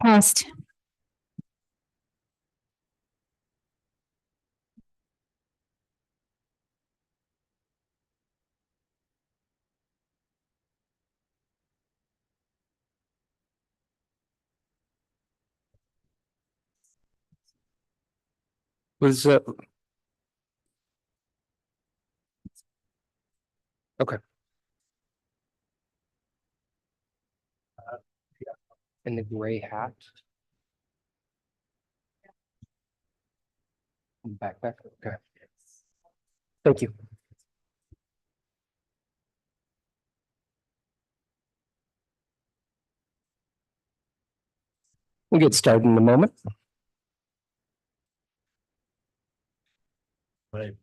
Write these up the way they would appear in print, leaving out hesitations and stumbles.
Passed. Was okay. And the gray hat. And backpack. Okay. Thank you. We'll get started in a moment. Right.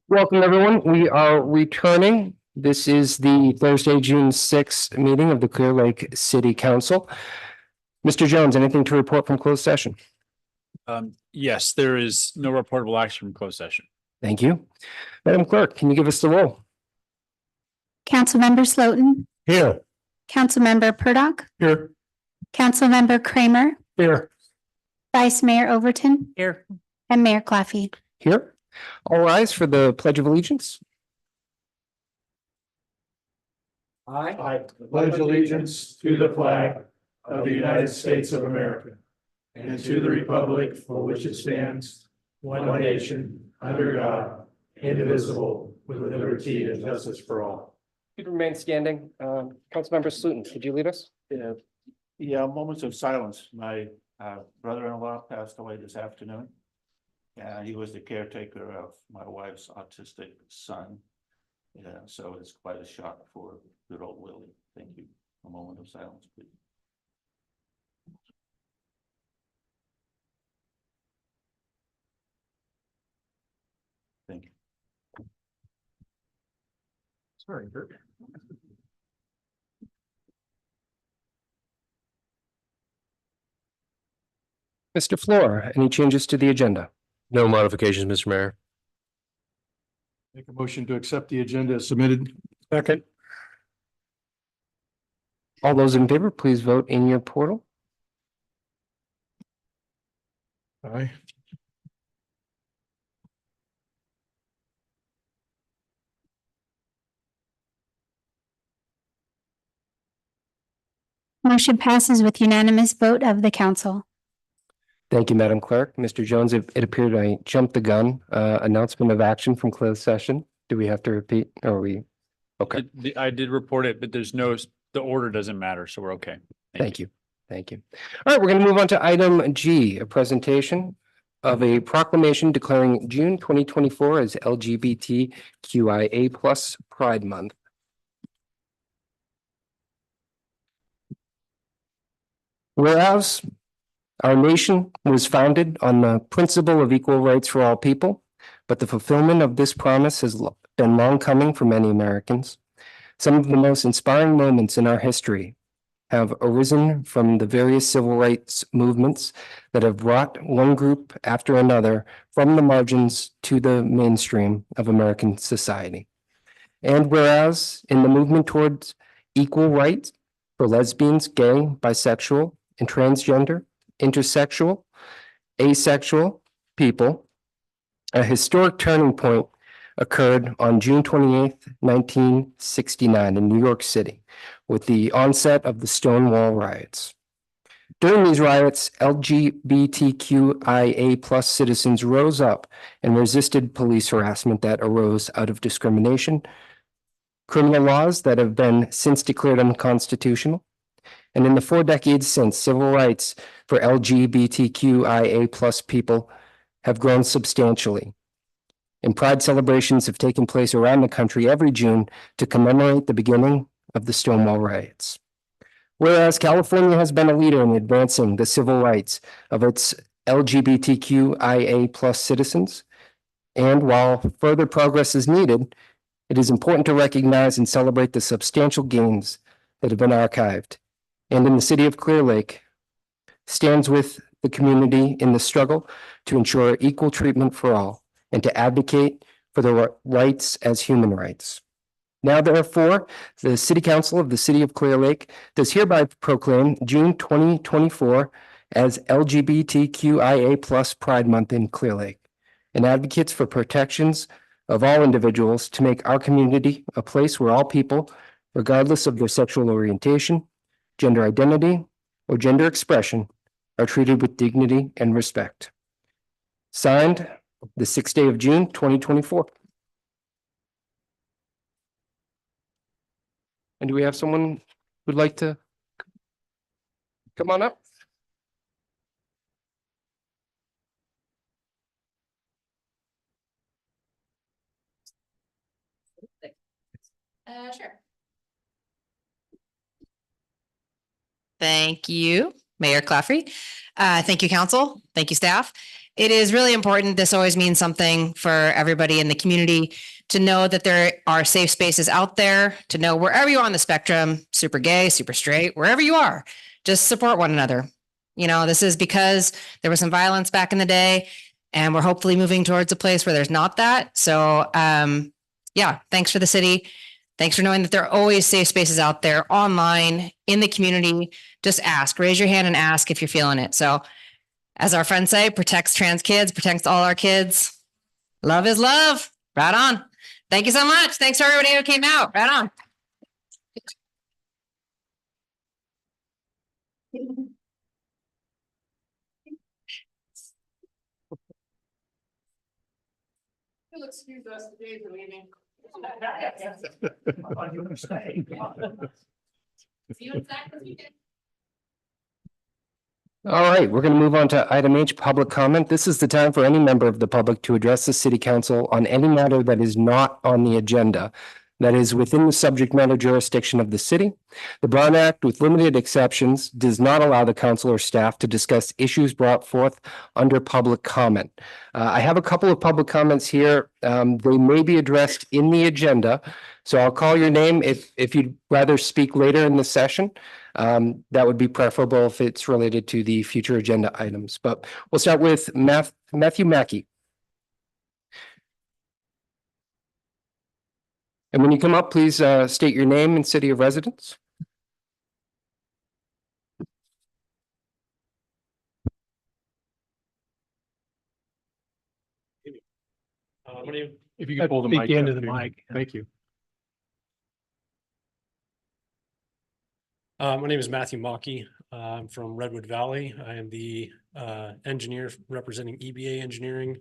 Welcome, everyone. We are returning. This is the Thursday, June 6th meeting of the Clear Lake City Council. Mr. Jones, anything to report from closed session? Yes, there is no reportable action from closed session. Thank you. Madam Clerk, can you give us the roll? Councilmember Slotin, Here. Councilmember Purdock, Here. Councilmember Kramer, Here. Vice Mayor Overton, Here. and Mayor Claffey. Here. All rise for the Pledge of Allegiance. I pledge allegiance to the flag of the United States of America and to the republic for which it stands, one nation, under God, indivisible, with liberty and justice for all. You'd remain standing. Councilmember Slutin, could you lead us? Yeah, moments of silence. My brother-in-law passed away this afternoon. He was the caretaker of my wife's autistic son. Yeah, so it's quite a shock for good old Willie. Thank you. A moment of silence, please. Thank you. Sorry, Bert. Mr. Floor, any changes to the agenda? No modifications, Mr. Mayor. Make a motion to accept the agenda as submitted. Second. All those in favor, please vote in your portal. Aye. Motion passes with unanimous vote of the council. Thank you, Madam Clerk. Mr. Jones, it appeared I jumped the gun. Announcement of action from closed session. Do we have to repeat? Or are we? Okay, I did report it, but there's no, the order doesn't matter, so we're okay. thank you. Thank you. All right, we're going to move on to item G, a presentation of a proclamation declaring June 2024 as LGBTQIA+ Pride Month. Whereas our nation was founded on the principle of equal rights for all people, but the fulfillment of this promise has been long coming for many Americans. Some of the most inspiring moments in our history have arisen from the various civil rights movements that have brought one group after another from the margins to the mainstream of American society. And whereas in the movement towards equal rights for lesbians, gay, bisexual, and transgender, intersexual, asexual people, a historic turning point occurred on June 28th, 1969 in New York City with the onset of the Stonewall riots. During these riots, LGBTQIA+ citizens rose up and resisted police harassment that arose out of discrimination criminal laws that have been since declared unconstitutional. And in the 4 decades since, civil rights for LGBTQIA plus people have grown substantially. And pride celebrations have taken place around the country every June to commemorate the beginning of the Stonewall riots. Whereas California has been a leader in advancing the civil rights of its LGBTQIA plus citizens, and while further progress is needed, it is important to recognize and celebrate the substantial gains that have been archived. And in the city of Clear Lake, stands with the community in the struggle to ensure equal treatment for all and to advocate for the rights as human rights. Now, therefore, the City Council of the City of Clear Lake does hereby proclaim June 2024 as LGBTQIA plus Pride Month in Clear Lake, and advocates for protections of all individuals to make our community a place where all people, regardless of their sexual orientation, gender identity, or gender expression, are treated with dignity and respect. Signed, the 6th day of June, 2024. And do we have someone who'd like to come on up? Sure. Thank you, Mayor Claffrey. Thank you, council. Thank you, staff. It is really important. This always means something for everybody in the community to know that there are safe spaces out there, to know wherever you are on the spectrum, super gay, super straight, wherever you are, just support one another. You know, this is because there was some violence back in the day, and we're hopefully moving towards a place where there's not that. So, yeah, thanks for the city. Thanks for knowing that there are always safe spaces out there online in the community. Just ask, raise your hand and ask if you're feeling it. So as our friends say, protects trans kids, protects all our kids. Love is love. Right on. Thank you so much. Thanks to everybody who came out. Right on. You'll excuse us today for leaving. See you in Zach this weekend. All right, we're going to move on to item H, public comment. This is the time for any member of the public to address the city council on any matter that is not on the agenda, that is within the subject matter jurisdiction of the city. The Brown Act, with limited exceptions, does not allow the council or staff to discuss issues brought forth under public comment. I have a couple of public comments here. They may be addressed in the agenda, so I'll call your name if you'd rather speak later in the session. That would be preferable if it's related to the future agenda items, but we'll start with Matthew Mackey. And when you come up, please state your name and city of residence. If you could pull the mic into up the here. mic. Thank you. My name is Matthew Mockey. I'm from Redwood Valley. I am the engineer representing EBA Engineering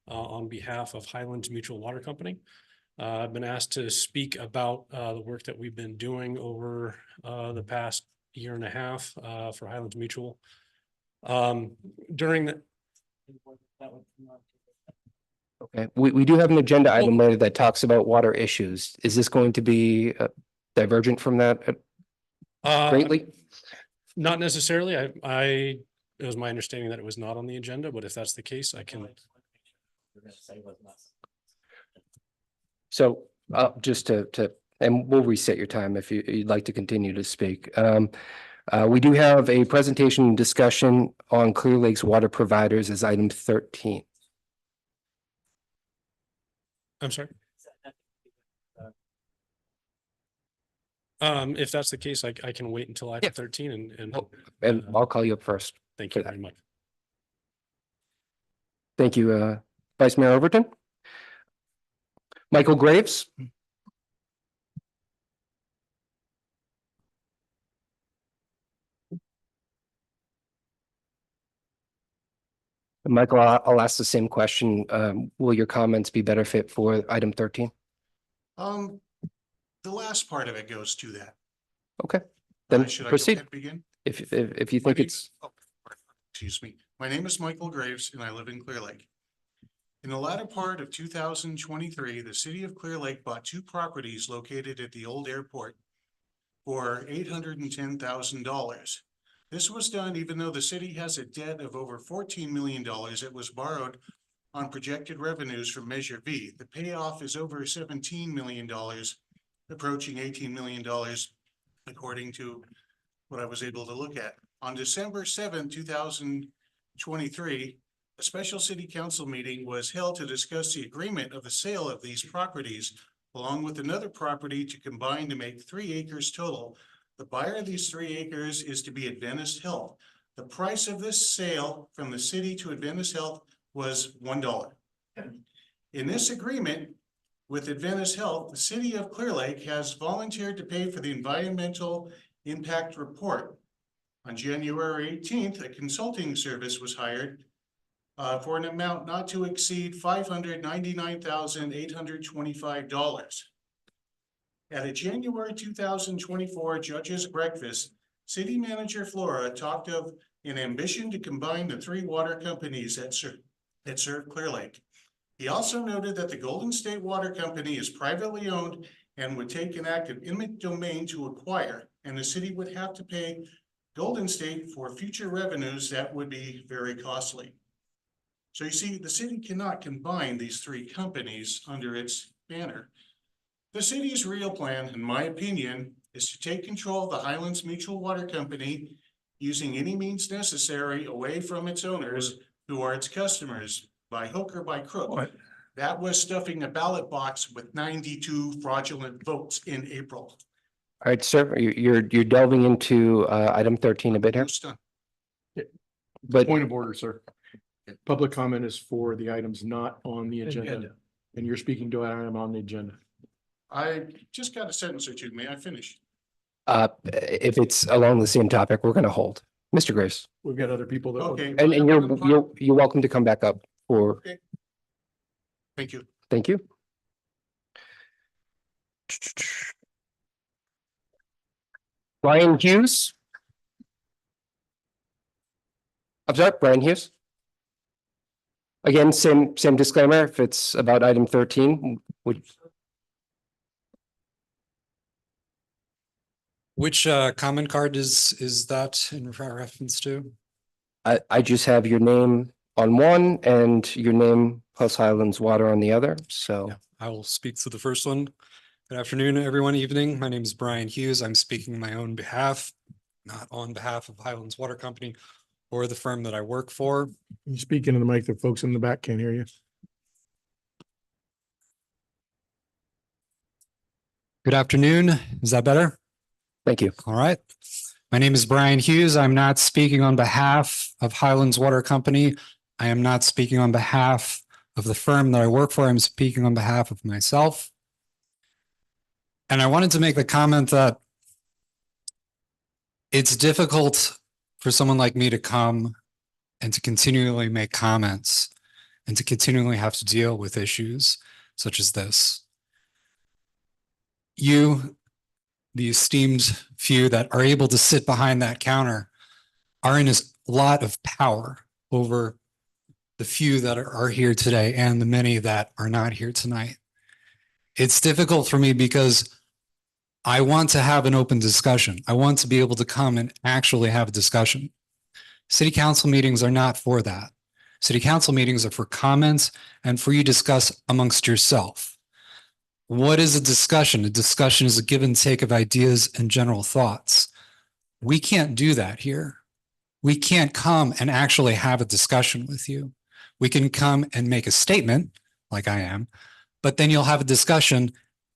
on behalf of Highlands Mutual Water Company. I've been asked to speak about the work that we've been doing over the past year and a half for Highlands Mutual. During the Okay, we do have an agenda item later that talks about water issues. Is this going to be divergent from that greatly? Not necessarily. It was my understanding that it was not on the agenda, but if that's the case, I can. So just to and we'll reset your time if you'd like to continue to speak. We do have a presentation and discussion on Clear Lake's water providers as item 13. I'm sorry. If that's the case, I can wait until item 13 And I'll call you up first. thank you very much. Thank you, Vice Mayor Overton. Michael Graves. Michael, I'll ask the same question. Will your comments be better fit for item 13? the last part of it goes to that. Okay, then Should I go proceed. ahead and begin? If you My think name- it's, oh, Excuse me. My name is Michael Graves and I live in Clear Lake. In the latter part of 2023, the city of Clear Lake bought two properties located at the old airport for $810,000. This was done even though the city has a debt of over $14 million that was borrowed on projected revenues from Measure V. The payoff is over $17 million, approaching $18 million, according to what I was able to look at. On December 7, 2023, a special city council meeting was held to discuss the agreement of the sale of these properties, along with another property to combine to make 3 acres total. The buyer of these 3 acres is to be Adventist Health. The price of this sale from the city to Adventist Health was $1. In this agreement with Adventist Health, the city of Clear Lake has volunteered to pay for the environmental impact report. On January 18th, a consulting service was hired for an amount not to exceed $599,825. At a January 2024 judge's breakfast, City Manager Flora talked of an ambition to combine the 3 water companies that serve Clear Lake. He also noted that the Golden State Water Company is privately owned and would take an act of eminent domain to acquire, and the city would have to pay Golden State for future revenues that would be very costly. So you see, the city cannot combine these 3 companies under its banner. The city's real plan, in my opinion, is to take control of the Highlands Mutual Water Company using any means necessary away from its owners, who are its customers, by hook or by crook. That was stuffing a ballot box with 92 fraudulent votes in April. all right, sir, you're delving into item 13 a bit here, Almost done. but Point of order, sir. Public comment is for the items not on the agenda, and you're speaking to an item on the agenda. I just got a sentence or two. May I finish? if it's along the same topic, we're going to hold. Mr. Graves, We've got other people that. Okay. and you're welcome to come back up for, Thank you. thank you. Brian Hughes. I'm sorry, Brian Hughes. Again, same disclaimer, if it's about item 13, would, Which comment card is that in reference to? I just have your name on one and your name plus Highlands Water on the other, so. Yeah, I will speak to the first one. Good afternoon, everyone, evening. My name is Brian Hughes. I'm speaking on my own behalf, not on behalf of Highlands Water Company or the firm that I work for. You speak into the mic, the folks in the back can't hear you. Good afternoon. Is that better? Thank you. All right. My name is Brian Hughes. I'm not speaking on behalf of Highlands Water Company. I am not speaking on behalf of the firm that I work for. I'm speaking on behalf of myself. And I wanted to make the comment that it's difficult for someone like me to come and to continually make comments and to continually have to deal with issues such as this. You, the esteemed few that are able to sit behind that counter, are in a lot of power over the few that are here today and the many that are not here tonight. It's difficult for me because I want to have an open discussion. I want to be able to come and actually have a discussion. City council meetings are not for that. City council meetings are for comments and for you to discuss amongst yourself. What is a discussion? A discussion is a give and take of ideas and general thoughts. We can't do that here. We can't come and actually have a discussion with you. We can come and make a statement like I am, but then you'll have a discussion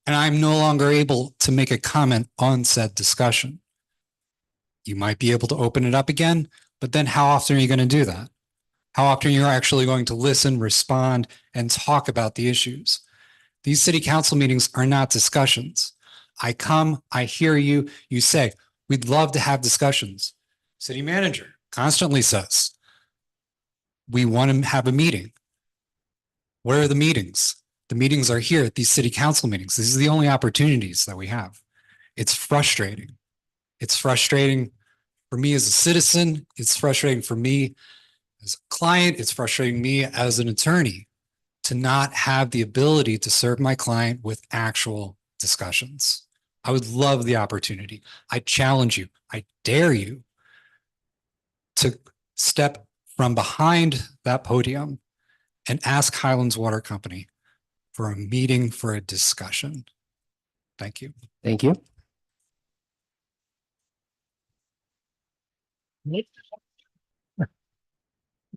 and I'm no longer able to make a comment on said discussion. You might be able to open it up again, but then how often are you going to do that? How often you're actually going to listen, respond, and talk about the issues? These city council meetings are not discussions. I come, I hear you, you say, we'd love to have discussions. City manager constantly says, we want to have a meeting. Where are the meetings? The meetings are here at these city council meetings. These are the only opportunities that we have. It's frustrating. It's frustrating for me as a citizen. It's frustrating for me as a client. It's frustrating me as an attorney to not have the ability to serve my client with actual discussions. I would love the opportunity. I challenge you. I dare you to step from behind that podium and ask Highlands Water Company for a meeting for a discussion. Thank you. Thank you.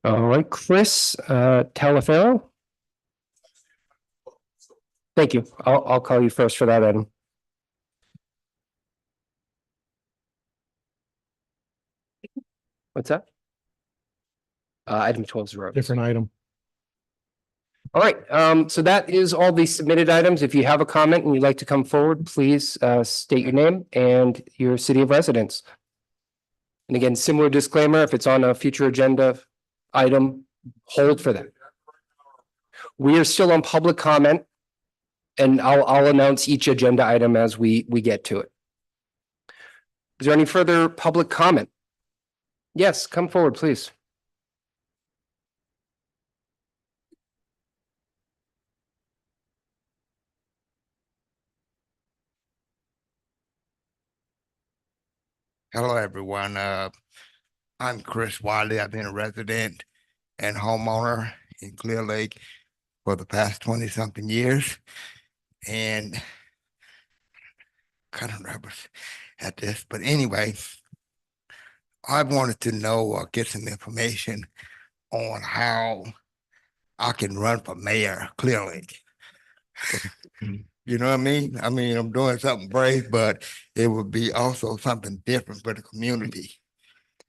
All right, Chris Talaferro. Thank you. I'll call you first for that item. What's that? Item 12 is roads. Different item. All right, so that is all the submitted items. If you have a comment and you'd like to come forward, please state your name and your city of residence. And again, similar disclaimer, if it's on a future agenda item, hold for that. We are still on public comment, and I'll announce each agenda item as we get to it. Is there any further public comment? Yes, come forward, please. Hello, everyone. I'm Chris Wiley. I've been a resident and homeowner in Clear Lake for the past 20-something years. And kind of nervous at this, but anyway, I wanted to know or get some information on how I can run for mayor of Clear Lake. You know what I mean? I mean, I'm doing something brave, but it would be also something different for the community.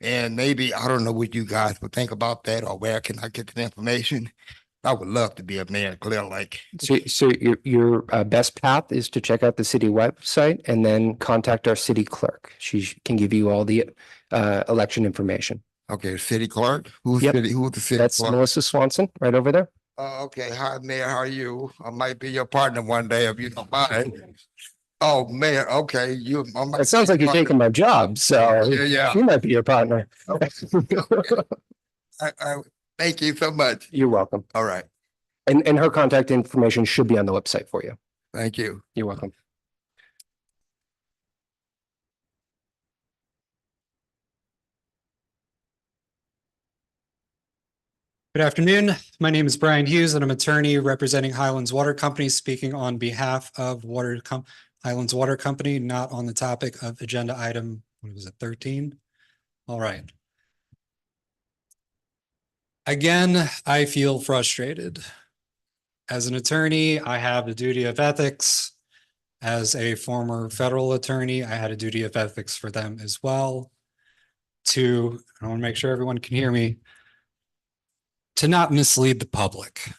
And maybe, I don't know what you guys would think about that, or where can I get the information? I would love to be a mayor of Clear Lake. So your best path is to check out the city website and then contact our city clerk. She can give you all the election information. Okay, city clerk? Who's Yep. the city That's clerk? Melissa Swanson, right over there. Okay, hi, Mayor, how are you? I might be your partner one day if you don't mind. Oh, Mayor, okay, you. It sounds like you're taking my job, so Yeah. you might be your partner. Thank you so much. You're welcome. All right, And her contact information should be on the website for you. thank you. You're welcome. Good afternoon. My name is Brian Hughes and I'm attorney representing Highlands Water Company, speaking on behalf of Highlands Water Company, not on the topic of agenda item, what was it, 13? All right. Again, I feel frustrated. As an attorney, I have a duty of ethics. As a former federal attorney, I had a duty of ethics for them as well. I want to make sure everyone can hear me, to not mislead the public.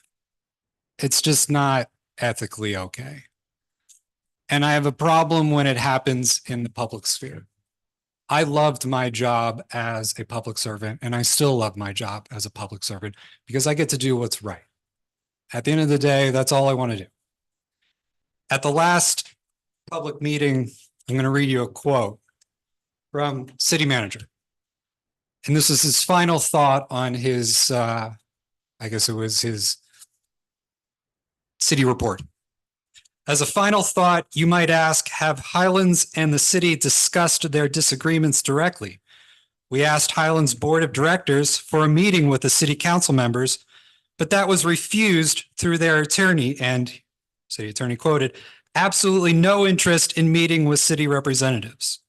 It's just not ethically okay. And I have a problem when it happens in the public sphere. I loved my job as a public servant, and I still love my job as a public servant because I get to do what's right. At the end of the day, that's all I want to do. At the last public meeting, I'm going to read you a quote from city manager. And this is his final thought on his, I guess it was his city report. As a final thought, you might ask, have Highlands and the city discussed their disagreements directly? We asked Highlands Board of Directors for a meeting with the city council members, but that was refused through their attorney, and city attorney quoted, absolutely no interest in meeting with city representatives.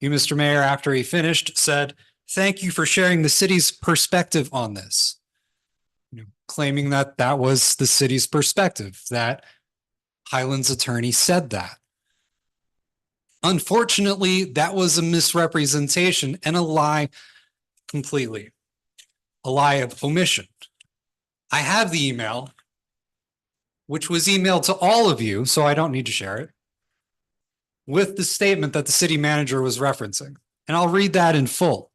You, Mr. Mayor, after he finished, said, thank you for sharing the city's perspective on this. Claiming that that was the city's perspective, that Highlands attorney said that. Unfortunately, that was a misrepresentation and a lie completely. A lie of omission. I have the email, which was emailed to all of you, so I don't need to share it, with the statement that the city manager was referencing. And I'll read that in full.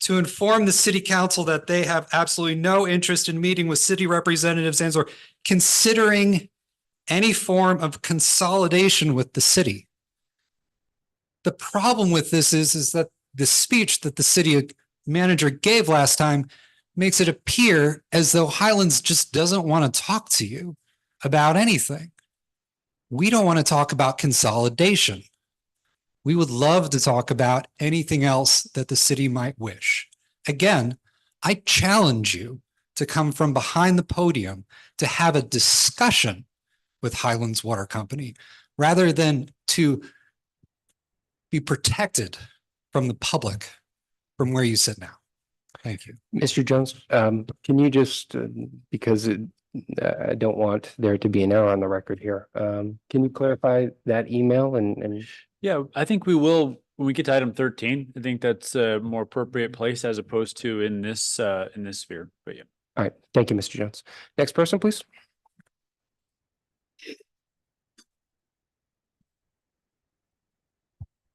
to inform the city council that they have absolutely no interest in meeting with city representatives and or considering any form of consolidation with the city. The problem with this is that the speech that the city manager gave last time makes it appear as though Highlands just doesn't want to talk to you about anything. We don't want to talk about consolidation. We would love to talk about anything else that the city might wish. Again, I challenge you to come from behind the podium to have a discussion with Highlands Water Company rather than to be protected from the public from where you sit now. Thank you. Mr. Jones, can you just, because I don't want there to be an error on the record here. Can you clarify that email and Yeah, I think we will, when we get to item 13, I think that's a more appropriate place as opposed to in this sphere, but yeah. all right, thank you, Mr. Jones. Next person, please.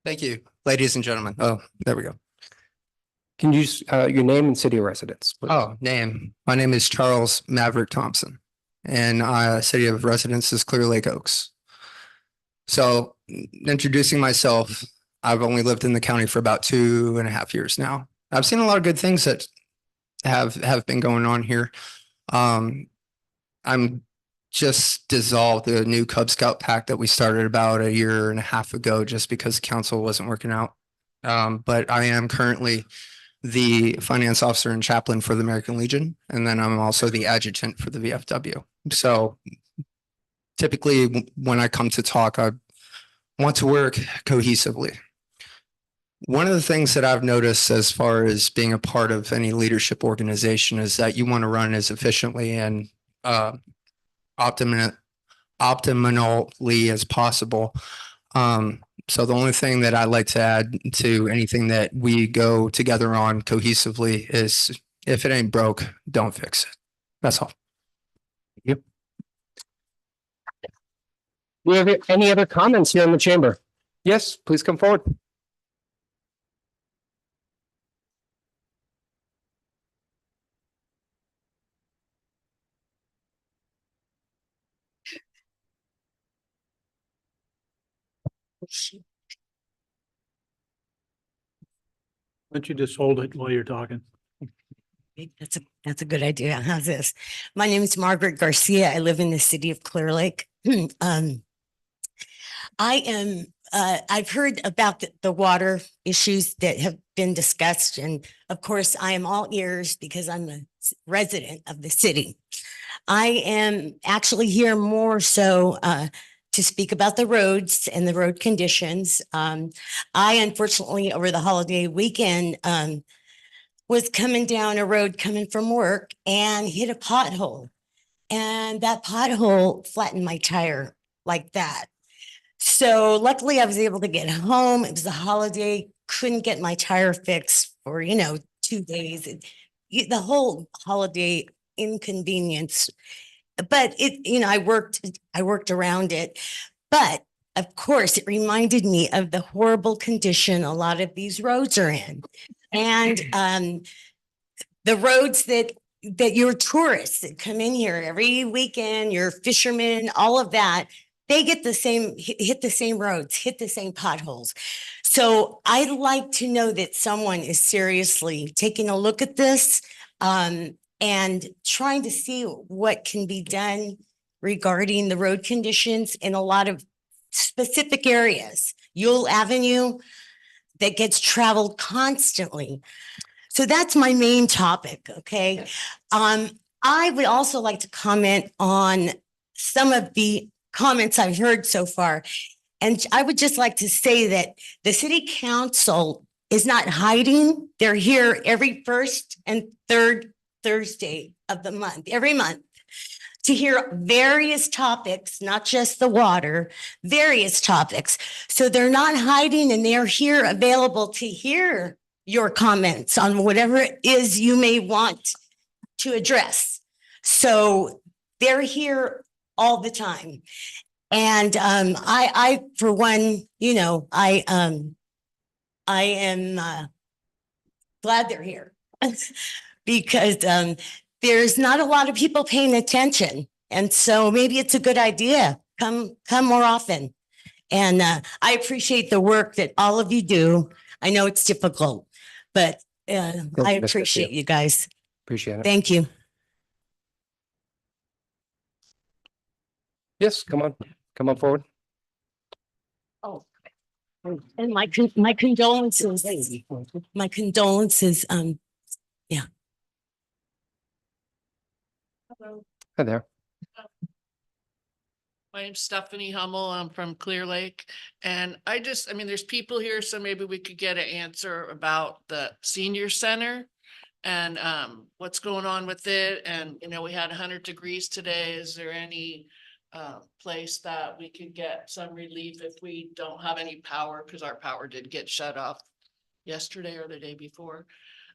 Thank you, ladies and gentlemen. Oh, there we go. Can you just, your name and city of residence, please? Oh, name. My name is Charles Maverick Thompson, and city of residence is Clear Lake Oaks. So introducing myself, I've only lived in the county for about 2.5 years now. I've seen a lot of good things that have been going on here. I'm just dissolved the new Cub Scout pack that we started about 1.5 years ago just because council wasn't working out. But I am currently the finance officer and chaplain for the American Legion, and then I'm also the adjutant for the VFW. So typically when I come to talk, I want to work cohesively. One of the things that I've noticed as far as being a part of any leadership organization is that you want to run as efficiently and optimally as possible. So the only thing that I'd like to add to anything that we go together on cohesively is if it ain't broke, don't fix it. That's all. Yep. Do you have any other comments here in the chamber? Yes, please come forward. Why don't you just hold it while you're talking? That's a good idea. How's this? My name is Margaret Garcia. I live in the city of Clear Lake. I've heard about the water issues that have been discussed. And of course, I am all ears because I'm a resident of the city. I am actually here more so to speak about the roads and the road conditions. I unfortunately, over the holiday weekend, was coming down a road coming from work and hit a pothole. And that pothole flattened my tire like that. So luckily I was able to get home. It was a holiday, couldn't get my tire fixed for, 2 days. The whole holiday inconvenience. But I worked around it. But of course, it reminded me of the horrible condition a lot of these roads are in. And the roads that your tourists that come in here every weekend, your fishermen, all of that, they get the same, hit the same roads, hit the same potholes. So I'd like to know that someone is seriously taking a look at this and trying to see what can be done regarding the road conditions in a lot of specific areas. Ewell Avenue that gets traveled constantly. So that's my main topic, okay? I would also like to comment on some of the comments I've heard so far. And I would just like to say that the city council is not hiding. They're here every first and third Thursday of the month, every month, to hear various topics, not just the water, various topics. So they're not hiding and they're here available to hear your comments on whatever it is you may want to address. So they're here all the time. And I for one, I am glad they're here. Because there's not a lot of people paying attention. And so maybe it's a good idea. Come more often. And I appreciate the work that all of you do. I know it's difficult, but I you, Ms. appreciate Garcia. you guys. Appreciate it. Thank you. Yes, come on forward. Oh, and my condolences. My condolences. Yeah. Hello. Hi there. My name's Stephanie Hummel. I'm from Clear Lake. And I mean, there's people here, so maybe we could get an answer about the senior center and what's going on with it. And, you know, we had 100 degrees today. Is there any place that we could get some relief if we don't have any power? Because our power did get shut off yesterday or the day before.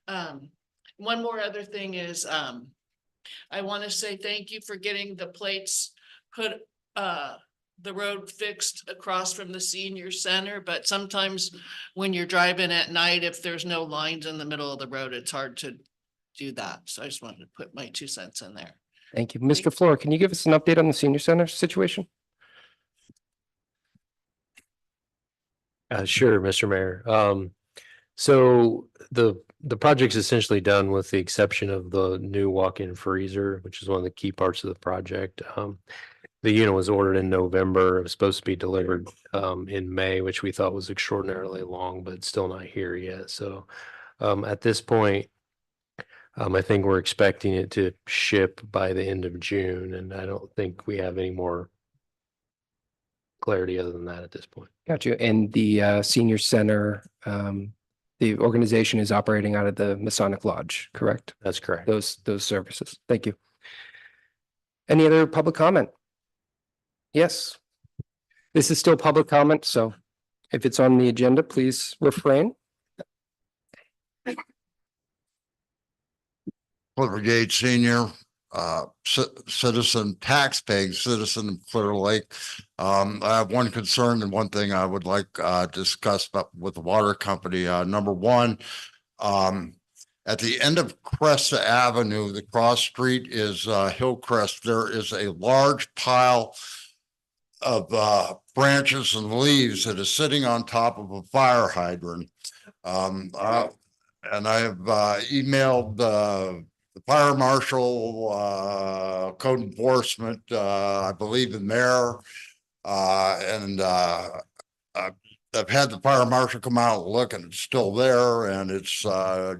One more other thing is I want to say thank you for getting the plates put the road fixed across from the senior center, but sometimes when you're driving at night, if there's no lines in the middle of the road, it's hard to do that. So I just wanted to put my 2 cents in there. Thank you. Mr. Flora, can you give us an update on the senior center situation? Sure, Mr. Mayor. So the project's essentially done with the exception of the new walk-in freezer, which is one of the key parts of the project. The unit was ordered in November. It was supposed to be delivered in May, which we thought was extraordinarily long, but it's still not here yet. So at this point, I think we're expecting it to ship by the end of June, and I don't think we have any more clarity other than that at this point. Got you. And the senior center, the organization is operating out of the Masonic Lodge, correct? That's correct. Those services. Thank you. Any other public comment? Yes. This is still public comment, so if it's on the agenda, please refrain. Clifford Yates Senior, citizen, tax-paying citizen of Clear Lake. I have one concern and one thing I would like to discuss with the water company. Number one, at the end of Cresta Avenue, the cross street is Hillcrest. There is a large pile of branches and leaves that is sitting on top of a fire hydrant. And I have emailed the fire marshal, code enforcement, I believe the mayor, and I've had the fire marshal come out and look, and it's still there, and it's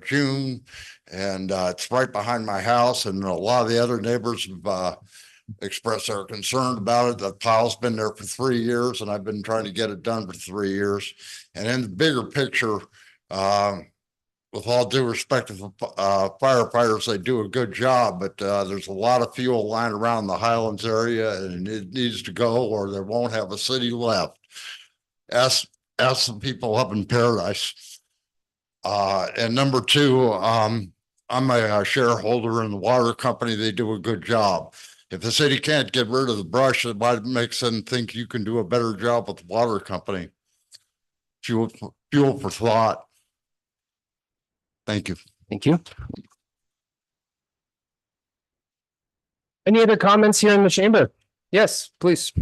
June, and it's right behind my house, and a lot of the other neighbors have expressed their concern about it. The pile's been there for 3 years, and I've been trying to get it done for 3 years. And in the bigger picture, with all due respect to the firefighters, they do a good job, but there's a lot of fuel lying around the Highlands area, and it needs to go, or they won't have a city left. Ask some people up in Paradise. And number two, I'm a shareholder in the water company. They do a good job. If the city can't get rid of the brush, it might make them think you can do a better job with the water company. Fuel for thought. Thank you. Thank you. Any other comments here in the chamber? Yes, please.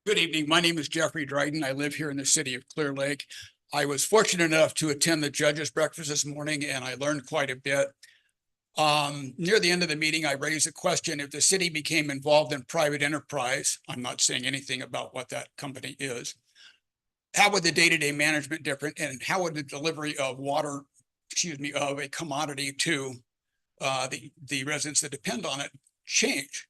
Good evening. My name is Jeffrey Dryden. I live here in the city of Clear Lake. I was fortunate enough to attend the judge's breakfast this morning, and I learned quite a bit. Near the end of the meeting, I raised a question: if the city became involved in private enterprise, I'm not saying anything about what that company is, how would the day-to-day management different, and how would the delivery of water, of a commodity to the residents that depend on it change?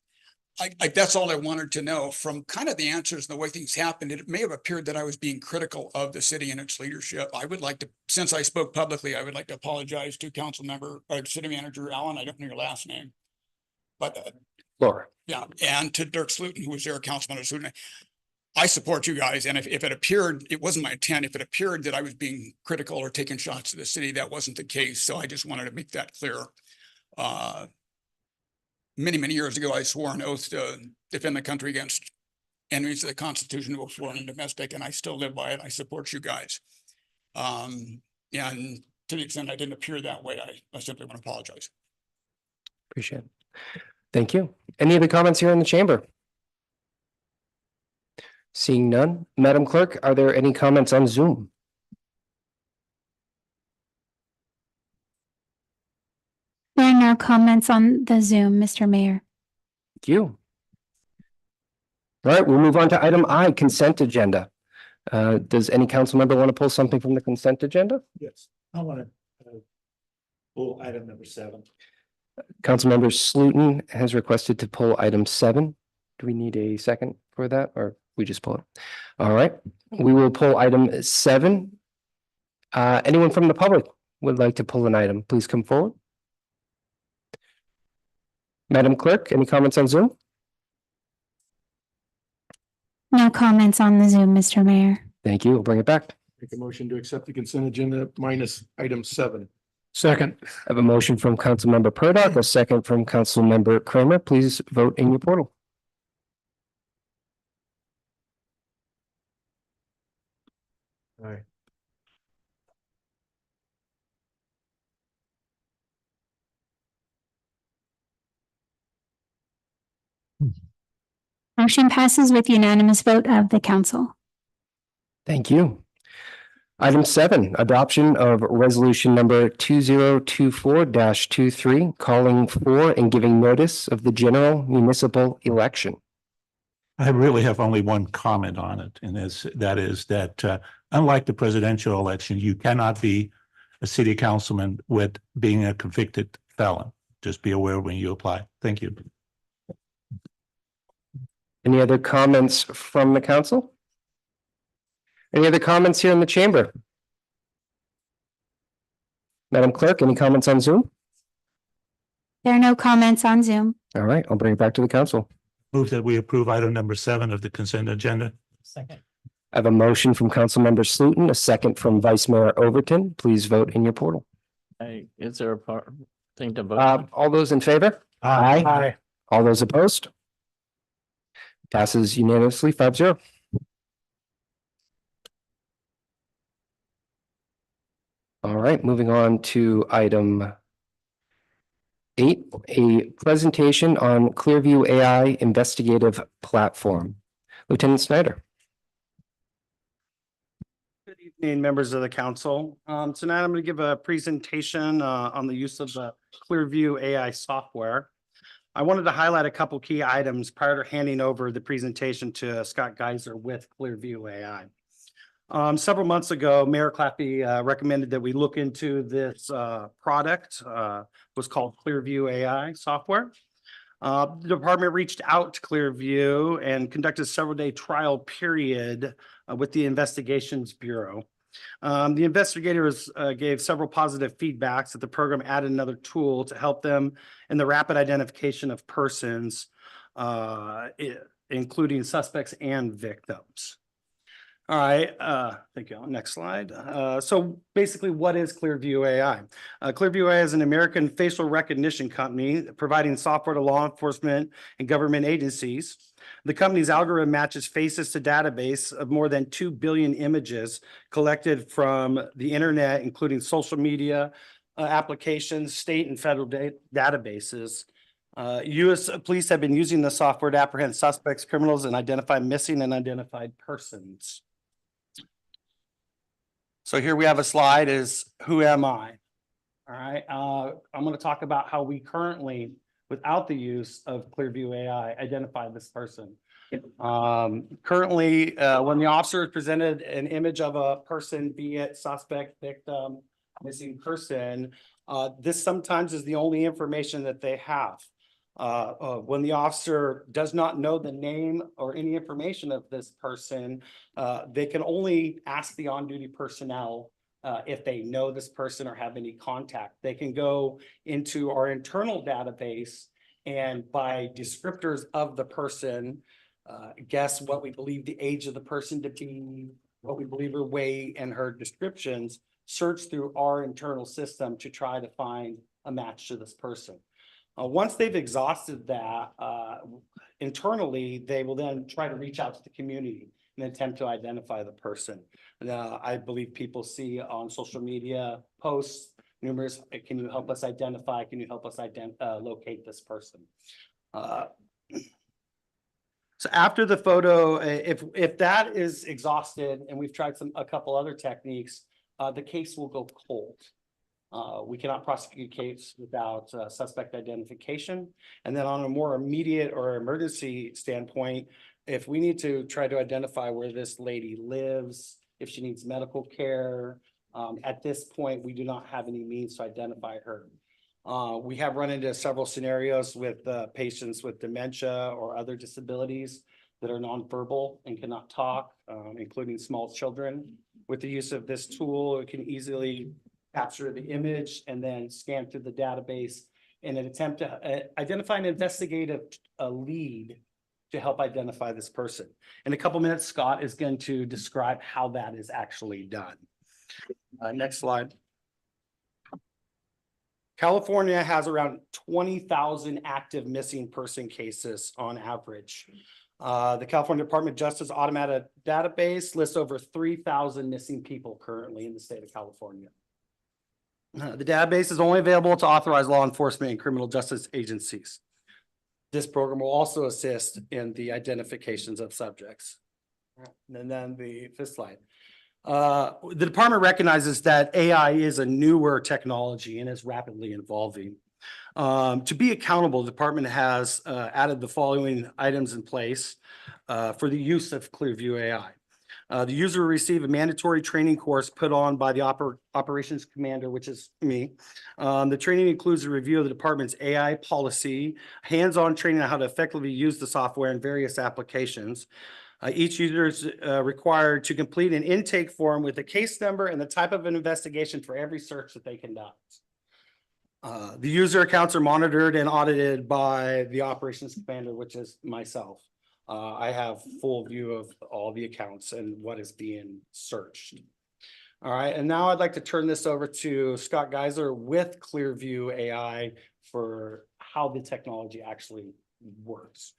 That's all I wanted to know. From kind of the answers and the way things happened, it may have appeared that I was being critical of the city and its leadership. I would like to, since I spoke publicly, I would like to apologize to council member or city manager Allen. I don't know your last name, but Laura. Yeah, and to Dirk Slutin, who was there, Councilman Slutin. I support you guys, and if it appeared, it wasn't my intent. If it appeared that I was being critical or taking shots to the city, that wasn't the case. So I just wanted to make that clear. many, many years ago, I swore an oath to defend the country against enemies of the Constitution, both foreign and domestic, and I still live by it. I support you guys. And to the extent I didn't appear that way, I simply want to apologize. Appreciate it. Thank you. Any other comments here in the chamber? Seeing none, Madam Clerk, are there any comments on Zoom? There are no comments on the Zoom, Mr. Mayor. Thank you. All right, we'll move on to item I, consent agenda. Does any council member want to pull something from the consent agenda? Yes, I want to pull item number 7. Councilmember Slutin has requested to pull item 7. Do we need a second for that, or we just pull it? All right, we will pull item 7. Anyone from the public would like to pull an item, please come forward. Madam Clerk, any comments on Zoom? No comments on the Zoom, Mr. Mayor. Thank you. We'll bring it back. Make a motion to accept the consent agenda minus item 7. Second. I have a motion from Councilmember Purdock, a second from Councilmember Kramer. Please vote in your portal. Aye. Motion passes with unanimous vote of the council. Thank you. Item 7, adoption of resolution number 2024-23, calling for and giving notice of the general municipal election. I really have only one comment on it, and that is that unlike the presidential election, you cannot be a city councilman with being a convicted felon. Just be aware when you apply. Thank you. Any other comments from the council? Any other comments here in the chamber? Madam Clerk, any comments on Zoom? There are no comments on Zoom. All right, I'll bring it back to the council. Move that we approve item number 7 of the consent agenda. Second. I have a motion from Councilmember Slutin, a second from Vice Mayor Overton. Please vote in your portal. Hey, is there a thing to vote? All those in favor? Aye. All those opposed? Passes unanimously 5-0. All right, moving on to item 8, a presentation on Clearview AI investigative platform. Lieutenant Snyder. Good evening, members of the council. Tonight I'm going to give a presentation on the use of the Clearview AI software. I wanted to highlight a couple key items prior to handing over the presentation to Scott Geiser with Clearview AI. Several months ago, Mayor Claffey recommended that we look into this product. Was called Clearview AI software. The department reached out to Clearview and conducted a several-day trial period with the Investigations Bureau. The investigators gave several positive feedbacks that the program added another tool to help them in the rapid identification of persons, including suspects and victims. All right, thank you. Next slide. So basically, what is Clearview AI? Clearview AI is an American facial recognition company providing software to law enforcement and government agencies. The company's algorithm matches faces to database of more than 2 billion images collected from the internet, including social media, applications, state and federal databases. U.S. police have been using the software to apprehend suspects, criminals, and identify missing and unidentified persons. So here we have a slide is who am I? All right, I'm going to talk about how we currently, without the use of Clearview AI, identify this person. Currently, when the officer is presented an image of a person, be it suspect, victim, missing person, this sometimes is the only information that they have. When the officer does not know the name or any information of this person, they can only ask the on-duty personnel if they know this person or have any contact. They can go into our internal database and by descriptors of the person, guess what we believe the age of the person to be, what we believe her weight and her descriptions, search through our internal system to try to find a match to this person. Once they've exhausted that, internally, they will then try to reach out to the community in an attempt to identify the person. I believe people see on social media posts numerous, can you help us identify, can you help us locate this person? So after the photo, if that is exhausted and we've tried a couple other techniques, the case will go cold. We cannot prosecute a case without suspect identification. And then on a more immediate or emergency standpoint, if we need to try to identify where this lady lives, if she needs medical care, at this point, we do not have any means to identify her. We have run into several scenarios with patients with dementia or other disabilities that are nonverbal and cannot talk, including small children. With the use of this tool, it can easily capture the image and then scan through the database in an attempt to identify an investigative lead to help identify this person. In a couple minutes, Scott is going to describe how that is actually done. Next slide. California has around 20,000 active missing person cases on average. The California Department of Justice Automated Database lists over 3,000 missing people currently in the state of California. The database is only available to authorized law enforcement and criminal justice agencies. This program will also assist in the identifications of subjects. And then the fifth slide. The department recognizes that AI is a newer technology and is rapidly evolving. To be accountable, the department has added the following items in place for the use of Clearview AI. The user will receive a mandatory training course put on by the operations commander, which is me. The training includes a review of the department's AI policy, hands-on training on how to effectively use the software in various applications. Each user is required to complete an intake form with a case number and the type of an investigation for every search that they conduct. The user accounts are monitored and audited by the operations commander, which is myself. I have full view of all the accounts and what is being searched. All right, and now I'd like to turn this over to Scott Geiser with Clearview AI for how the technology actually works.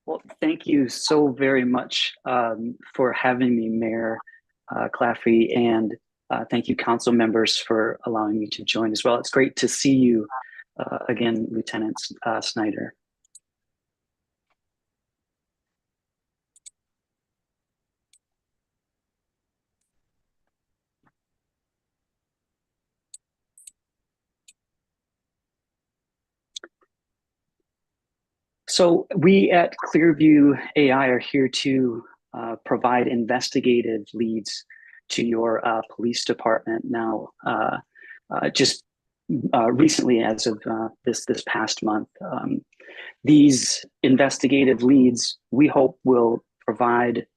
Well, thank you so very much for having me, Mayor Claffey, and thank you, council members, for allowing me to join as well. It's great to see you again, Lieutenant Snyder. So we at Clearview AI are here to provide investigative leads to your police department. Now, just recently, as of this past month, these investigative leads, we hope, will provide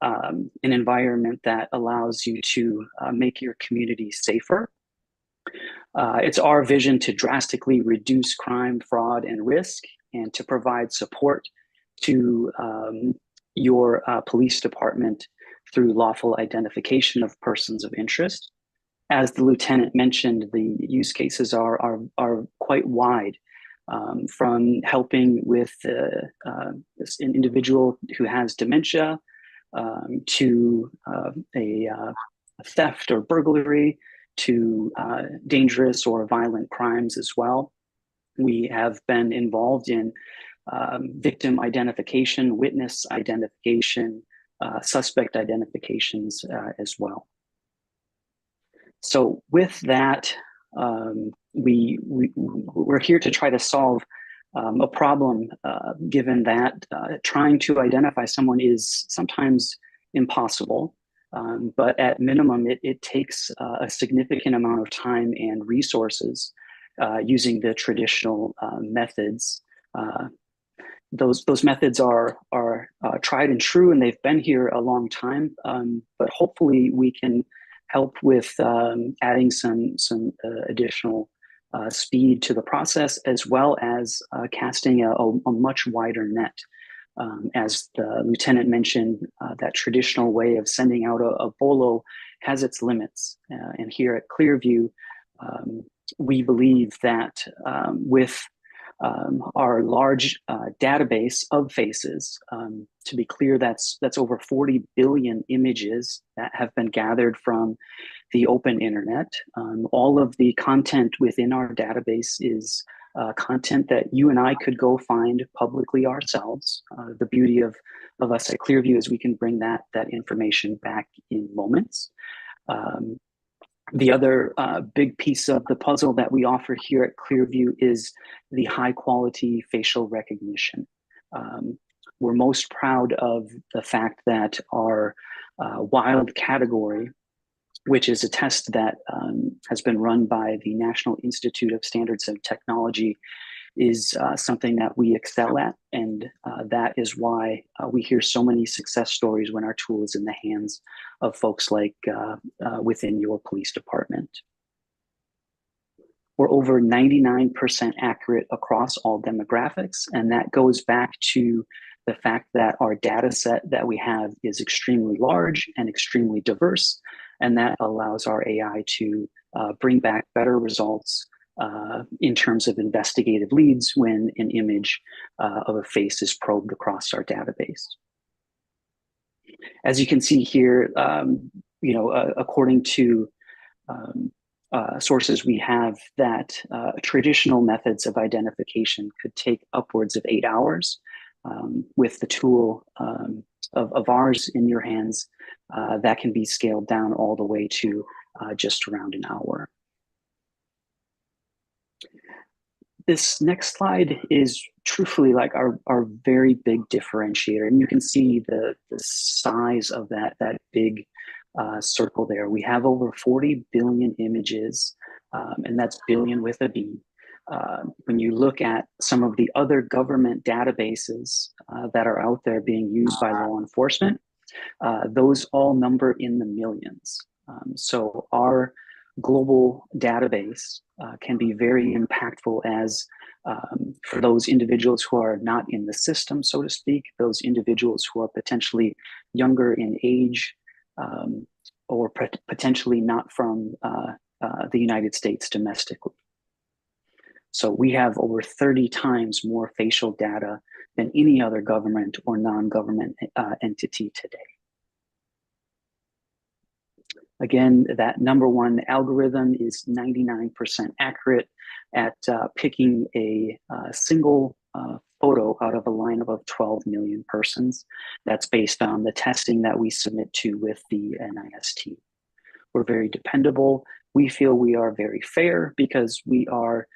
an environment that allows you to make your community safer. It's our vision to drastically reduce crime, fraud, and risk, and to provide support to your police department through lawful identification of persons of interest. As the lieutenant mentioned, the use cases are quite wide, from helping with an individual who has dementia to a theft or burglary, to dangerous or violent crimes as well. We have been involved in victim identification, witness identification, suspect identifications as well. So with that, we're here to try to solve a problem, given that trying to identify someone is sometimes impossible. But at minimum, it takes a significant amount of time and resources using the traditional methods. Those methods are tried and true, and they've been here a long time. But hopefully, we can help with adding some additional speed to the process, as well as casting a much wider net. As the lieutenant mentioned, that traditional way of sending out a bolo has its limits. And here at Clearview, We believe that with our large database of faces, to be clear, that's over 40 billion images that have been gathered from the open internet. All of the content within our database is content that you and I could go find publicly ourselves. The beauty of us at Clearview is we can bring that information back in moments. The other big piece of the puzzle that we offer here at Clearview is the high quality facial recognition. We're most proud of the fact that our wild category, which is a test that has been run by the National Institute of Standards and Technology, is something that we excel at. And that is why we hear so many success stories when our tool is in the hands of folks like within your police department. We're over 99% accurate across all demographics. And that goes back to the fact that our data set that we have is extremely large and extremely diverse. And that allows our AI to bring back better results in terms of investigative leads when an image of a face is probed across our database. As you can see here, according to sources we have, that traditional methods of identification could take upwards of 8 hours. With the tool of ours in your hands, that can be scaled down all the way to just around an hour. This next slide is truthfully like our very big differentiator. And you can see the size of that big circle there. We have over 40 billion images, and that's billion with a B. When you look at some of the other government databases that are out there being used by law enforcement, those all number in the millions. So our global database can be very impactful as for those individuals who are not in the system, so to speak, those individuals who are potentially younger in age or potentially not from the United States domestically. So we have over 30 times more facial data than any other government or non-government entity today. Again, that number one algorithm is 99% accurate at picking a single photo out of a lineup of 12 million persons. That's based on the testing that we submit to with the NIST. We're very dependable. We feel we are very fair because we are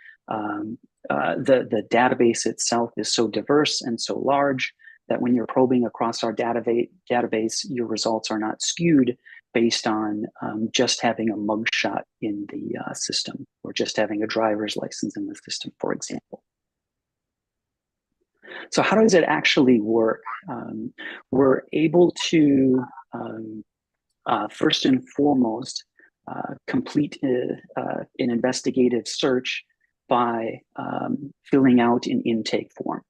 the database itself is so diverse and so large that when you're probing across our database, your results are not skewed based on just having a mugshot in the system or just having a driver's license in the system, for example. So how does it actually work? We're able to, first and foremost, complete an investigative search by filling out an intake form.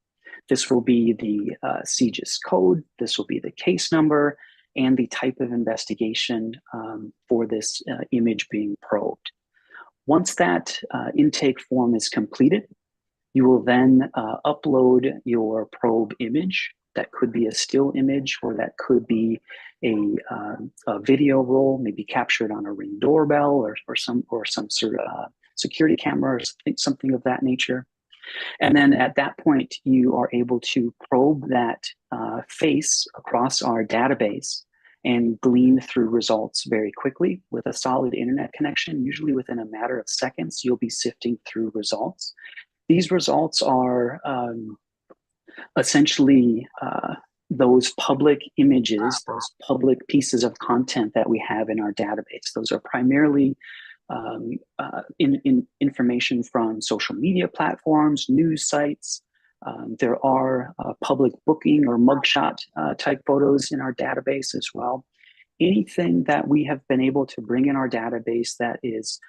This will be the CJIS code, this will be the case number, and the type of investigation for this image being probed. Once that intake form is completed, you will then upload your probe image. That could be a still image, or that could be a video roll, maybe captured on a Ring doorbell or some sort of security camera or something of that nature. And then at that point, you are able to probe that face across our database and glean through results very quickly with a solid internet connection. Usually within a matter of seconds, you'll be sifting through results. These results are essentially those public images, those public pieces of content that we have in our database. Those are primarily information from social media platforms, news sites. There are public booking or mugshot type photos in our database as well. Anything that we have been able to bring in our database that is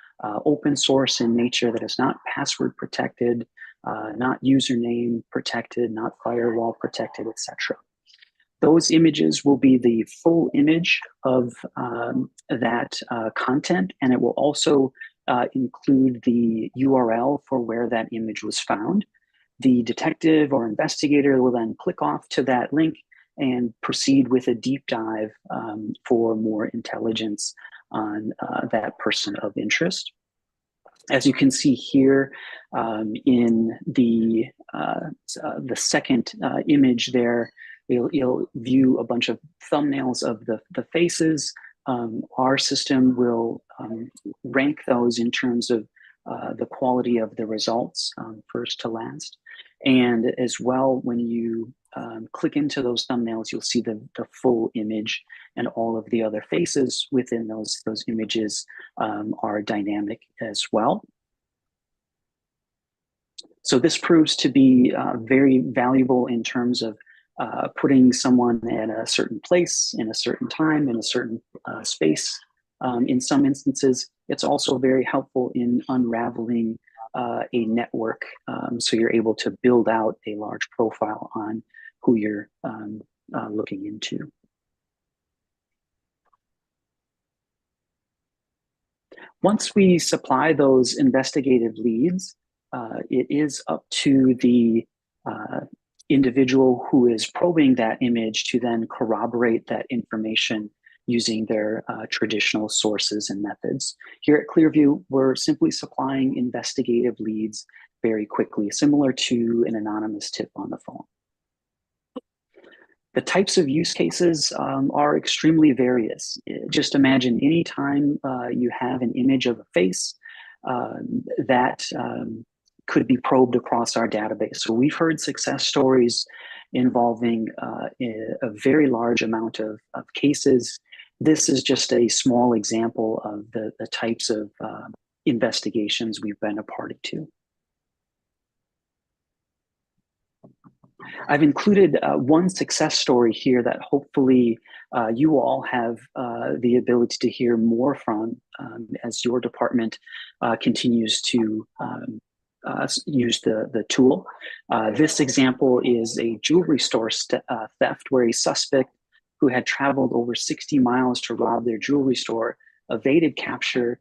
open source in nature, that is not password protected, not username protected, not firewall protected, etc. Those images will be the full image of that content, and it will also include the URL for where that image was found. The detective or investigator will then click off to that link and proceed with a deep dive for more intelligence on that person of interest. As you can see here in the second image there, you'll view a bunch of thumbnails of the faces. Our system will rank those in terms of the quality of the results first to last. And as well, when you click into those thumbnails, you'll see the full image, and all of the other faces within those images are dynamic as well. So this proves to be very valuable in terms of putting someone at a certain place, in a certain time, in a certain space. In some instances, it's also very helpful in unraveling a network. So you're able to build out a large profile on who you're looking into. Once we supply those investigative leads, it is up to the individual who is probing that image to then corroborate that information using their traditional sources and methods. Here at Clearview, we're simply supplying investigative leads very quickly, similar to an anonymous tip on the phone. The types of use cases are extremely various. Just imagine any time you have an image of a face that could be probed across our database. So we've heard success stories involving a very large amount of cases. This is just a small example of the types of investigations we've been a party to. I've included one success story here that hopefully you all have the ability to hear more from as your department continues to use the tool. This example is a jewelry store theft where a suspect who had traveled over 60 miles to rob their jewelry store evaded capture,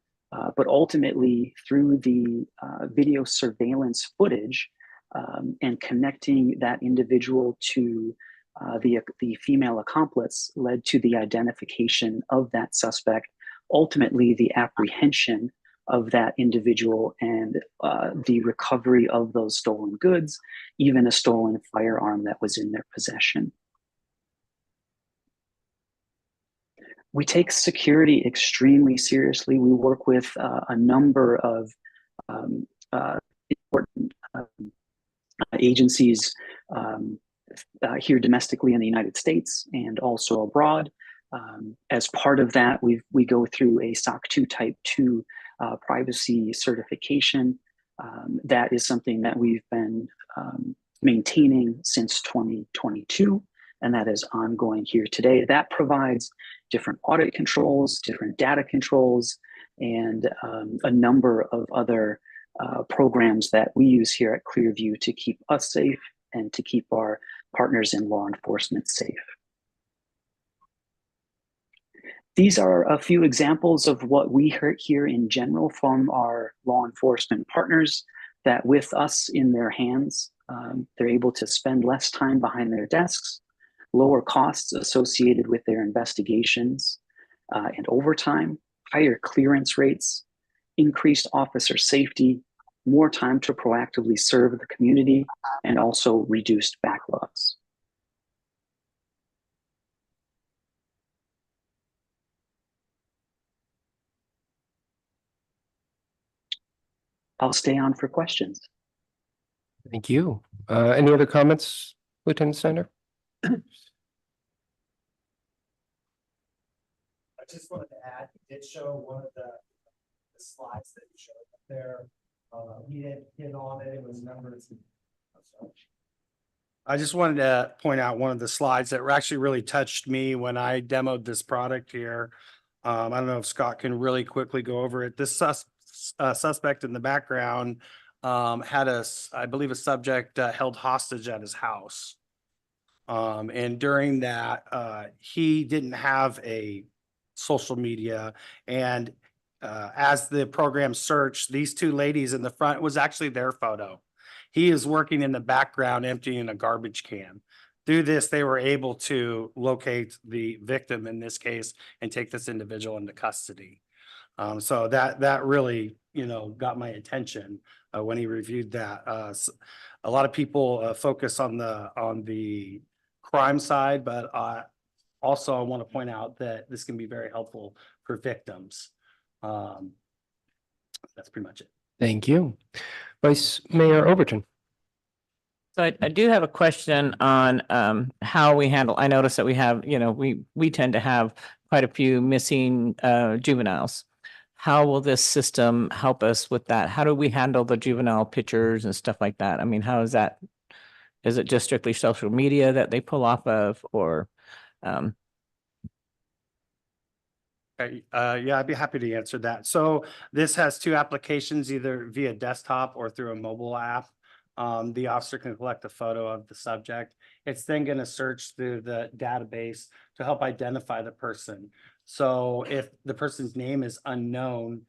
but ultimately through the video surveillance footage and connecting that individual to the female accomplice led to the identification of that suspect, ultimately the apprehension of that individual and the recovery of those stolen goods, even a stolen firearm that was in their possession. We take security extremely seriously. We work with a number of important agencies here domestically in the United States and also abroad. As part of that, we go through a SOC 2 Type 2 privacy certification. That is something that we've been maintaining since 2022, and that is ongoing here today. That provides different audit controls, different data controls, and a number of other programs that we use here at Clearview to keep us safe and to keep our partners in law enforcement safe. These are a few examples of what we hear in general from our law enforcement partners, that with us in their hands, they're able to spend less time behind their desks, lower costs associated with their investigations and overtime, higher clearance rates, increased officer safety, more time to proactively serve the community, and also reduced backlogs. I'll stay on for questions. Thank you. Any other comments, Lieutenant Snyder? I just wanted to add, you did show one of the slides that you showed up there. We didn't hit on it, it was numbers. I just wanted to point out one of the slides that actually really touched me when I demoed this product here. I don't know if Scott can really quickly go over it. This suspect in the background had I believe a subject held hostage at his house. And during that, he didn't have a social media, and as the program searched, these two ladies in the front was actually their photo. He is working in the background emptying a garbage can. Through this, they were able to locate the victim in this case and take this individual into custody. So that really, got my attention when he reviewed that. A lot of people focus on the crime side, but also I want to point out that this can be very helpful for victims. That's pretty much it. Thank you. Vice Mayor Overton. So I do have a question on how we handle, I noticed that we have, we tend to have quite a few missing juveniles. How will this system help us with that? How do we handle the juvenile pictures and stuff like that? I mean, how is that? Is it just strictly social media that they pull off of, or? Yeah, I'd be happy to answer that. So this has two applications, either via desktop or through a mobile app. The officer can collect a photo of the subject. It's then going to search through the database to help identify the person. So if the person's name is unknown,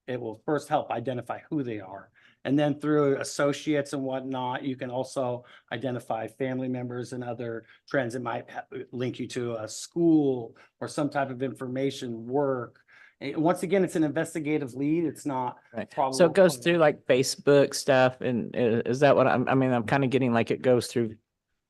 it will first help identify who they are. And then through associates and whatnot, you can also identify family members and other trends that might link you to a school or some type of information, work. And once again, it's an investigative lead. It's not. Right. So it goes through like Facebook stuff. And is that what I'm kind of getting, like it goes through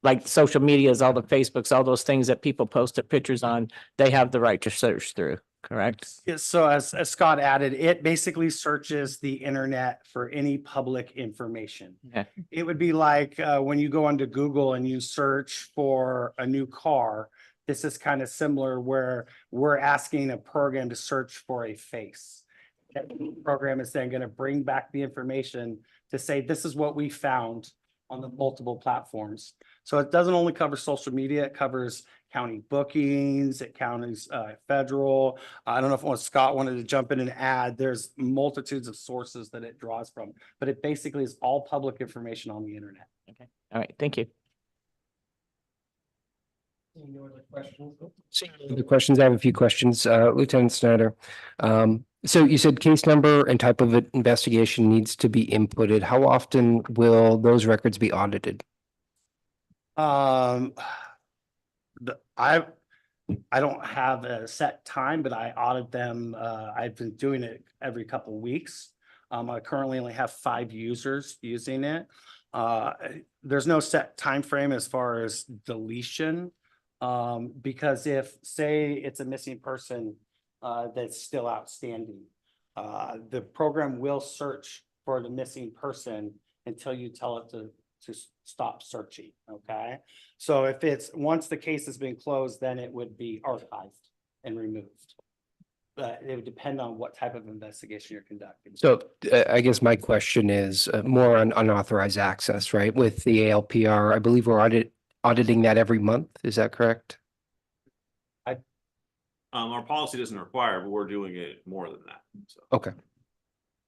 like social medias, all the Facebooks, all those things that people post their pictures on, they have the right to search through, correct? Yeah, so as Scott added, it basically searches the internet for any public information. Yeah. It would be like when you go onto Google and you search for a new car. This is kind of similar where we're asking a program to search for a face. That program is then going to bring back the information to say, this is what we found on the multiple platforms. So it doesn't only cover social media, it covers county bookings, it covers federal. I don't know if Scott wanted to jump in and add, there's multitudes of sources that it draws from, but it basically is all public information on the internet. Okay. All right. Thank you. Any other questions? The questions, I have a few questions. Lieutenant Snyder. So you said case number and type of investigation needs to be inputted. How often will those records be audited? I don't have a set time, but I audit them. I've been doing it every couple of weeks. I currently only have 5 users using it. There's no set time frame as far as deletion. Because if, say, it's a missing person that's still outstanding, the program will search for the missing person until you tell it to stop searching. Okay, so if it's once the case has been closed, then it would be archived and removed. But it would depend on what type of investigation you're conducting. So I guess my question is more on unauthorized access, right? With the ALPR, I believe we're auditing that every month. Is that correct? Our policy doesn't require, but we're doing it more than that. So. Okay.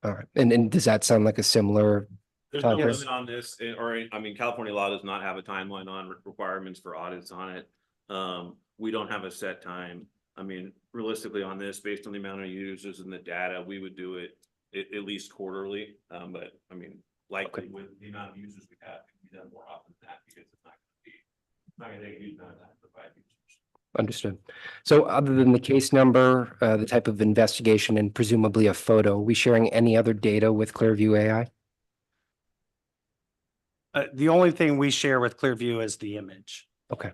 All right. And does that sound like a similar? There's no limit on this, California law does not have a timeline on requirements for audits on it. We don't have a set time. Realistically on this, based on the amount of users and the data, we would do it at least quarterly. But likely with the amount of users we have, it can be done more often than that because it's not going to take a huge amount of time to provide users. Understood. So other than the case number, the type of investigation, and presumably a photo, are we sharing any other data with Clearview AI? The only thing we share with Clearview is the image. Okay.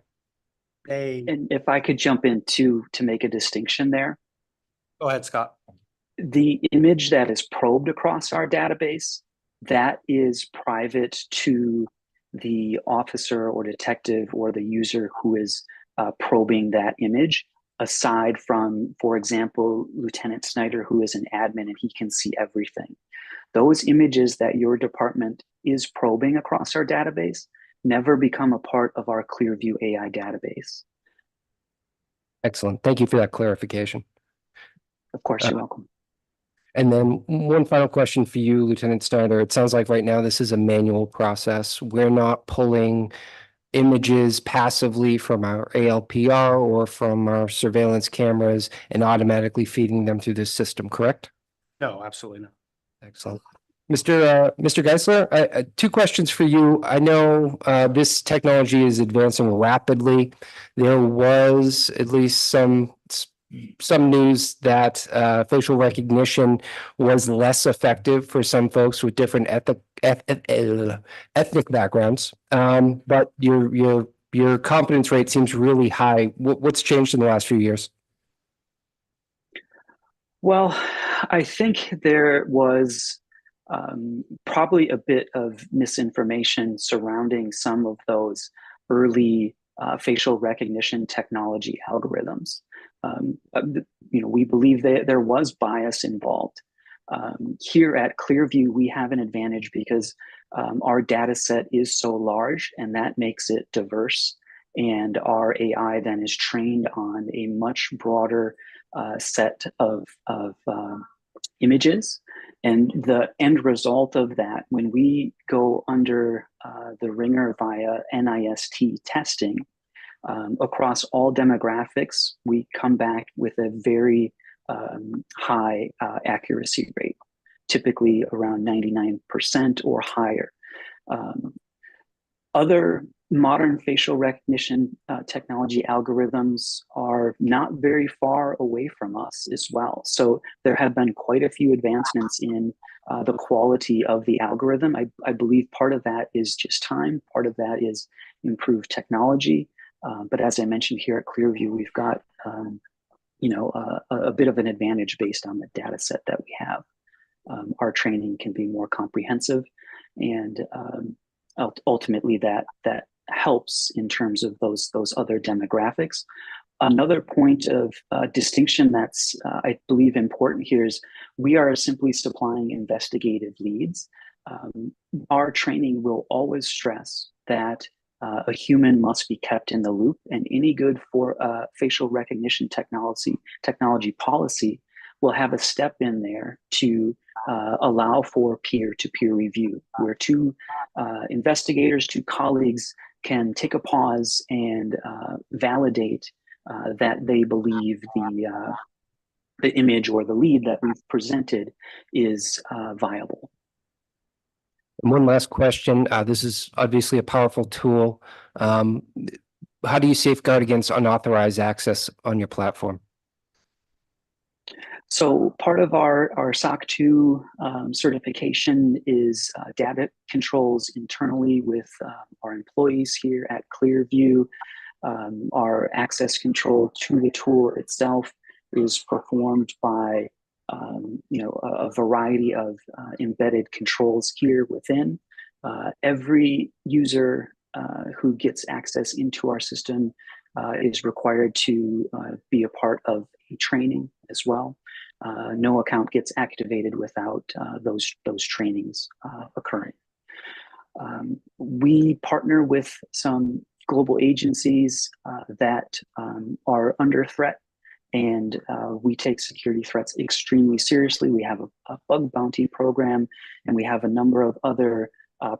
And if I could jump in to make a distinction there. Go ahead, Scott. The image that is probed across our database, that is private to the officer or detective or the user who is probing that image, aside from, for example, Lieutenant Snyder, who is an admin and he can see everything. Those images that your department is probing across our database never become a part of our Clearview AI database. Excellent. Thank you for that clarification. Of course, you're welcome. And then one final question for you, Lieutenant Snyder. It sounds like right now this is a manual process. We're not pulling images passively from our ALPR or from our surveillance cameras and automatically feeding them through this system, correct? No, absolutely not. Excellent. Mr. Geisler, two questions for you. I know this technology is advancing rapidly. There was at least some news that facial recognition was less effective for some folks with different ethnic backgrounds. But your confidence rate seems really high. What's changed in the last few years? Well, I think there was probably a bit of misinformation surrounding some of those early facial recognition technology algorithms. We believe that there was bias involved. Here at Clearview, we have an advantage because our data set is so large, and that makes it diverse. And our AI then is trained on a much broader set of images. And the end result of that, when we go under the ringer via NIST testing, across all demographics, we come back with a very high accuracy rate, typically around 99% or higher. Other modern facial recognition technology algorithms are not very far away from us as well. So there have been quite a few advancements in the quality of the algorithm. I believe part of that is just time. Part of that is improved technology. But as I mentioned here at Clearview, we've got a bit of an advantage based on the data set that we have. Our training can be more comprehensive, and ultimately that helps in terms of those other demographics. Another point of distinction that's I believe important here is we are simply supplying investigative leads. Our training will always stress that a human must be kept in the loop, and any good for facial recognition technology policy will have a step in there to allow for peer-to-peer review, where two investigators, two colleagues can take a pause and validate that they believe the image or the lead that we've presented is viable. And one last question. This is obviously a powerful tool. How do you safeguard against unauthorized access on your platform? So part of our SOC 2 certification is data controls internally with our employees here at Clearview. Our access control to the tool itself is performed by a variety of embedded controls here within. Every user who gets access into our system is required to be a part of a training as well. No account gets activated without those trainings occurring. We partner with some global agencies that are under threat, and we take security threats extremely seriously. We have a bug bounty program, and we have a number of other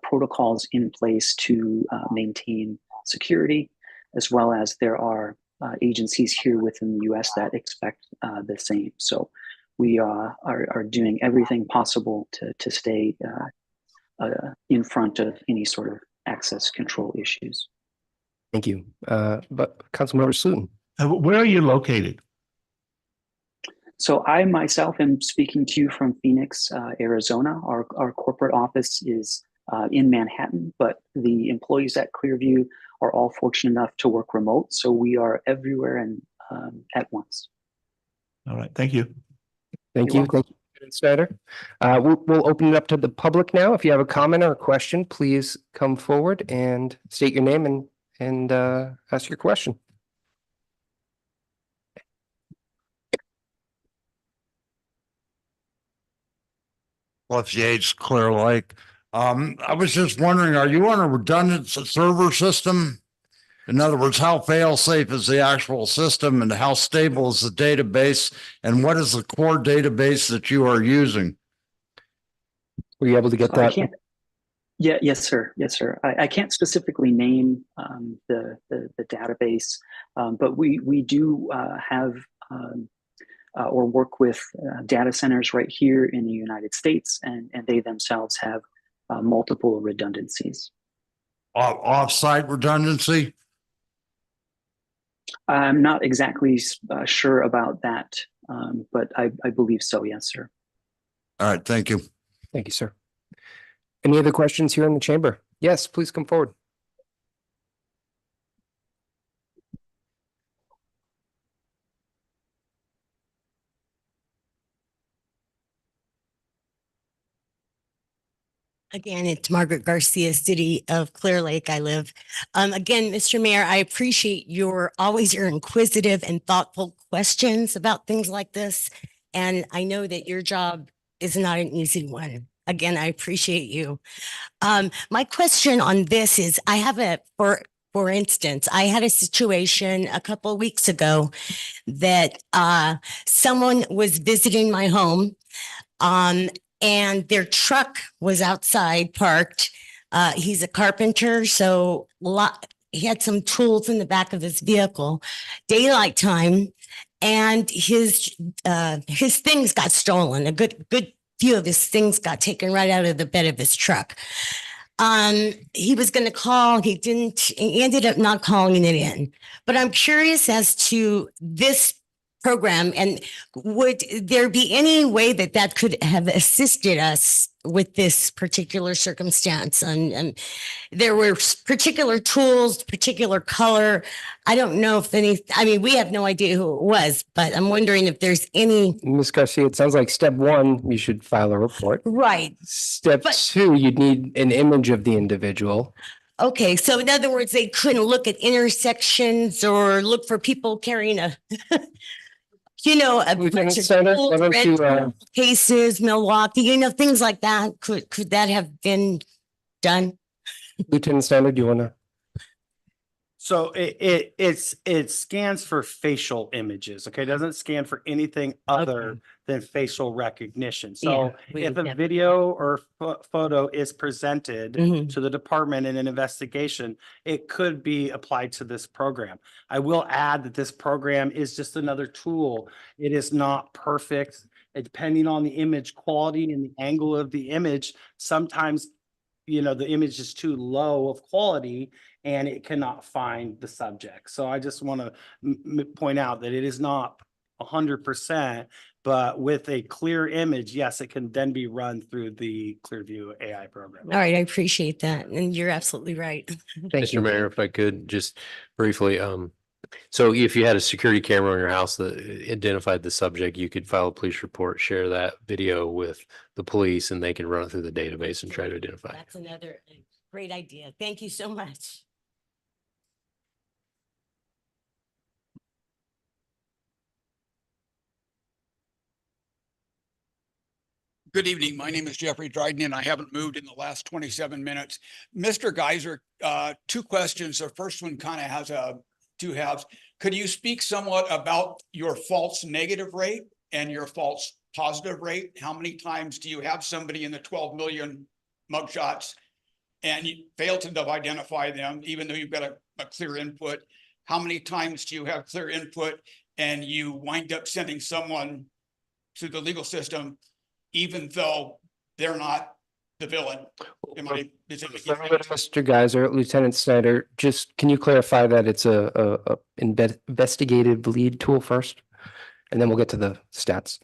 protocols in place to maintain security, as well as there are agencies here within the US that expect the same. So we are doing everything possible to stay in front of any sort of access control issues. Thank you. But Councilmember Slutin. Where are you located? So I myself am speaking to you from Phoenix, Arizona. Our corporate office is in Manhattan, but the employees at Clearview are all fortunate enough to work remote. So we are everywhere and at once. All right. Thank you. Thank you. Thank you, Snyder. We'll open it up to the public now. If you have a comment or a question, please come forward and state your name and ask your question. Cliff Yates, Clear Lake. I was just wondering, are you on a redundant server system? In other words, how fail-safe is the actual system, and how stable is the database, and what is the core database that you are using? Were you able to get that? Yes, sir. Yes, sir. I can't specifically name the database, but we do have or work with data centers right here in the United States, and they themselves have multiple redundancies. Off-site redundancy? I'm not exactly sure about that, but I believe so, yes, sir. All right, thank you. Thank you, sir. Any other questions here in the chamber? Yes, please come forward. Again, it's Margaret Garcia, City of Clear Lake. I live. Again, Mr. Mayor, I appreciate your inquisitive and thoughtful questions about things like this. And I know that your job is not an easy one. Again, I appreciate you. My question on this is, I have for instance, I had a situation a couple of weeks ago that someone was visiting my home. And their truck was outside parked. He's a carpenter, so he had some tools in the back of his vehicle. Daylight time, and his things got stolen. A good few of his things got taken right out of the bed of his truck. He was going to call. He didn't. He ended up not calling it in. But I'm curious as to this program, and would there be any way that could have assisted us with this particular circumstance? And there were particular tools, particular color. I don't know if we have no idea who it was, but I'm wondering if there's any. Ms. Garcia, it sounds like step one, you should file a report. Right. Step two, you'd need an image of the individual. Okay, so in other words, they couldn't look at intersections or look for people carrying a a bunch of tools, red tool cases, Milwaukee, things like that. Could that have been done? Lieutenant Snyder, do you want to? So it scans for facial images, okay? It doesn't scan for anything other than facial recognition. So if a video or photo is presented to the department in an investigation, it could be applied to this program. I will add that this program is just another tool. It is not perfect. Depending on the image quality and the angle of the image, sometimes the image is too low of quality and it cannot find the subject. So I just want to point out that it is not 100%, but with a clear image, yes, it can then be run through the Clearview AI program. All right, I appreciate that. And you're absolutely right. Mr. Mayor, if I could just briefly, so if you had a security camera on your house that identified the subject, you could file a police report, share that video with the police, and they can run it through the database and try to identify. That's another great idea. Thank you so much. Good evening. My name is Jeffrey Dryden, and I haven't moved in the last 27 minutes. Mr. Geiser, two questions. The first one kind of has two halves. Could you speak somewhat about your false negative rate and your false positive rate? How many times do you have somebody in the 12 million mugshots and you fail to identify them, even though you've got a clear input? How many times do you have clear input and you wind up sending someone to the legal system even though they're not the villain? Mr. Geiser, Lieutenant Snyder, just can you clarify that it's a investigative lead tool first? And then we'll get to the stats.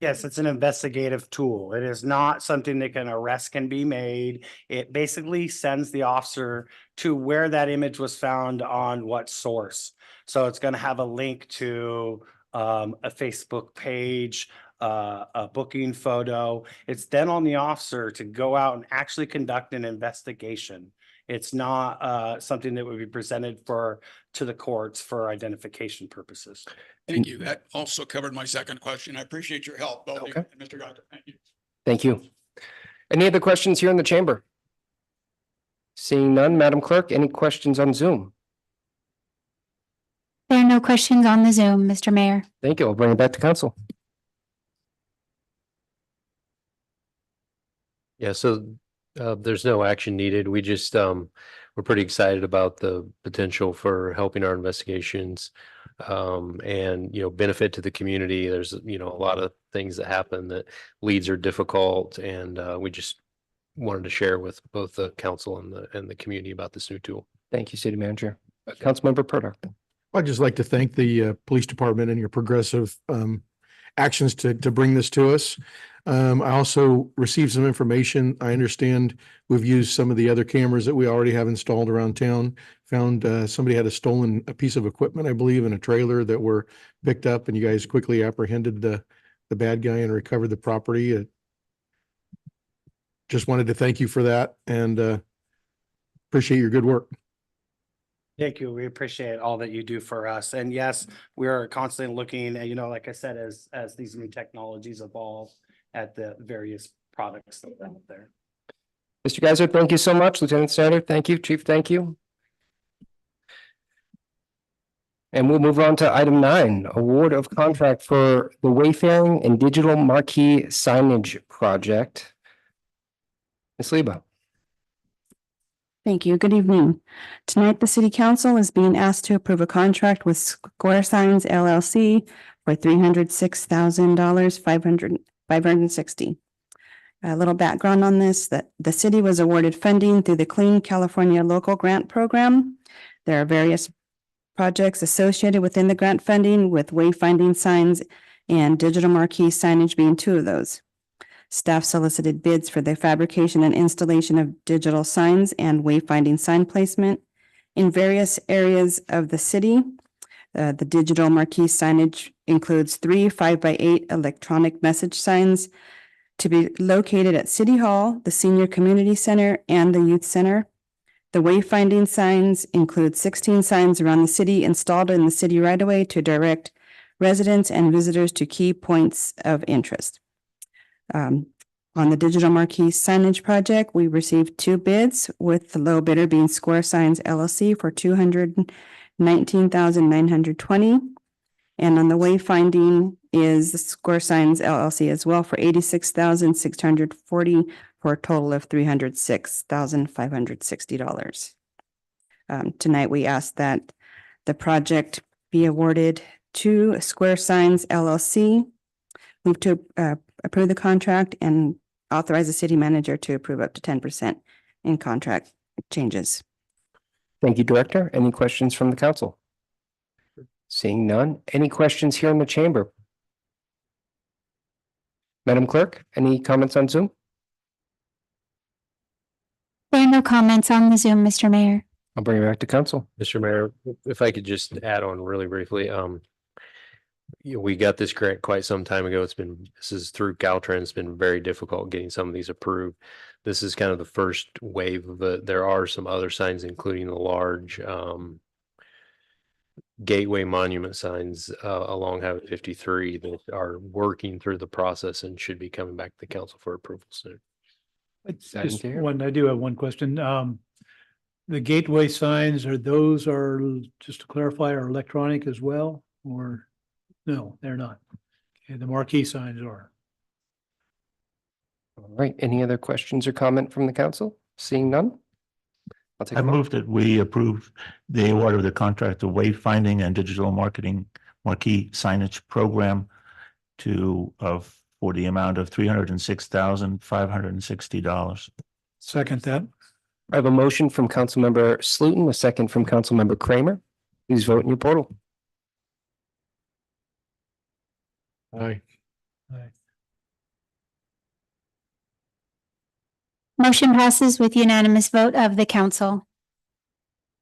Yes, it's an investigative tool. It is not something that an arrest can be made. It basically sends the officer to where that image was found on what source. So it's going to have a link to a Facebook page, a booking photo. It's then on the officer to go out and actually conduct an investigation. It's not something that would be presented to the courts for identification purposes. Thank you. That also covered my second question. I appreciate your help, both of you, Mr. Geiser. Thank you. Thank you. Any other questions here in the chamber? Seeing none, Madam Clerk, any questions on Zoom? There are no questions on the Zoom, Mr. Mayor. Thank you. I'll bring it back to council. Yeah, so there's no action needed. We just we're pretty excited about the potential for helping our investigations and, benefit to the community. There's, a lot of things that happen that leads are difficult, and we just wanted to share with both the council and the community about this new tool. Thank you, City Manager. Councilmember Purdock. I'd just like to thank the police department and your progressive actions to bring this to us. I also received some information. I understand we've used some of the other cameras that we already have installed around town. Found somebody had a piece of equipment, I believe, in a trailer that were picked up, and you guys quickly apprehended the bad guy and recovered the property. Just wanted to thank you for that and appreciate your good work. Thank you. We appreciate all that you do for us. And yes, we are constantly looking, like I said, as these new technologies evolve at the various products that are out there. Mr. Geiser, thank you so much. Lieutenant Snyder, thank you. Chief, thank you. And we'll move on to item 9, award of contract for the Wayfaring and Digital Marquee Signage Project. Ms. Leba. Thank you. Good evening. Tonight, the City Council is being asked to approve a contract with Square Signs LLC for $306,000, $560. A little background on this, that the city was awarded funding through the Clean California Local Grant Program. There are various projects associated within the grant funding, with wayfinding signs and digital marquee signage being 2 of those. Staff solicited bids for the fabrication and installation of digital signs and wayfinding sign placement in various areas of the city. The digital marquee signage includes 3 5x8 electronic message signs to be located at City Hall, the Senior Community Center, and the Youth Center. The wayfinding signs include 16 signs around the city installed in the city right-of-way to direct residents and visitors to key points of interest. On the digital marquee signage project, we received 2 bids, with the low bidder being Square Signs LLC for $219,920. And on the wayfinding is the Square Signs LLC as well for $86,640 for a total of $306,560. Tonight, we ask that the project be awarded to Square Signs LLC. Move to approve the contract and authorize the city manager to approve up to 10% in contract changes. Thank you, Director. Any questions from the council? Seeing none. Any questions here in the chamber? Madam Clerk, any comments on Zoom? There are no comments on the Zoom, Mr. Mayor. I'll bring it back to council. Mr. Mayor, if I could just add on really briefly, we got this grant quite some time ago. This is through Caltrans. It's been very difficult getting some of these approved. This is kind of the first wave of it. There are some other signs, including the large gateway monument signs along Highway 53 that are working through the process and should be coming back to the council for approval soon. I do have one question. The gateway signs, just to clarify, are electronic as well, or no, they're not? Okay, the marquee signs are. All right. Any other questions or comment from the council? Seeing none? I move that we approve the award of the contract of wayfinding and digital marketing marquee signage program for the amount of $306,560. Second that. I have a motion from Councilmember Slutin, a second from Councilmember Kramer. Please vote in your portal. Aye. Motion passes with unanimous vote of the council.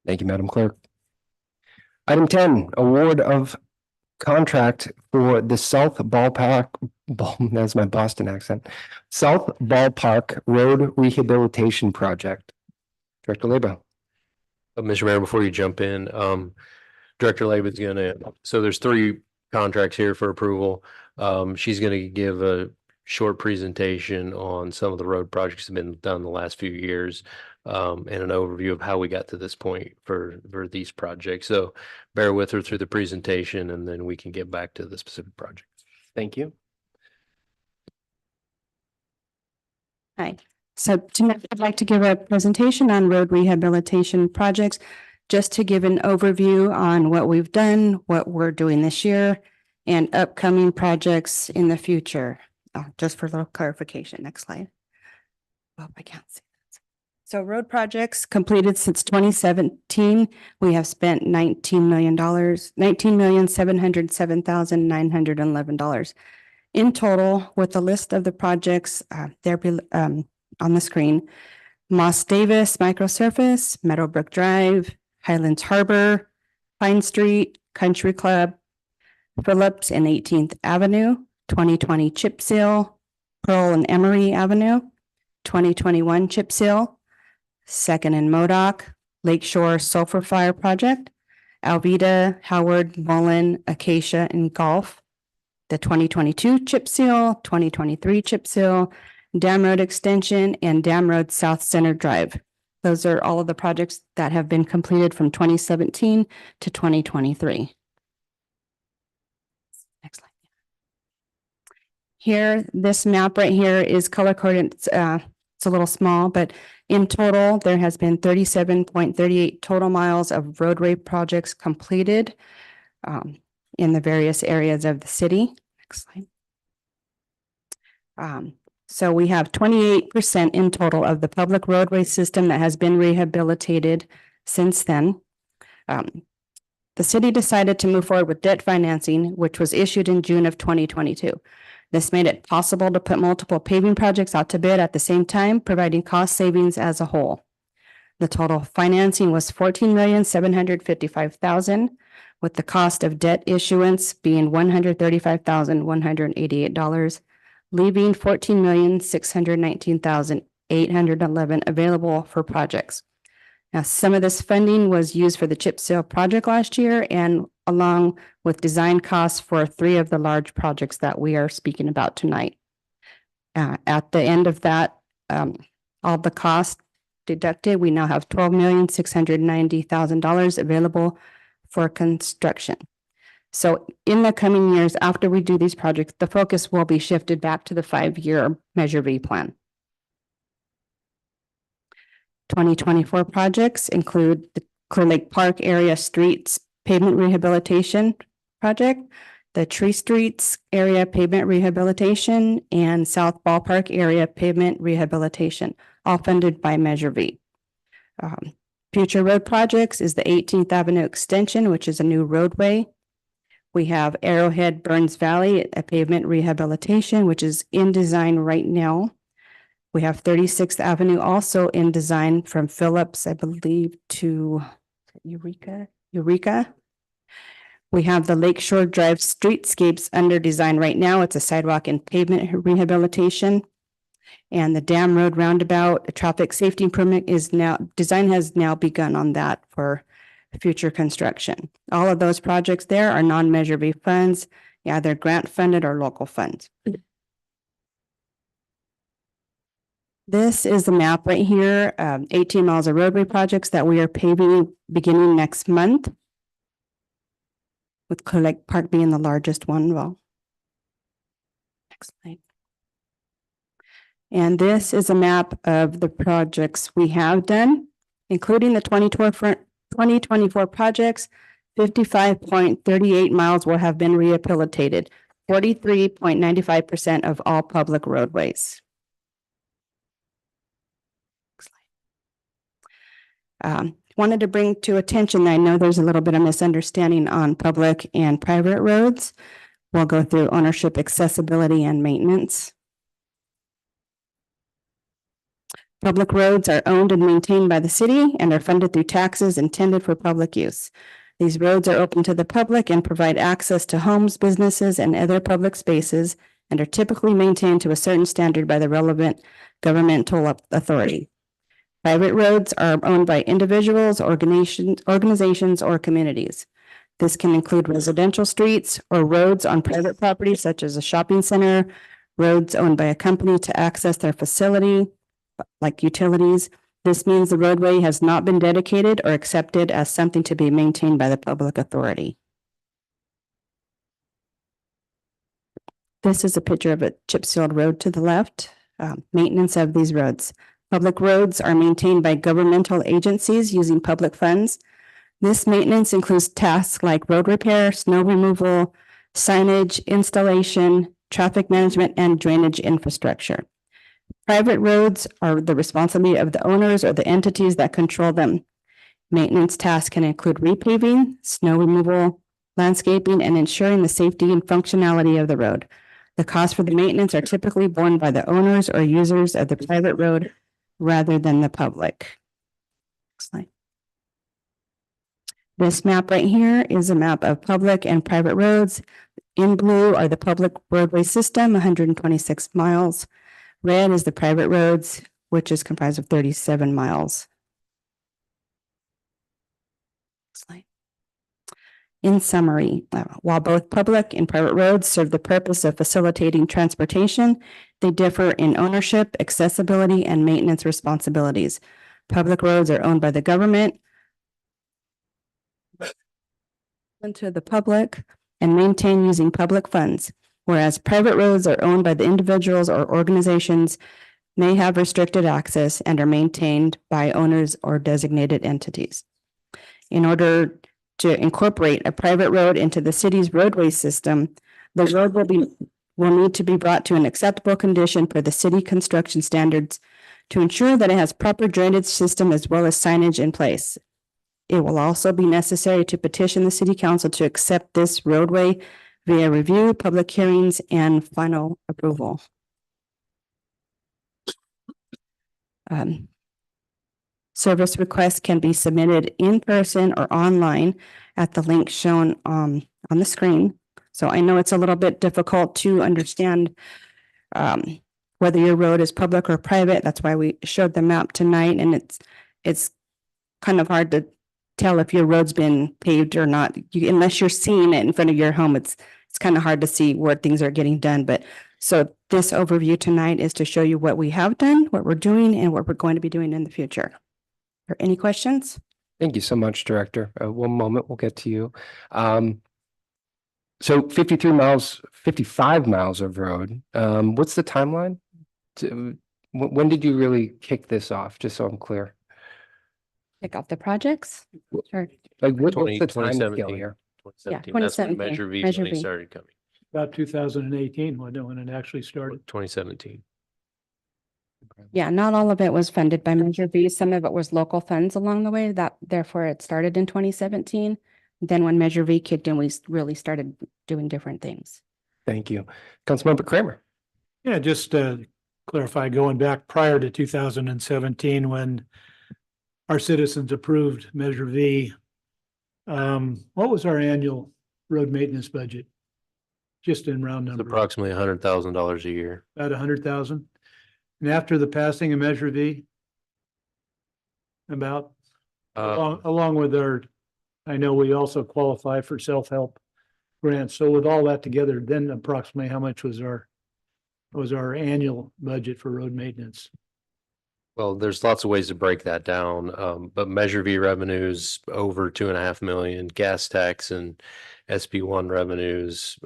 Thank you, Madam Clerk. Item 10, award of contract for the South Ballpark, that's my Boston accent, South Ballpark Road Rehabilitation Project. Director Leba. Mr. Mayor, before you jump in, Director Leba is so there's 3 contracts here for approval. She's gonna give a short presentation on some of the road projects that have been done the last few years, and an overview of how we got to this point for these projects. So bear with her through the presentation, and then we can get back to the specific projects. Thank you. Hi. So tonight, I'd like to give a presentation on road rehabilitation projects. just to give an overview on what we've done, what we're doing this year, and upcoming projects in the future. Just for a little clarification. Next slide. Oh, I can't see that. So road projects completed since 2017, we have spent $19 million, $19,707,911. In total, with the list of the projects there on the screen, Moss Davis Microsurface, Meadowbrook Drive, Highlands Harbor, Pine Street, Country Club, Phillips and 18th Avenue, 2020 Chip Seal, Pearl and Emery Avenue, 2021 Chip Seal, 2nd and Modoc, Lakeshore Sulphur Fire Project, Alveda, Howard, Mullen, Acacia, and Gulf, the 2022 Chip Seal, 2023 Chip Seal, Dam Road Extension, and Dam Road South Center Drive. Those are all of the projects that have been completed from 2017 to 2023. Next slide. Here, this map right here is color coded. It's a little small, but in total, there has been 37.38 total miles of roadway projects completed in the various areas of the city. Next slide. So we have 28% in total of the public roadway system that has been rehabilitated since then. The city decided to move forward with debt financing, which was issued in June of 2022. This made it possible to put multiple paving projects out to bid at the same time, providing cost savings as a whole. The total financing was $14,755,000, with the cost of debt issuance being $135,188, leaving $14,619,811 available for projects. Now, some of this funding was used for the chip seal project last year and along with design costs for 3 of the large projects that we are speaking about tonight. At the end of that, all the costs deducted, we now have $12,690,000 available for construction. So in the coming years, after we do these projects, the focus will be shifted back to the 5-year Measure V plan. 2024 projects include the Clear Lake Park area streets pavement rehabilitation project, the Tree Streets area pavement rehabilitation, and South Ballpark area pavement rehabilitation, all funded by Measure V. Future road projects is the 18th Avenue extension, which is a new roadway. We have Arrowhead Burns Valley, a pavement rehabilitation, which is in design right now. We have 36th Avenue also in design from Phillips, I believe, to Eureka. We have the Lakeshore Drive streetscapes under design right now. It's a sidewalk and pavement rehabilitation. And the Dam Road Roundabout, a traffic safety improvement design has now begun on that for future construction. All of those projects there are non-Measure V funds, either grant funded or local funds. This is the map right here, 18 miles of roadway projects that we are paving beginning next month, with Clear Lake Park being the largest one. Well, next slide. And this is a map of the projects we have done, including the 2024 projects. 55.38 miles will have been rehabilitated, 43.95% of all public roadways. Wanted to bring to attention, I know there's a little bit of misunderstanding on public and private roads. We'll go through ownership, accessibility, and maintenance. Public roads are owned and maintained by the city and are funded through taxes intended for public use. These roads are open to the public and provide access to homes, businesses, and other public spaces, and are typically maintained to a certain standard by the relevant governmental authority. Private roads are owned by individuals, organizations, or communities. This can include residential streets or roads on private property, such as a shopping center, roads owned by a company to access their facility, like utilities. This means the roadway has not been dedicated or accepted as something to be maintained by the public authority. This is a picture of a chip sealed road to the left. Maintenance of these roads. Public roads are maintained by governmental agencies using public funds. This maintenance includes tasks like road repair, snow removal, signage, installation, traffic management, and drainage infrastructure. Private roads are the responsibility of the owners or the entities that control them. Maintenance tasks can include repaving, snow removal, landscaping, and ensuring the safety and functionality of the road. The costs for the maintenance are typically borne by the owners or users of the private road rather than the public. Next slide. This map right here is a map of public and private roads. In blue are the public roadway system, 126 miles. Red is the private roads, which is comprised of 37 miles. Slide. In summary, while both public and private roads serve the purpose of facilitating transportation, they differ in ownership, accessibility, and maintenance responsibilities. Public roads are owned by the government to the public and maintained using public funds, whereas private roads are owned by the individuals or organizations, may have restricted access, and are maintained by owners or designated entities. In order to incorporate a private road into the city's roadway system, the road will need to be brought to an acceptable condition per the city construction standards to ensure that it has proper drainage system as well as signage in place. It will also be necessary to petition the city council to accept this roadway via review, public hearings, and final approval. Service requests can be submitted in person or online at the link shown on the screen. So I know it's a little bit difficult to understand whether your road is public or private. That's why we showed the map tonight, and it's kind of hard to tell if your road's been paved or not. Unless you're seeing it in front of your home, it's kind of hard to see where things are getting done. But so this overview tonight is to show you what we have done, what we're doing, and what we're going to be doing in the future. Are any questions? Thank you so much, Director. One moment, we'll get to you. So 53 miles, 55 miles of road. What's the timeline? When did you really kick this off? Just so I'm clear. Pick off the projects? Sure. Like what's 20 the time scale 2017. here? 2017, Yeah, that's when 2017, Measure V Measure when V. it started coming, About 2018, when it actually started. 2017. Yeah, not all of it was funded by Measure V. Some of it was local funds along the way. Therefore it started in 2017. Then when Measure V kicked in, we really started doing different things. Thank you. Councilmember Kramer. Yeah, just to clarify, going back prior to 2017, when our citizens approved Measure V, what was our annual road maintenance budget? Just in round It's numbers, approximately $100,000 a year. about 100,000. And after the passing of Measure V, about along with our, I know we also qualify for self-help grants. So with all that together, then approximately how much was our annual budget for road maintenance? Well, there's lots of ways to break that down, but Measure V revenues over 2.5 million, gas tax and SB1 revenues,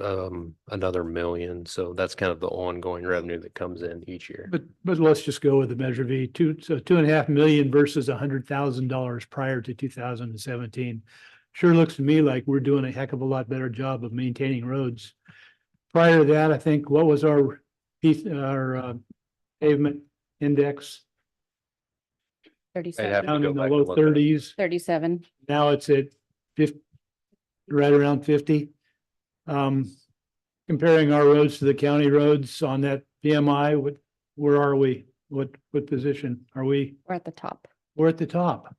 another million. So that's kind of the ongoing revenue that comes in each year. But let's just go with the Measure V, so 2.5 million versus $100,000 prior to 2017. Sure looks to me like we're doing a heck of a lot better job of maintaining roads. Prior to that, I think, what was our pavement index? 37, Down in the low 30s. 37. Now it's at 50, right around 50. Comparing our roads to the county roads on that PMI, where are we? What position are we? We're at the top. We're at the top.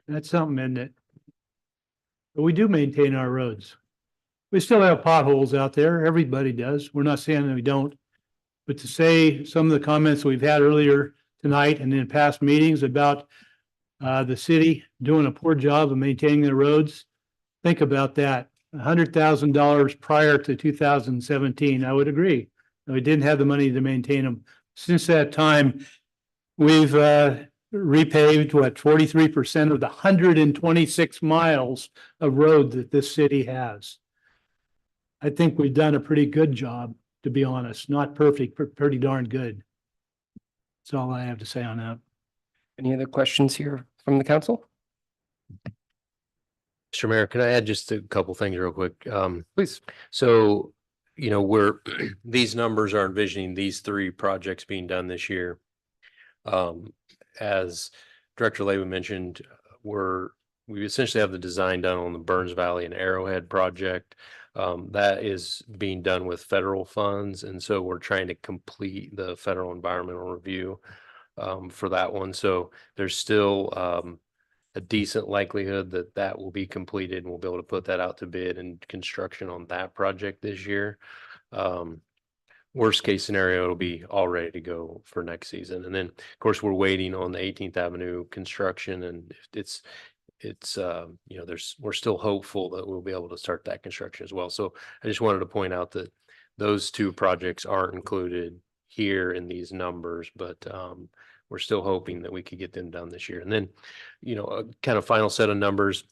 That's something, isn't it? But we do maintain our roads. We still have potholes out there. Everybody does. We're not saying that we don't. But to say some of the comments we've had earlier tonight and in past meetings about the city doing a poor job of maintaining the roads, think about that. $100,000 prior to 2017, I would agree. We didn't have the money to maintain them. Since that time, we've repaved 43% of the 126 miles of road that this city has. I think we've done a pretty good job, to be honest. Not perfect, but pretty darn good. That's all I have to say on that. Any other questions here from the council? Mr. Mayor, can I add just a couple things real quick? Please. So, we're, these numbers are envisioning these 3 projects being done this year. As Director Leyba mentioned, we essentially have the design done on the Burns Valley and Arrowhead project. That is being done with federal funds. And so we're trying to complete the federal environmental review for that one. So there's still a decent likelihood that that will be completed and we'll be able to put that out to bid and construction on that project this year. Worst case scenario, it'll be all ready to go for next season. And then of course we're waiting on the 18th Avenue construction, and we're still hopeful that we'll be able to start that construction as well. So I just wanted to point out that those 2 projects aren't included here in these numbers, but we're still hoping that we could get them done this year. And then, a kind of final set of numbers.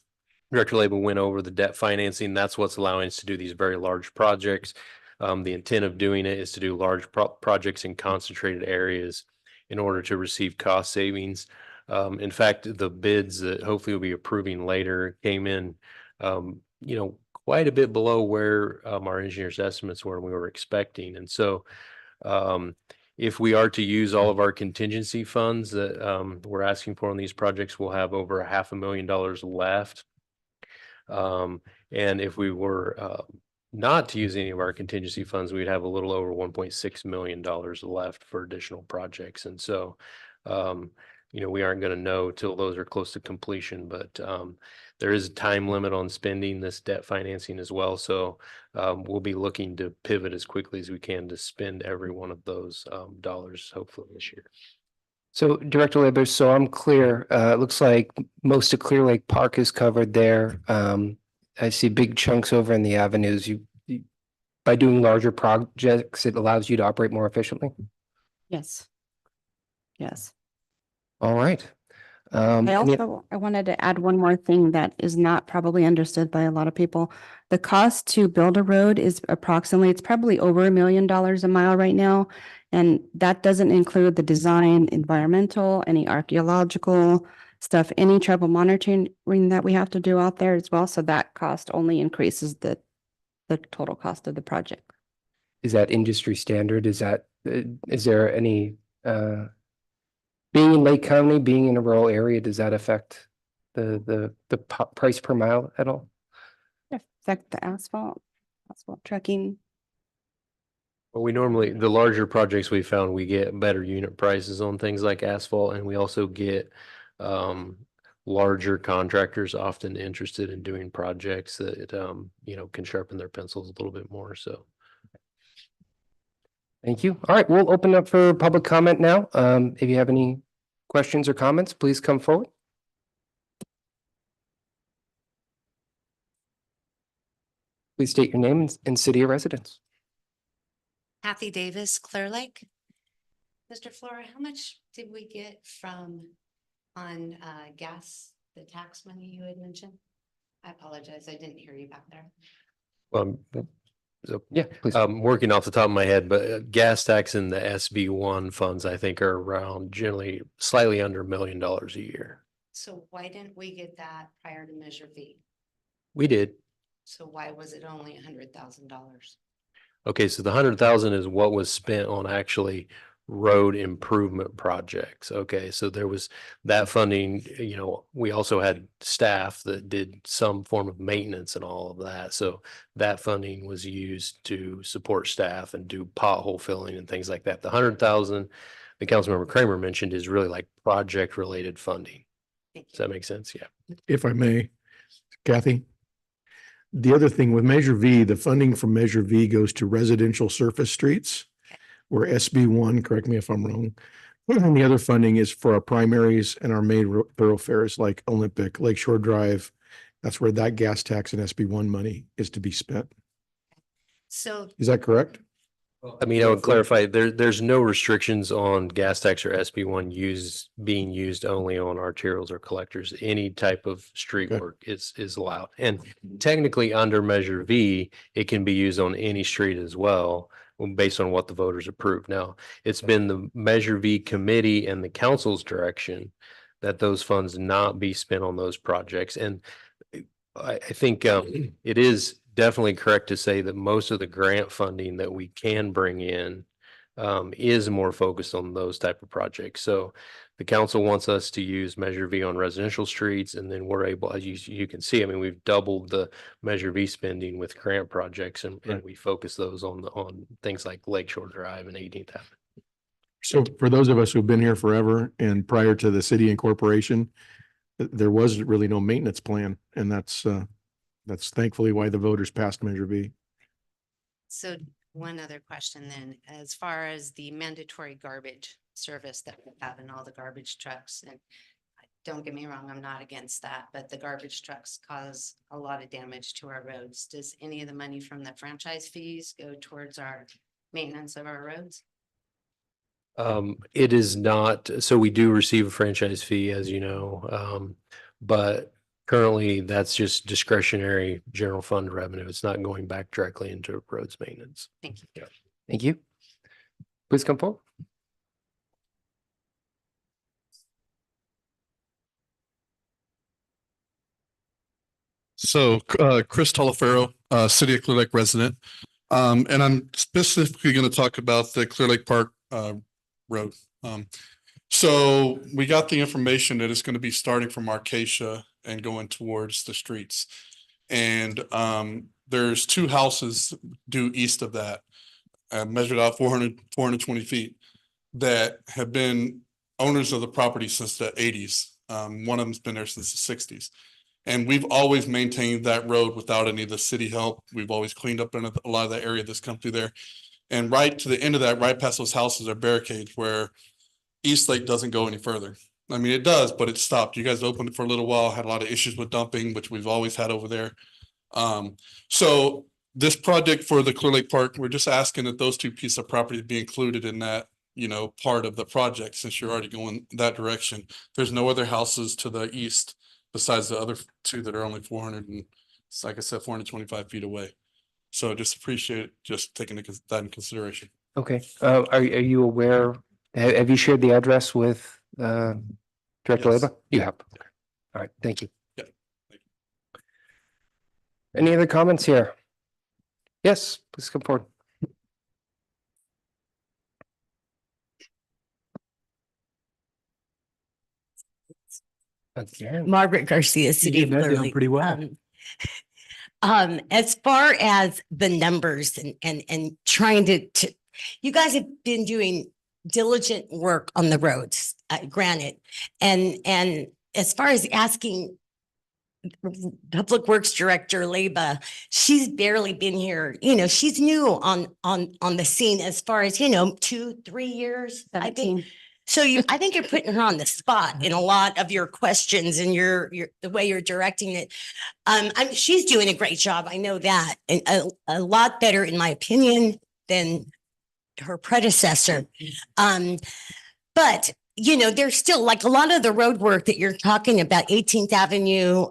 Director Leyba went over the debt financing. That's what's allowing us to do these very large projects. The intent of doing it is to do large projects in concentrated areas in order to receive cost savings. In fact, the bids that hopefully we'll be approving later came in, quite a bit below where our engineers' estimates were and we were expecting. And so if we are to use all of our contingency funds that we're asking for on these projects, we'll have over $500,000 left. And if we were not to use any of our contingency funds, we'd have a little over $1.6 million left for additional projects. And so, we aren't going to know till those are close to completion, but there is a time limit on spending this debt financing as well. So we'll be looking to pivot as quickly as we can to spend every one of those dollars, hopefully this year. So Director Leyba, so I'm clear. It looks like most of Clear Lake Park is covered there. I see big chunks over in the avenues. By doing larger projects, it allows you to operate more efficiently. Yes. Yes. All right. I wanted to add one more thing that is not probably understood by a lot of people. The cost to build a road is it's probably over $1 million a mile right now. And that doesn't include the design, environmental, any archaeological stuff, any trouble monitoring that we have to do out there as well. So that cost only increases the total cost of the project. Is that industry standard? Is there any, being in Lake County, being in a rural area, does that affect the price per mile at all? Affect the asphalt trucking. Well, the larger projects we found, we get better unit prices on things like asphalt, and we also get larger contractors often interested in doing projects that can sharpen their pencils a little bit more. So thank you. All right, we'll open up for public comment now. If you have any questions or comments, please come forward. Please state your name and city of residence. Kathy Davis, Clear Lake. Mr. Flora, how much did we get on gas, the tax money you had mentioned? I apologize, I didn't hear you back there. So yeah, please. Working off the top of my head, but gas tax and the SB1 funds, I think, are around generally slightly under $1 million a year. So why didn't we get that prior to Measure V? We did. So why was it only $100,000? Okay, so the 100,000 is what was spent on actually road improvement projects. Okay, so there was that funding. We also had staff that did some form of maintenance and all of that. So that funding was used to support staff and do pothole filling and things like that. The 100,000 the Councilmember Kramer mentioned is really like project related funding. Does that make sense? Yeah. If I may, Kathy. The other thing with Measure V, the funding from Measure V goes to residential surface streets, where SB1, correct me if I'm wrong, and the other funding is for our primaries and our main thoroughfares like Olympic, Lakeshore Drive. That's where that gas tax and SB1 money is to be spent. So is that correct? I mean, I would clarify, there's no restrictions on gas tax or SB1 being used only on arterials or collectors. Any type of street work is allowed. And technically under Measure V, it can be used on any street as well, based on what the voters approve. Now, it's been the Measure V committee and the council's direction that those funds not be spent on those projects. And I think it is definitely correct to say that most of the grant funding that we can bring in is more focused on those type of projects. So the council wants us to use Measure V on residential streets, and then we're able, as you can see, I mean, we've doubled the Measure V spending with grant projects, and we focus those on things like Lakeshore Drive and 18th Avenue. So for those of us who've been here forever and prior to the city incorporation, there was really no maintenance plan, and that's thankfully why the voters passed Measure V. So one other question then, as far as the mandatory garbage service that we have in all the garbage trucks, and don't get me wrong, I'm not against that, but the garbage trucks cause a lot of damage to our roads. Does any of the money from the franchise fees go towards our maintenance of our roads? It is not, so we do receive a franchise fee, as you know, but currently that's just discretionary general fund revenue. It's not going back directly into roads maintenance. Thank you. Thank you. Please come forward. So, Chris Talafero, City of Clear Lake resident. And I'm specifically going to talk about the Clear Lake Park, road. So we got the information that it's going to be starting from Arcacia and going towards the streets. And, there's 2 houses due east of that, measured out 420 feet, that have been owners of the property since the 80s. One of them's been there since the 60s. And we've always maintained that road without any of the city help. We've always cleaned up in a lot of that area that's come through there. And right to the end of that, right past those houses are barricades where East Lake doesn't go any further. I mean, it does, but it stopped. You guys opened it for a little while, had a lot of issues with dumping, which we've always had over there. So this project for the Clear Lake Park, we're just asking that those 2 pieces of property be included in that, part of the project, since you're already going that direction. There's no other houses to the east besides the other 2 that are only 400 and, like I said, 425 feet away. So just appreciate just taking that in consideration. Okay. Are you aware, have you shared the address with Director Yes. Leyba? You have. All right. Thank you. Yeah. Any other comments here? Yes, please come forward. Again. Margaret Garcia, City of Clear Lake. Pretty well. As far as the numbers and trying to, you guys have been doing diligent work on the roads, granted. And as far as asking Public Works Director Leyba, she's barely been here, she's new on the scene as far as, 2-3 years, I think. So I think you're putting her on the spot in a lot of your questions and your the way you're directing it. She's doing a great job. I know that, and a lot better, in my opinion, than her predecessor. But there's still, like, a lot of the road work that you're talking about, 18th Avenue,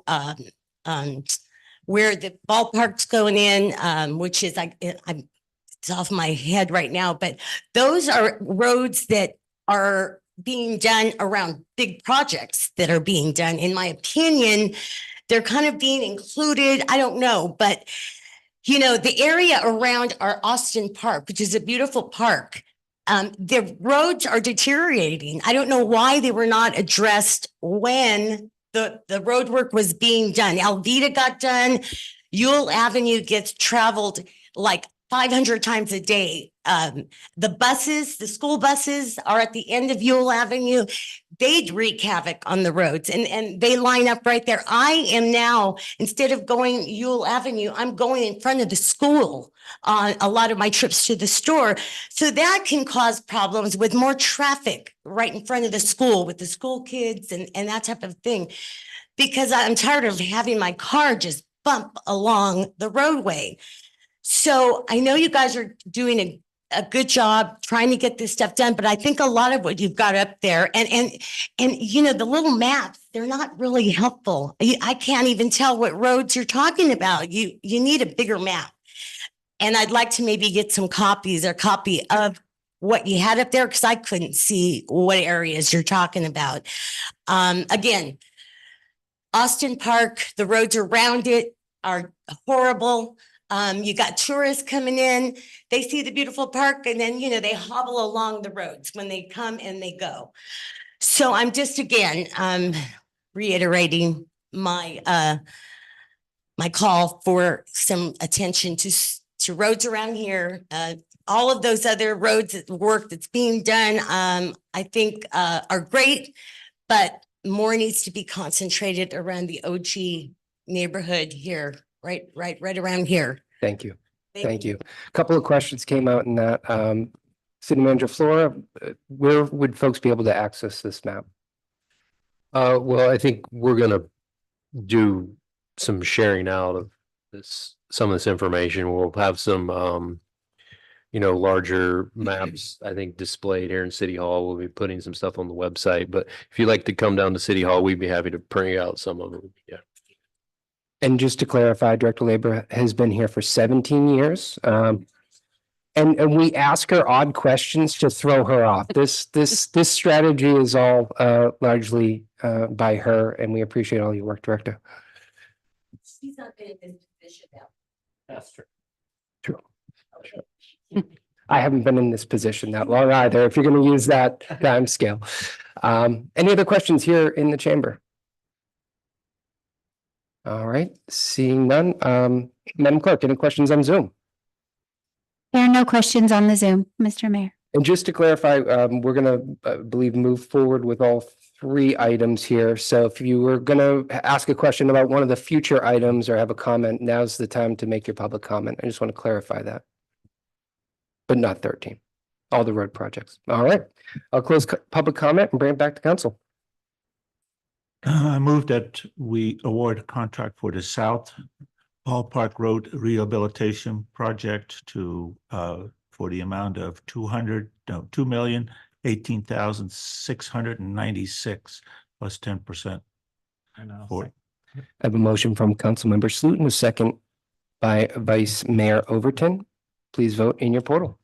where the ballpark's going in, which is it's off my head right now, but those are roads that are being done around big projects that are being done. In my opinion, they're kind of being included. I don't know, but the area around our Austin Park, which is a beautiful park, the roads are deteriorating. I don't know why they were not addressed when the road work was being done. Alveda got done. Ewell Avenue gets traveled like 500 times a day. The school buses are at the end of Ewell Avenue. They'd wreak havoc on the roads, and they line up right there. I am now, instead of going Ewell Avenue, I'm going in front of the school on a lot of my trips to the store. So that can cause problems with more traffic right in front of the school with the school kids and that type of thing, because I'm tired of having my car just bump along the roadway. So I know you guys are doing a good job trying to get this stuff done, but I think a lot of what you've got up there and the little maps, they're not really helpful. I can't even tell what roads you're talking about. You need a bigger map. And I'd like to maybe get some copies or copy of what you had up there, because I couldn't see what areas you're talking about. Again, Austin Park, the roads around it are horrible. You got tourists coming in, they see the beautiful park and then, you know, they hobble along the roads when they come and they go. So I'm just again, reiterating my my call for some attention to roads around here. All of those other roads, work that's being done, I think are great, but more needs to be concentrated around the OG neighborhood here, right around here. Thank you. Thank you. A couple of questions came out in that. City Manager Flora, where would folks be able to access this map? Well, I think we're gonna do some sharing out of some of this information. We'll have some, you know, larger maps, I think, displayed here in City Hall. We'll be putting some stuff on the website, but if you'd like to come down to City Hall, we'd be happy to print out some of them. Yeah. And just to clarify, Director Labor has been here for 17 years. And we ask her odd questions to throw her off. This strategy is all largely by her, and we appreciate all your work, Director. She's not been in this position now. That's true. True. I haven't been in this position that long either, if you're going to use that time scale. Any other questions here in the chamber? All right, seeing none. Madam Clerk, any questions on Zoom? There are no questions on the Zoom, Mr. Mayor. And just to clarify, we're gonna, believe, move forward with all three items here. So if you were gonna ask a question about one of the future items or have a comment, now's the time to make your public comment. I just want to clarify that. But not 13, all the road projects. All right, I'll close public comment and bring it back to council. I move that we award a contract for the South Ballpark Road Rehabilitation Project to for the amount of $2,018,696 plus 10%. I have a motion from Councilmember Slutin, a second by Vice Mayor Overton. Please vote in your portal.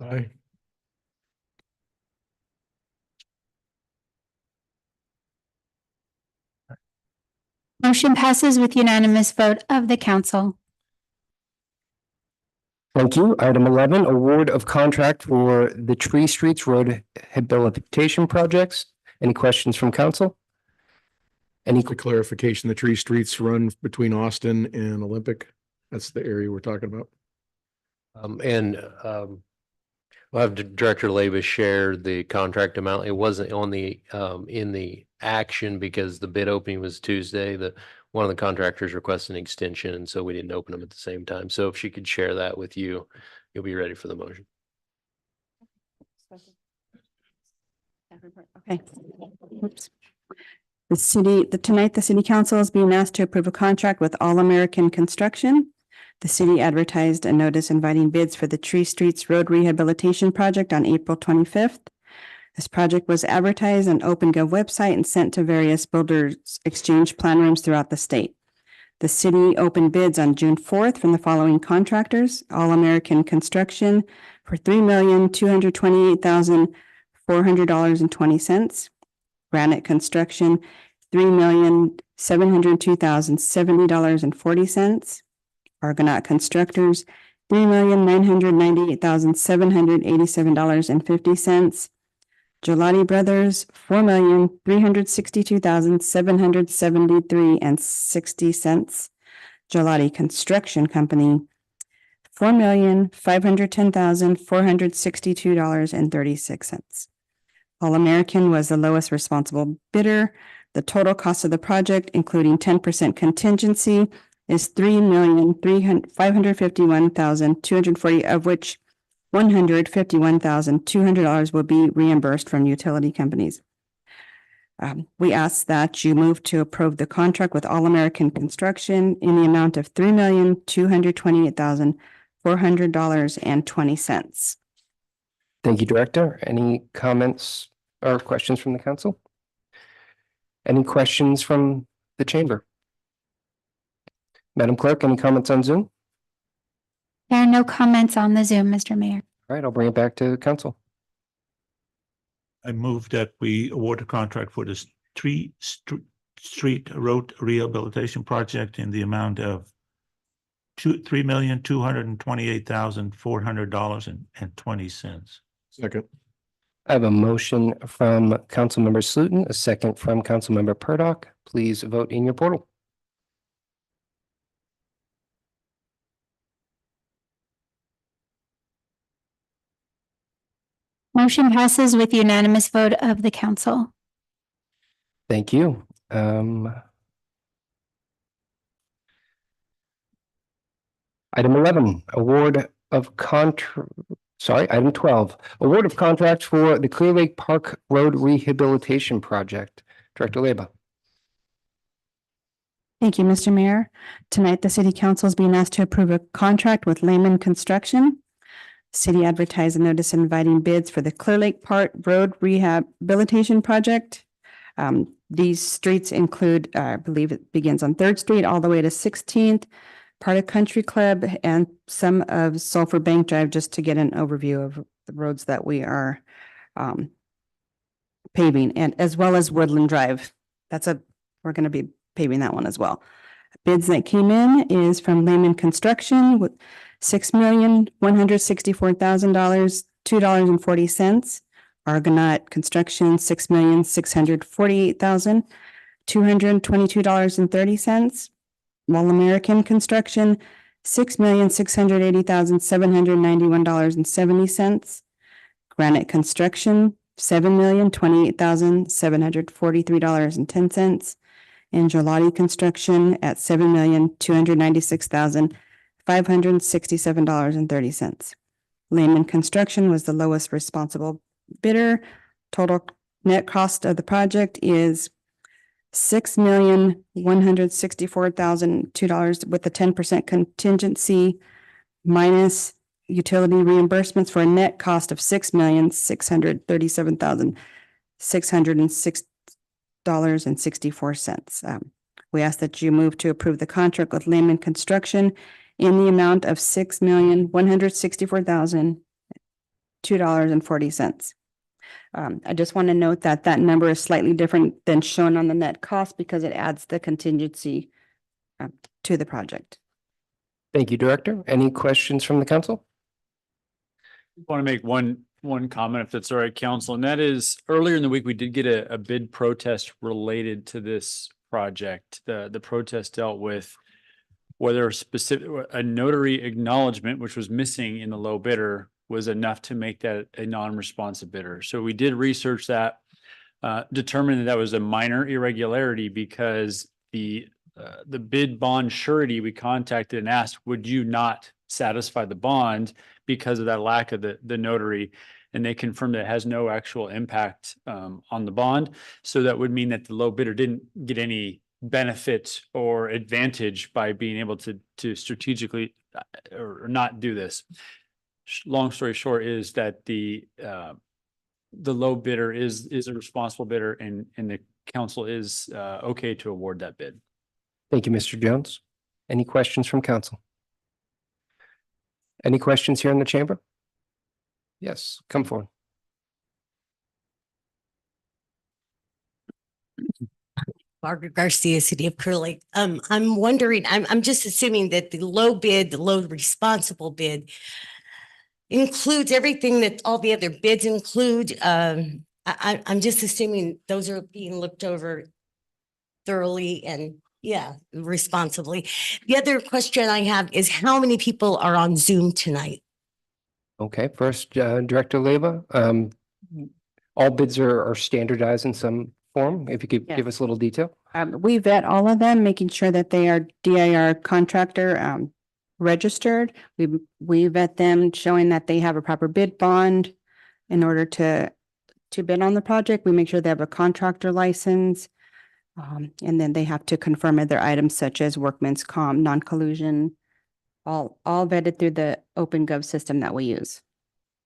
Aye. Motion passes with unanimous vote of the council. Thank you. Item 11, award of contract for the Tree Streets Road Rehabilitation Projects. Any questions from council? Any The clarification, the Tree Streets run between Austin and Olympic. That's the area we're talking about. We'll have Director Labus share the contract amount. It wasn't on the in the action because the bid opening was Tuesday. One of the contractors requested an extension, and so we didn't open them at the same time. So if she could share that with you, you'll be ready for the motion. Okay. Oops. Tonight, the city council is being asked to approve a contract with All American Construction. The city advertised a notice inviting bids for the Tree Streets Road Rehabilitation Project on April 25th. This project was advertised on OpenGov website and sent to various builders exchange plan rooms throughout the state. The city opened bids on June 4th from the following contractors: All American Construction for $3,228,400.20. Granite Construction, $3,702,070.40. Argonaut Constructors, $3,998,787.50. Gelati Brothers, $4,362,773.60. Gelati Construction Company, $4,510,462.36. All American was the lowest responsible bidder. The total cost of the project, including 10% contingency, is $3,551,240, of which $151,200 will be reimbursed from utility companies. We ask that you move to approve the contract with All American Construction in the amount of $3,228,400.20. Thank you, Director. Any comments or questions from the council? Any questions from the chamber? Madam Clerk, any comments on Zoom? There are no comments on the Zoom, Mr. Mayor. All right, I'll bring it back to council. I move that we award a contract for the street road rehabilitation project in the amount of $3,228,400.20. Second. I have a motion from Councilmember Slutin, a second from Councilmember Purdock. Please vote in your portal. Motion passes with unanimous vote of the council. Thank you. Item 11, item 12, award of contract for the Clear Lake Park Road Rehabilitation Project. Director Leba. Thank you, Mr. Mayor. Tonight, the city council is being asked to approve a contract with Lehman Construction. City advertised a notice inviting bids for the Clear Lake Park Road Rehabilitation Project. These streets include, I believe it begins on 3rd Street all the way to 16th, part of Country Club, and some of Sulphur Bank Drive, just to get an overview of the roads that we are paving, and as well as Woodland Drive. We're going to be paving that one as well. Bids that came in is from Lehman Construction with $6,164,000, $2.40. Argonaut Construction, $6,648,222.30. Wall American Construction, $6,680,791.70. Granite Construction, $7,028,743.10. And Gelati Construction at $7,296,567.30. Lehman Construction was the lowest responsible bidder. Total net cost of the project is $6,164,002 with a 10% contingency minus utility reimbursements for a net cost of $6,637,606.64. We ask that you move to approve the contract with Lehman Construction in the amount of $6,164,002.40. I just want to note that that number is slightly different than shown on the net cost because it adds the contingency to the project. Thank you, Director. Any questions from the council? I want to make one comment, if that's all right, council, and that is earlier in the week, we did get a bid protest related to this project. The protest dealt with whether a notary acknowledgement, which was missing in the low bidder, was enough to make that a non-responsive bidder. So we did research that, determined that was a minor irregularity because the bid bond surety we contacted and asked, would you not satisfy the bond because of that lack of the notary? And they confirmed that it has no actual impact on the bond. So that would mean that the low bidder didn't get any benefit or advantage by being able to strategically or not do this. Long story short is that the low bidder is a responsible bidder, and the council is okay to award that bid. Thank you, Mr. Jones. Any questions from council? Any questions here in the chamber? Yes, come forward. Margaret Garcia, City of Clear Lake. I'm wondering, I'm just assuming that the low bid, the low responsible bid includes everything that all the other bids include. I'm just assuming those are being looked over thoroughly and responsibly. The other question I have is how many people are on Zoom tonight? Okay, first, Director Leyva, all bids are standardized in some form. If you could give us a little detail. We vet all of them, making sure that they are DIR contractor registered. We vet them, showing that they have a proper bid bond in order to bid on the project. We make sure they have a contractor license. And then they have to confirm other items such as workman's comp, non-collusion, all vetted through the OpenGov system that we use.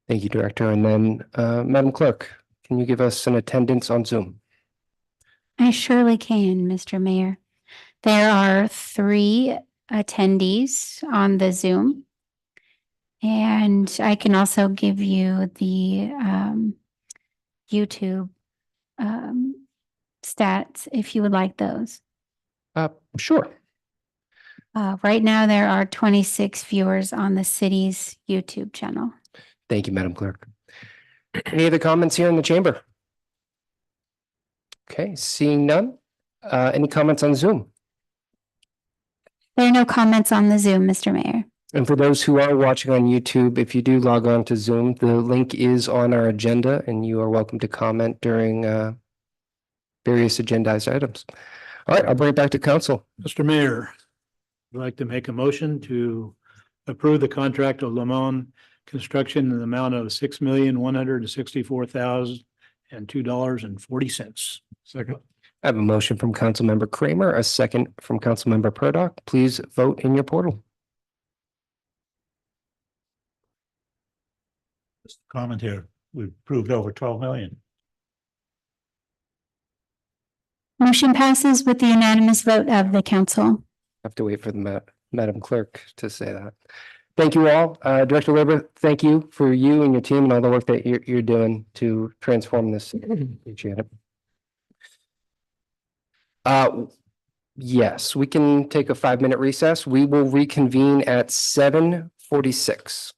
Thank you, Director. And then, Madam Clerk, can you give us an attendance on Zoom? I surely can, Mr. Mayor. There are 3 attendees on the Zoom. And I can also give you the YouTube stats if you would like those. Sure. Right now, there are 26 viewers on the city's YouTube channel. Thank you, Madam Clerk. Any other comments here in the chamber? Okay, seeing none. Any comments on Zoom? There are no comments on the Zoom, Mr. Mayor. And for those who are watching on YouTube, if you do log on to Zoom, the link is on our agenda and you are welcome to comment during various agendized items. All right, I'll bring it back to council. Mr. Mayor, I'd like to make a motion to approve the contract of Lamone Construction in the amount of $6,164,002.40. Second. I have a motion from Councilmember Kramer, a second from Councilmember Purdock. Please vote in your portal. Just a comment here. We've approved over 12 million. Motion passes with the unanimous vote of the council. Have to wait for the Madam Clerk to say that. Thank you all. Director Weber, thank you for you and your team and all the work that you're doing to transform this. Appreciate it. Yes, we can take a 5-minute recess. We will reconvene at 7:46.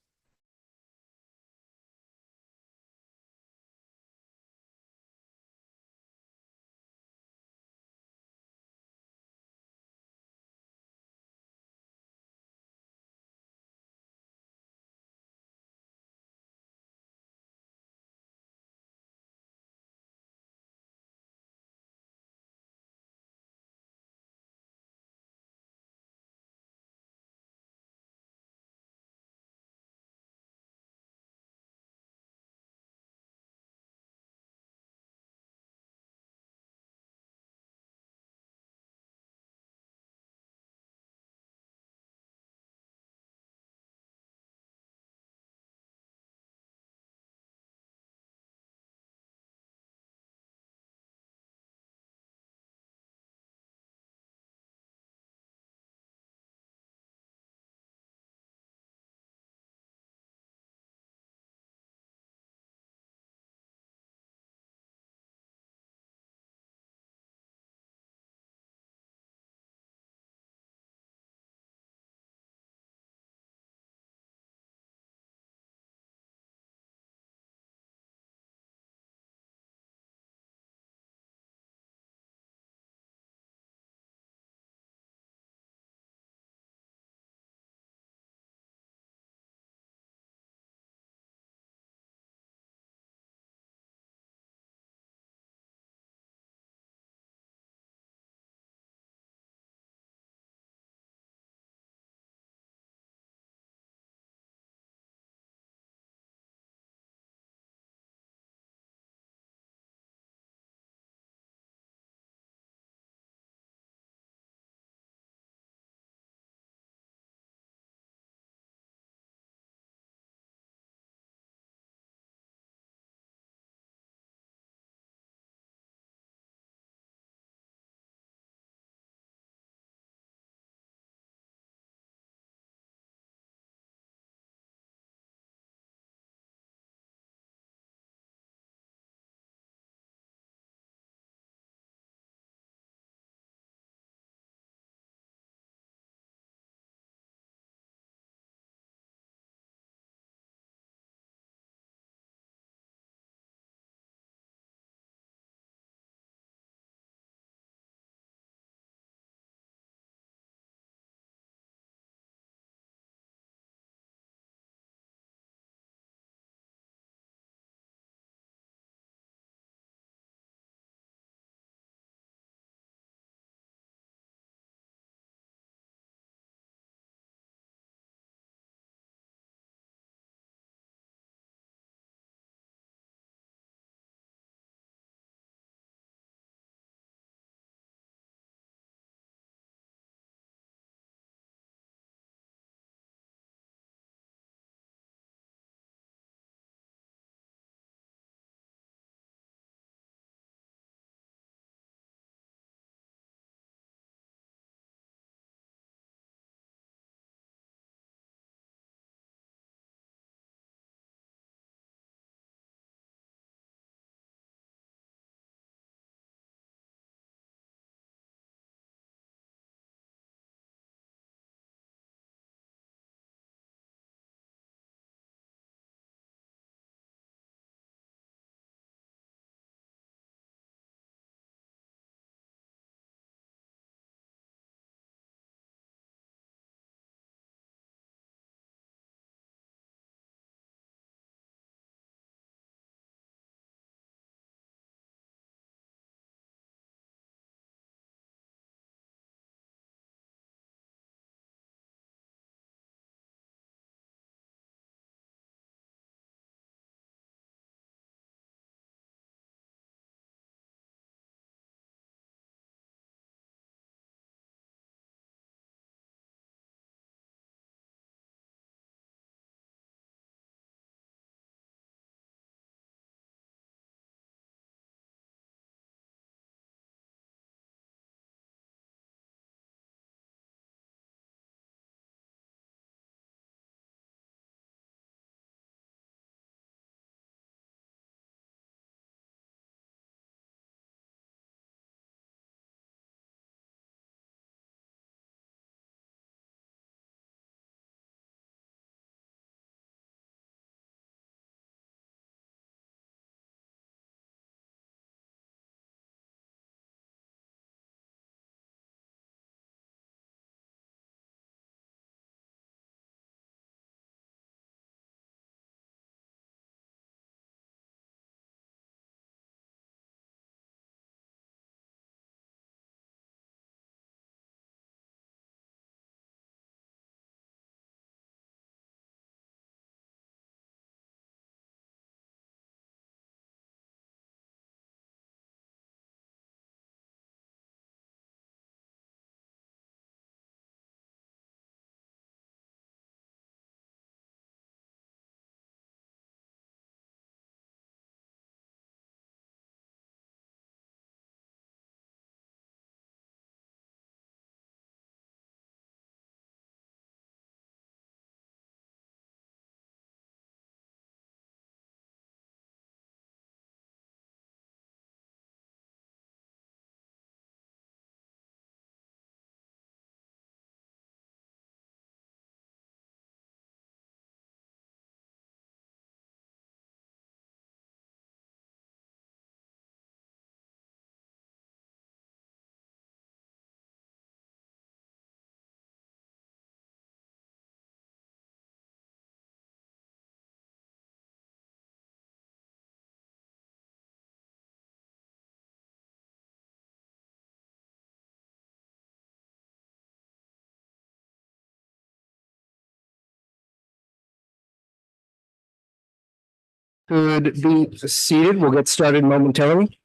could be seated, we'll get started momentarily.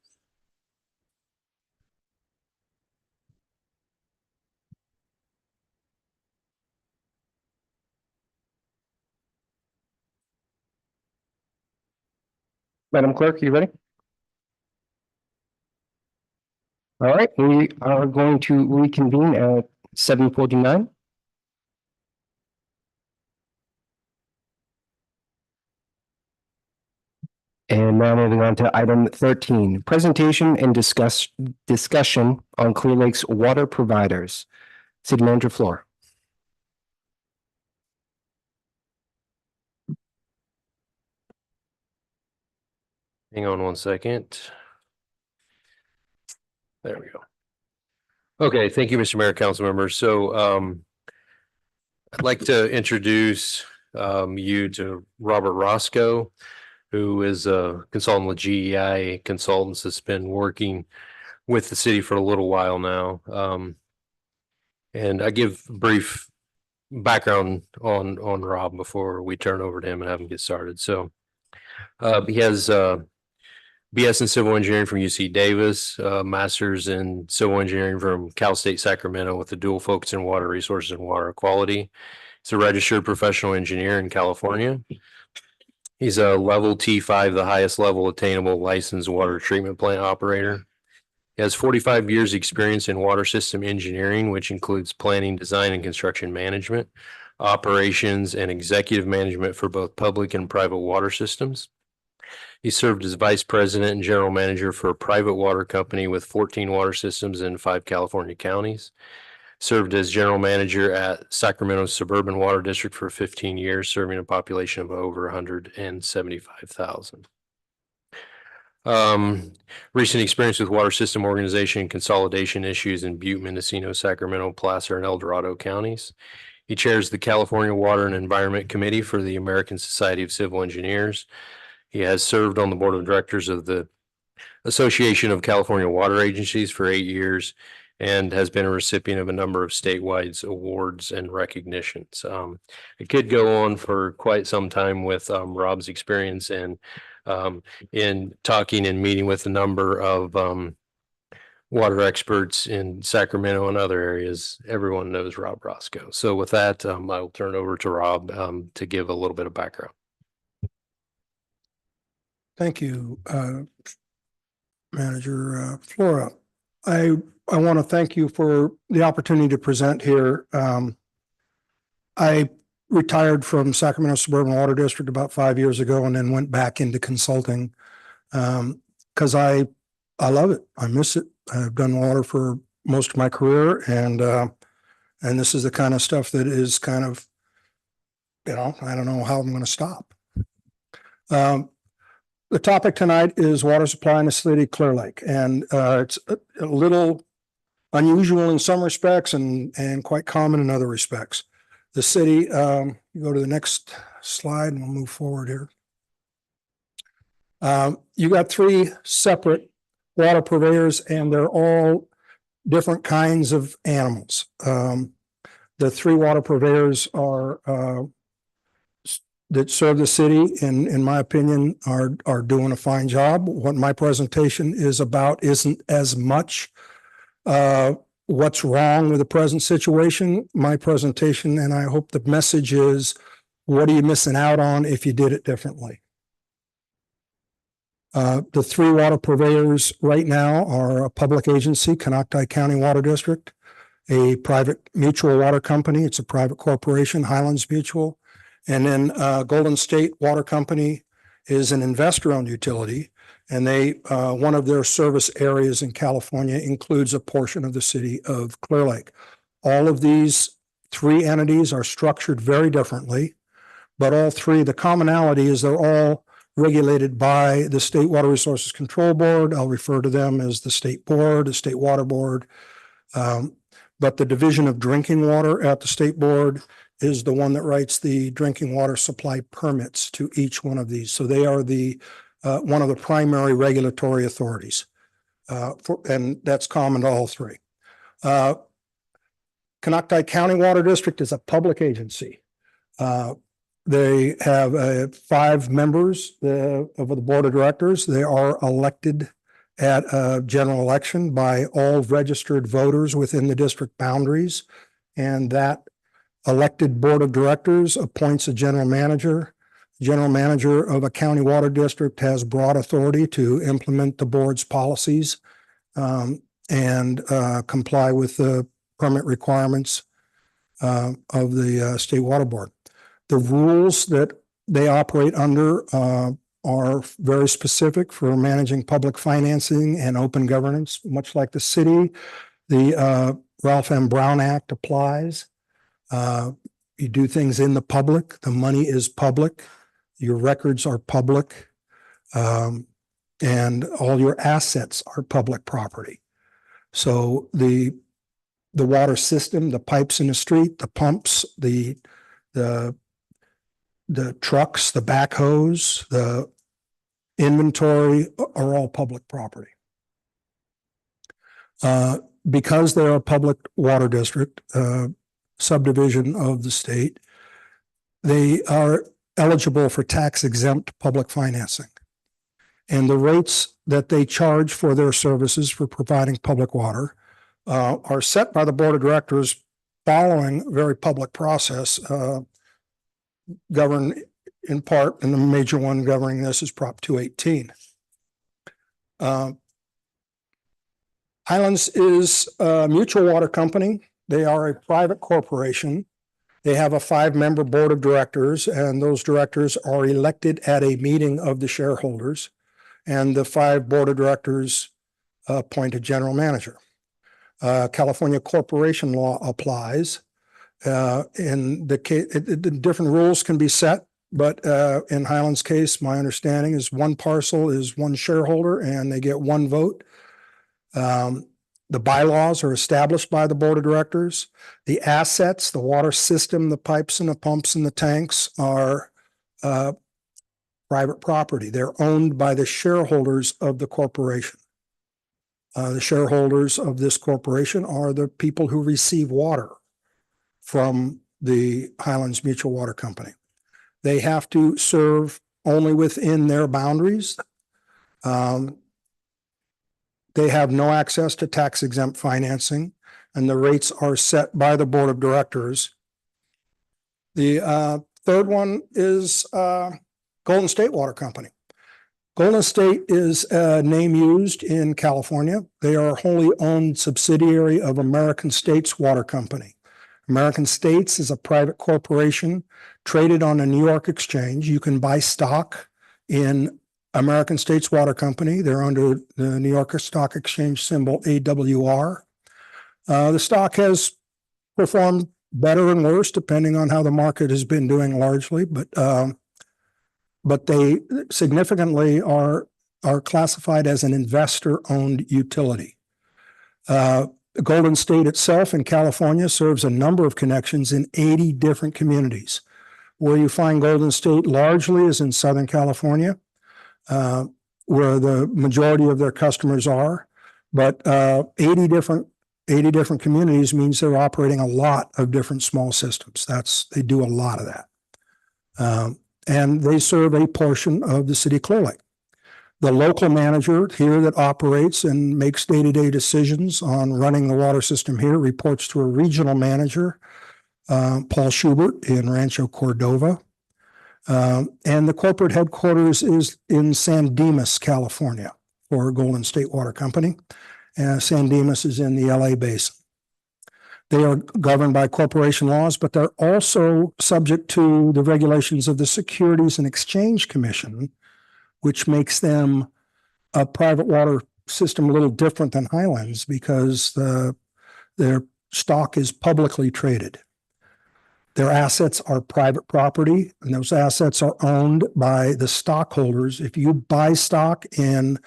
Madam Clerk, you ready? All right, we are going to reconvene at 7:49. And now moving on to item 13, presentation and discussion on Clear Lake's water providers. City Manager Flora. Hang on one second. There we go. Okay, thank you, Mr. Mayor, council members. So I'd like to introduce you to Robert Roscoe, who is a consultant with GEI Consultants that's been working with the city for a little while now. And I give brief background on Rob before we turn over to him and have him get started. So he has BS in Civil Engineering from UC Davis, Master's in Civil Engineering from Cal State Sacramento with a dual focus in water resources and water quality. He's a registered professional engineer in California. He's a level T5, the highest level attainable licensed water treatment plant operator. He has 45 years experience in water system engineering, which includes planning, design, and construction management, operations, and executive management for both public and private water systems. He served as vice president and general manager for a private water company with 14 water systems in 5 California counties. Served as general manager at Sacramento's Suburban Water District for 15 years, serving a population of over 175,000. Recent experience with water system organization and consolidation issues in Butte, Mendocino, Sacramento, Placer, and El Dorado counties. He chairs the California Water and Environment Committee for the American Society of Civil Engineers. He has served on the board of directors of the Association of California Water Agencies for 8 years and has been a recipient of a number of statewide awards and recognitions. It could go on for quite some time with Rob's experience and in talking and meeting with a number of water experts in Sacramento and other areas. Everyone knows Rob Roscoe. So with that, I will turn it over to Rob to give a little bit of background. Thank you, Manager Flora. I want to thank you for the opportunity to present here. I retired from Sacramento Suburban Water District about 5 years ago and then went back into consulting because I love it. I miss it. I've done water for most of my career, and this is the kind of stuff that is kind of, I don't know how I'm going to stop. The topic tonight is water supply in the city of Clear Lake, and it's a little unusual in some respects and quite common in other respects. The city, you go to the next slide and we'll move forward here. You got 3 separate water purveyors, and they're all different kinds of animals. The 3 water purveyors are that serve the city, in my opinion, are doing a fine job. What my presentation is about isn't as much what's wrong with the present situation. My presentation, and I hope the message is, what are you missing out on if you did it differently? The 3 water purveyors right now are a public agency, Konocti County Water District, a private mutual water company. It's a private corporation, Highlands Mutual. And then Golden State Water Company is an investor-owned utility, and they one of their service areas in California includes a portion of the city of Clear Lake. All of these 3 entities are structured very differently, but all 3, the commonality is they're all regulated by the State Water Resources Control Board. I'll refer to them as the State Board, the State Water Board. But the Division of Drinking Water at the State Board is the one that writes the drinking water supply permits to each one of these. So they are the one of the primary regulatory authorities, and that's common to all 3. Konocti County Water District is a public agency. They have 5 members of the board of directors. They are elected at a general election by all registered voters within the district boundaries. And that elected board of directors appoints a general manager. General manager of a county water district has broad authority to implement the board's policies and comply with the permit requirements of the state water board. The rules that they operate under are very specific for managing public financing and open governance, much like the city. The Ralph M. Brown Act applies. You do things in the public. The money is public. Your records are public. And all your assets are public property. So the water system, the pipes in the street, the pumps, the trucks, the backhoes, the inventory are all public property. Because they're a public water district, subdivision of the state, they are eligible for tax exempt public financing. And the rates that they charge for their services for providing public water are set by the board of directors following a very public process, governed in part, and the major one governing this is Prop 218. Highlands is a mutual water company. They are a private corporation. They have a 5-member board of directors, and those directors are elected at a meeting of the shareholders. And the 5 board of directors appoint a general manager. California corporation law applies. In the case, different rules can be set, but in Highlands' case, my understanding is 1 parcel is 1 shareholder, and they get 1 vote. The bylaws are established by the board of directors. The assets, the water system, the pipes and the pumps and the tanks are private property. They're owned by the shareholders of the corporation. The shareholders of this corporation are the people who receive water from the Highlands Mutual Water Company. They have to serve only within their boundaries. They have no access to tax exempt financing, and the rates are set by the board of directors. The third one is Golden State Water Company. Golden State is a name used in California. They are a wholly owned subsidiary of American States Water Company. American States is a private corporation traded on the New York Exchange. You can buy stock in American States Water Company. They're under the New York Stock Exchange symbol AWR. The stock has performed better and worse depending on how the market has been doing largely, but they significantly are classified as an investor-owned utility. Golden State itself in California serves a number of connections in 80 different communities. Where you find Golden State largely is in Southern California, where the majority of their customers are. But 80 different communities means they're operating a lot of different small systems. They do a lot of that. And they serve a portion of the city of Clear Lake. The local manager here that operates and makes day-to-day decisions on running the water system here reports to a regional manager, Paul Schubert in Rancho Cordova. And the corporate headquarters is in San Dimas, California, for Golden State Water Company. San Dimas is in the LA basin. They are governed by corporation laws, but they're also subject to the regulations of the Securities and Exchange Commission, which makes them a private water system a little different than Highlands because their stock is publicly traded. Their assets are private property, and those assets are owned by the stockholders. If you buy stock in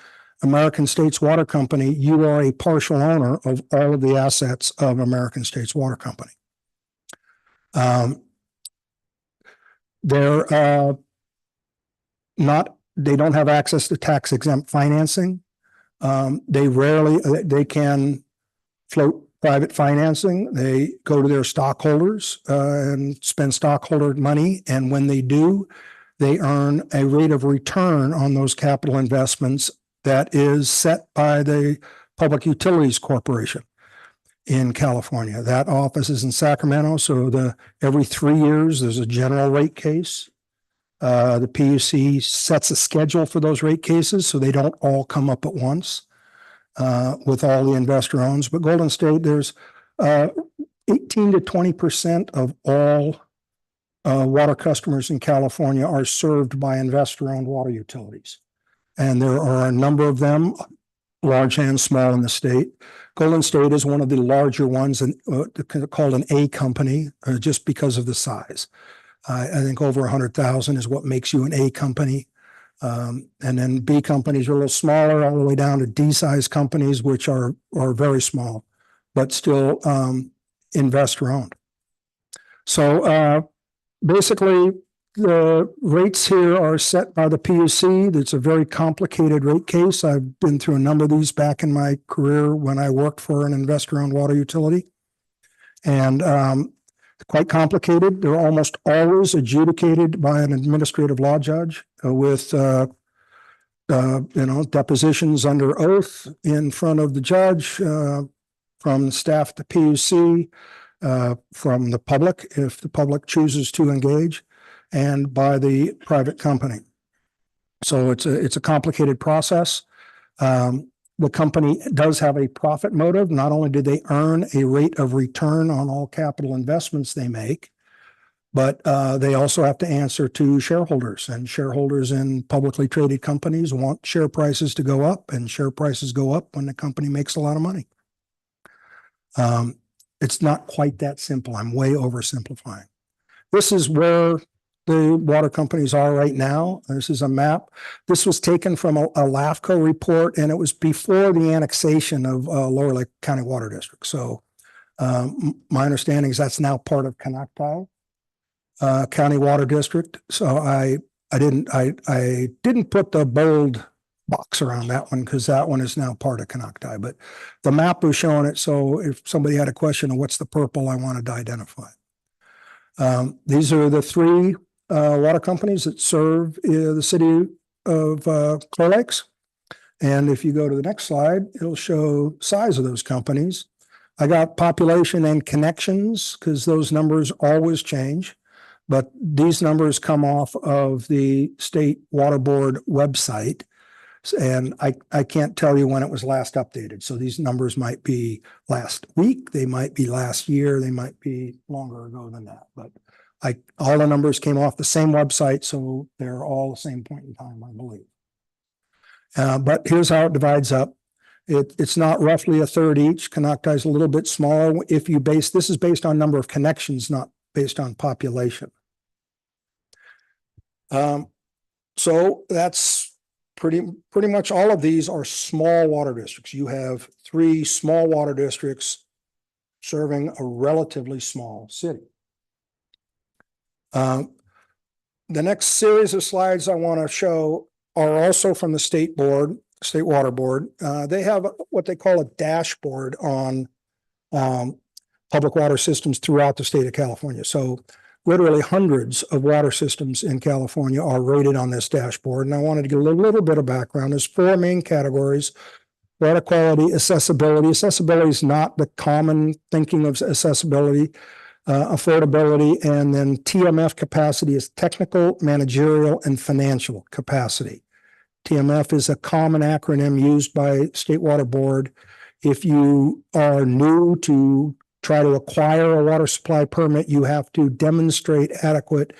American States Water Company, you are a partial owner of all of the assets of American States Water Company. They don't have access to tax exempt financing. They can float private financing. They go to their stockholders and spend stockholder money. And when they do, they earn a rate of return on those capital investments that is set by the Public Utilities Corporation in California. That office is in Sacramento, so every 3 years, there's a general rate case. The PUC sets a schedule for those rate cases, so they don't all come up at once with all the investor owns. But Golden State, there's 18 to 20% of all water customers in California are served by investor-owned water utilities. And there are a number of them, large and small, in the state. Golden State is one of the larger ones, and called an A company, just because of the size. I think over 100,000 is what makes you an A company. And then B companies are a little smaller, all the way down to D-size companies, which are very small, but still investor owned. So basically, the rates here are set by the PUC. It's a very complicated rate case. I've been through a number of these back in my career when I worked for an investor-owned water utility. And quite complicated. They're almost always adjudicated by an administrative law judge with depositions under oath in front of the judge, from staff at the PUC, from the public, if the public chooses to engage, and by the private company. So it's a complicated process. The company does have a profit motive. Not only do they earn a rate of return on all capital investments they make, but they also have to answer to shareholders, and shareholders in publicly traded companies want share prices to go up, and share prices go up when the company makes a lot of money. It's not quite that simple. I'm way oversimplifying. This is where the water companies are right now. This is a map. This was taken from a LAFCO report, and it was before the annexation of Lower Lake County Water District. So my understanding is that's now part of Conocti County Water District. So I didn't put the bold box around that one because that one is now part of Conocti. But the map was showing it. So if somebody had a question of what's the purple, I wanted to identify. These are the three water companies that serve the city of Clear Lakes. And if you go to the next slide, it'll show size of those companies. I got population and connections because those numbers always change. But these numbers come off of the State Water Board website. And I can't tell you when it was last updated. So these numbers might be last week, they might be last year, they might be longer ago than that. But all the numbers came off the same website, so they're all the same point in time, I believe. But here's how it divides up. It's not roughly a third each. Conocti is a little bit smaller. This is based on number of connections, not based on population. So that's pretty much all of these are small water districts. You have 3 small water districts serving a relatively small city. The next series of slides I want to show are also from the State Water Board. They have what they call a dashboard on public water systems throughout the state of California. So literally hundreds of water systems in California are rated on this dashboard. And I wanted to give a little bit of background. There's 4 main categories: water quality, accessibility. Accessibility is not the common thinking of accessibility. Affordability, and then TMF capacity is technical, managerial, and financial capacity. TMF is a common acronym used by State Water Board. If you are new to try to acquire a water supply permit, you have to demonstrate adequate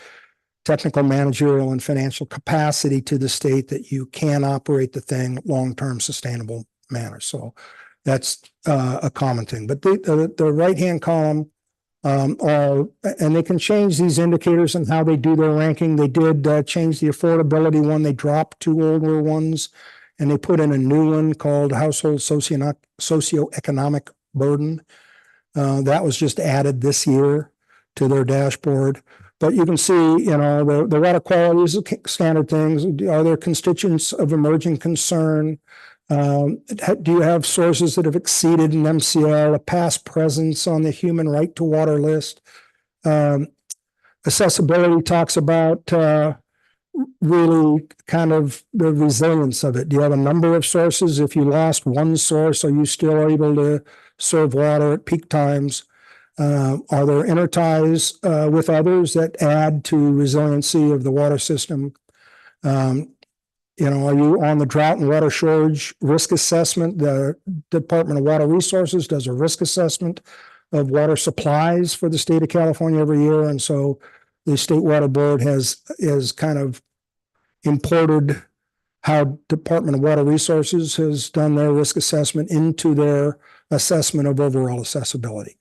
technical, managerial, and financial capacity to the state that you can operate the thing long-term sustainable manner. So that's a common thing. But the right-hand column and they can change these indicators and how they do their ranking. They did change the affordability one. They dropped 2 older ones and they put in a new one called household socioeconomic burden. That was just added this year to their dashboard. But you can see, the water quality is standard things. Are there constituents of emerging concern? Do you have sources that have exceeded an MCL, a past presence on the human right to water list? Accessibility talks about really kind of the resilience of it. Do you have a number of sources? If you lost one source, are you still able to serve water at peak times? Are there interties with others that add to resiliency of the water system? Are you on the drought and water shortage risk assessment? The Department of Water Resources does a risk assessment of water supplies for the state of California every year. And so the State Water Board has kind of imported how Department of Water Resources has done their risk assessment into their assessment of overall accessibility.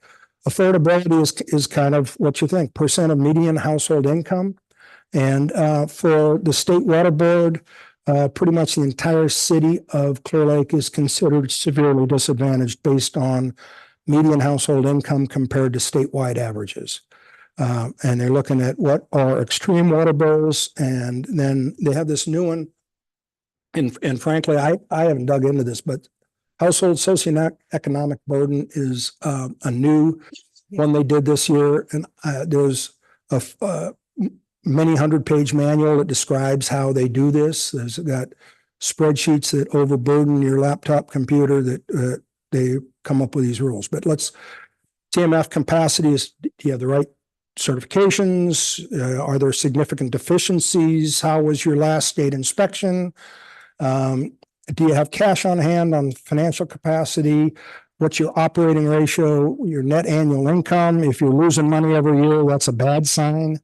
Affordability is kind of what you think, percent of median household income. And for the State Water Board, pretty much the entire city of Clear Lake is considered severely disadvantaged based on median household income compared to statewide averages. And they're looking at what are extreme water bills, and then they have this new one. And frankly, I haven't dug into this, but household socioeconomic burden is a new one they did this year. And there's a many 100-page manual that describes how they do this. There's got spreadsheets that overburden your laptop computer that they come up with these rules. But TMF capacity is, do you have the right certifications? Are there significant deficiencies? How was your last state inspection? Do you have cash on hand on financial capacity? What's your operating ratio, your net annual income? If you're losing money every year, that's a bad sign.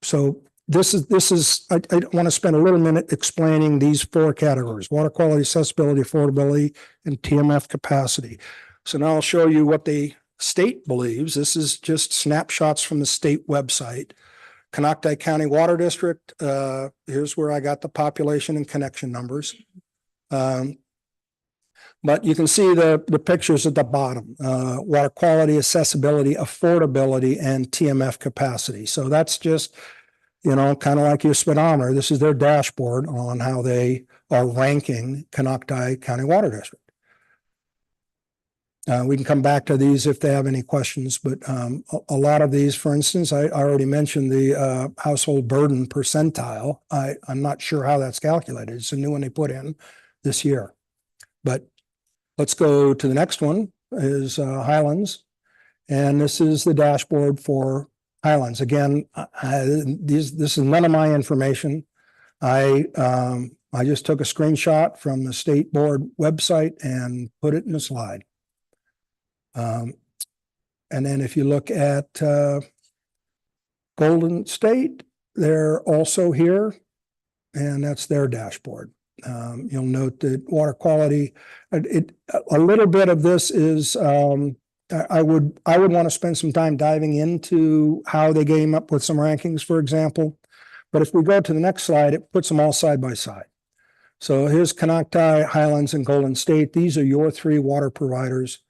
So this is, I want to spend a little minute explaining these four categories: water quality, accessibility, affordability, and TMF capacity. So now I'll show you what the state believes. This is just snapshots from the state website. Conocti County Water District, here's where I got the population and connection numbers. But you can see the pictures at the bottom: water quality, accessibility, affordability, and TMF capacity. So that's just, kind of like your speedometer. This is their dashboard on how they are ranking Conocti County Water District. We can come back to these if they have any questions, but a lot of these, for instance, I already mentioned the household burden percentile. I'm not sure how that's calculated. It's a new one they put in this year. But let's go to the next one, is Highlands. And this is the dashboard for Highlands. Again, this is none of my information. I just took a screenshot from the state board website and put it in a slide. And then if you look at Golden State, they're also here, and that's their dashboard. You'll note that water quality, a little bit of this is, I would want to spend some time diving into how they came up with some rankings, for example. But if we go to the next slide, it puts them all side by side. So here's Conocti, Highlands, and Golden State. These are your three water providers.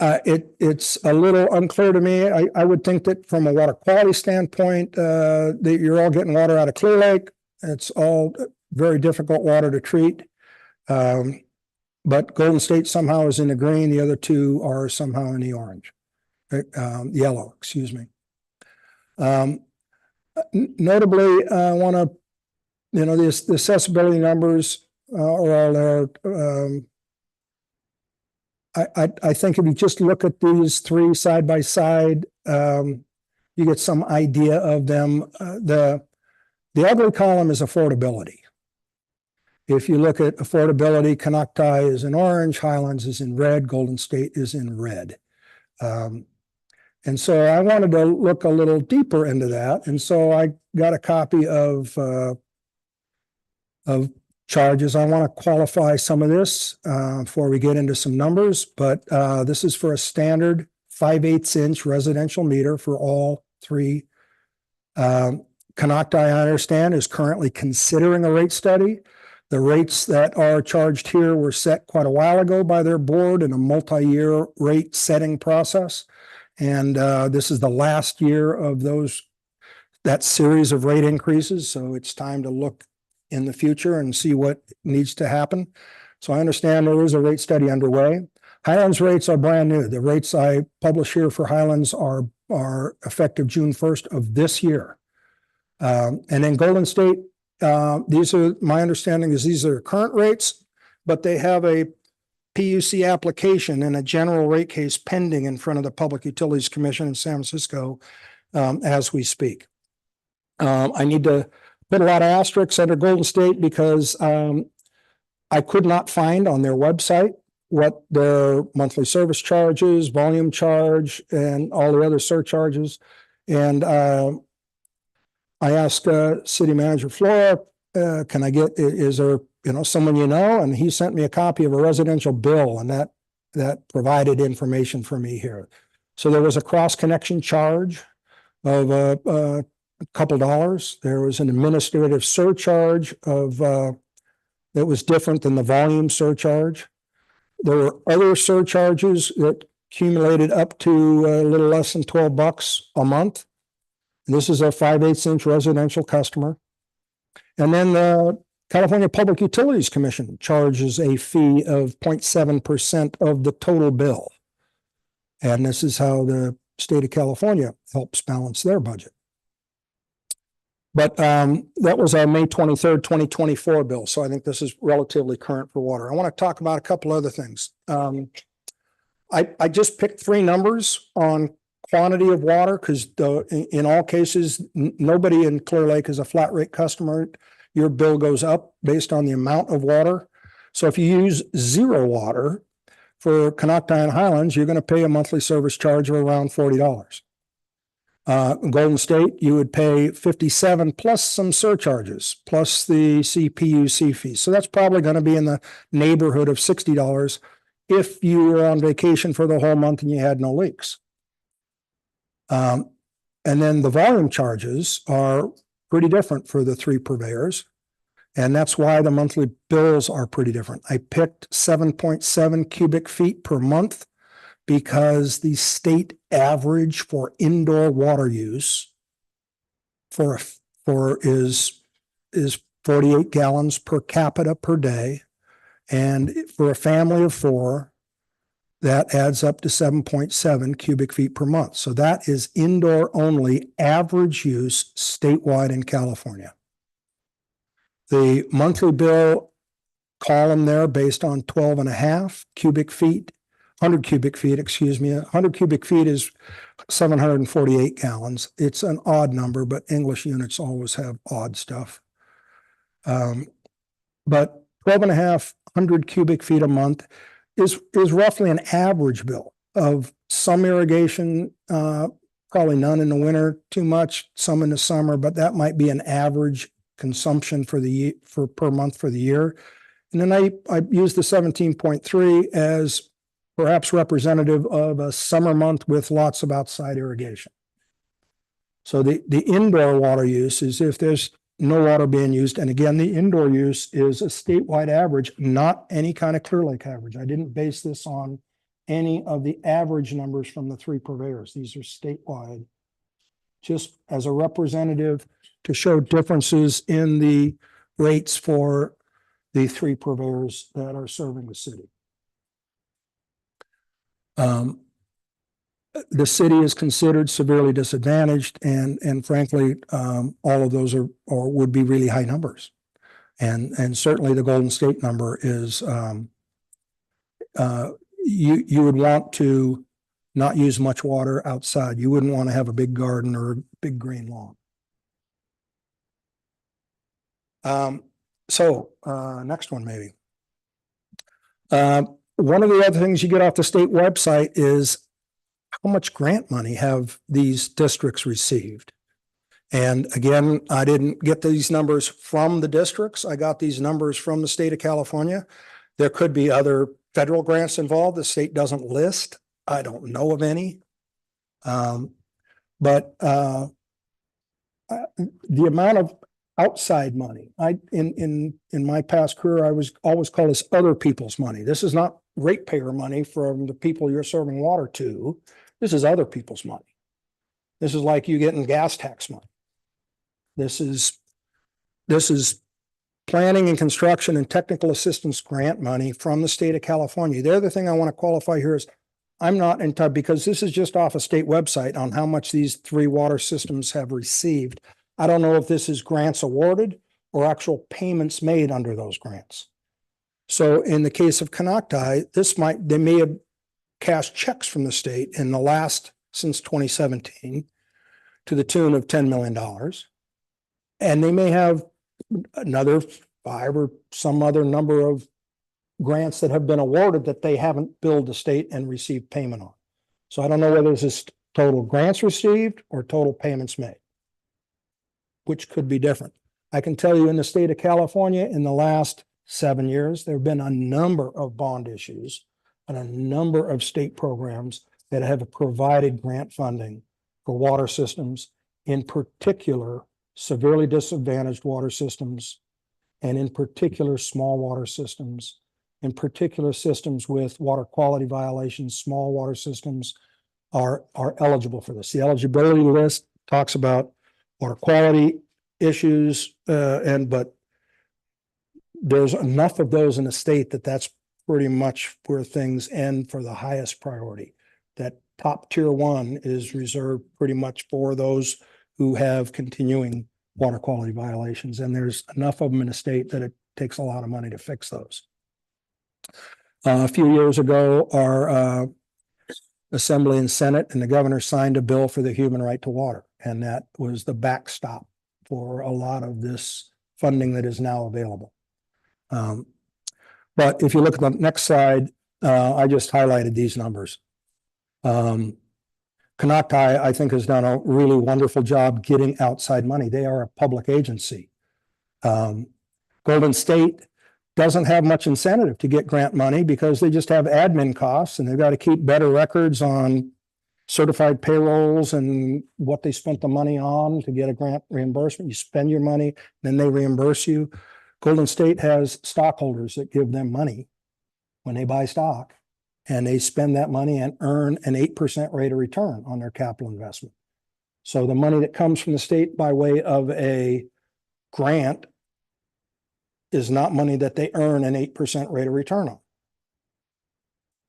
It's a little unclear to me. I would think that from a water quality standpoint, that you're all getting water out of Clear Lake. It's all very difficult water to treat. But Golden State somehow is in the green. The other two are somehow in the orange, yellow, excuse me. Notably, I want to, the accessibility numbers are all there. I think if you just look at these three side by side, you get some idea of them. The ugly column is affordability. If you look at affordability, Conocti is in orange, Highlands is in red, Golden State is in red. And so I wanted to look a little deeper into that. And so I got a copy of charges. I want to qualify some of this before we get into some numbers, but this is for a standard 5/8 inch residential meter for all three. Conocti, I understand, is currently considering a rate study. The rates that are charged here were set quite a while ago by their board in a multi-year rate setting process. And this is the last year of that series of rate increases. So it's time to look in the future and see what needs to happen. So I understand there is a rate study underway. Highlands rates are brand new. The rates I publish here for Highlands are effective June 1st of this year. And then Golden State, these are, my understanding is these are current rates, but they have a PUC application and a general rate case pending in front of the Public Utilities Commission in San Francisco as we speak. I need to put a lot of asterisks under Golden State because I could not find on their website what their monthly service charges, volume charge, and all the other surcharges. And I asked City Manager Flora, can I get, is there, someone and he sent me a copy of a residential bill, and that provided information for me here. So there was a cross connection charge of a couple dollars. There was an administrative surcharge of that was different than the volume surcharge. There were other surcharges that accumulated up to a little less than $12 a month. This is a 5/8 inch residential customer. And then the California Public Utilities Commission charges a fee of 0.7% of the total bill. And this is how the state of California helps balance their budget. But that was our May 23rd, 2024 bill. So I think this is relatively current for water. I want to talk about a couple other things. I just picked three numbers on quantity of water because in all cases, nobody in Clear Lake is a flat rate customer. Your bill goes up based on the amount of water. So if you use zero water for Konocti and Highlands, you're going to pay a monthly service charge of around $40. Golden State, you would pay $57 plus some surcharges, plus the CPUC fee. So that's probably going to be in the neighborhood of $60 if you were on vacation for the whole month and you had no leaks. And then the volume charges are pretty different for the three purveyors. And that's why the monthly bills are pretty different. I picked 7.7 cubic feet per month because the state average for indoor water use is 48 gallons per capita per day. And for a family of four, that adds up to 7.7 cubic feet per month. So that is indoor only average use statewide in California. The monthly bill column there based on 12.5 cubic feet, 100 cubic feet, 100 cubic feet is 748 gallons. It's an odd number, but English units always have odd stuff. But 1,250 cubic feet a month is roughly an average bill of some irrigation, probably none in the winter, too much, some in the summer, but that might be an average consumption for per month for the year. And then I use the 17.3 as perhaps representative of a summer month with lots of outside irrigation. So the indoor water use is if there's no water being used. And again, the indoor use is a statewide average, not any kind of Clear Lake average. I didn't base this on any of the average numbers from the three purveyors. These are statewide, just as a representative to show differences in the rates for the three purveyors that are serving the city. The city is considered severely disadvantaged, and frankly, all of those are or would be really high numbers, and certainly the Golden State number is you would want to not use much water outside. You wouldn't want to have a big garden or a big green lawn. Next one maybe. One of the other things you get off the state website is how much grant money have these districts received? And again, I didn't get these numbers from the districts. I got these numbers from the state of California. There could be other federal grants involved. The state doesn't list. I don't know of any. But the amount of outside money, in my past career, I was always called this other people's money. This is not ratepayer money from the people you're serving water to. This is other people's money. This is like you getting gas tax money. This is planning and construction and technical assistance grant money from the state of California. The other thing I want to qualify here is I'm not in touch because this is just off a state website on how much these 3 water systems have received. I don't know if this is grants awarded or actual payments made under those grants. So in the case of Conocti, they may have cashed checks from the state in the last, since 2017, to the tune of $10 million. And they may have another 5 or some other number of grants that have been awarded that they haven't billed the state and received payment on. So I don't know whether this is total grants received or total payments made, which could be different. I can tell you in the state of California, in the last 7 years, there have been a number of bond issues and a number of state programs that have provided grant funding for water systems, in particular, severely disadvantaged water systems, and in particular, small water systems, in particular, systems with water quality violations. Small water systems are eligible for this. The eligibility list talks about water quality issues, but there's enough of those in the state that's pretty much where things end for the highest priority. That top tier 1 is reserved pretty much for those who have continuing water quality violations. And there's enough of them in the state that it takes a lot of money to fix those. A few years ago, our Assembly and Senate and the governor signed a bill for the human right to water. And that was the backstop for a lot of this funding that is now available. But if you look at the next slide, I just highlighted these numbers. Conocti, I think, has done a really wonderful job getting outside money. They are a public agency. Golden State doesn't have much incentive to get grant money because they just have admin costs and they've got to keep better records on certified payrolls and what they spent the money on to get a grant reimbursement. You spend your money, then they reimburse you. Golden State has stockholders that give them money when they buy stock, and they spend that money and earn an 8% rate of return on their capital investment. So the money that comes from the state by way of a grant is not money that they earn an 8% rate of return on.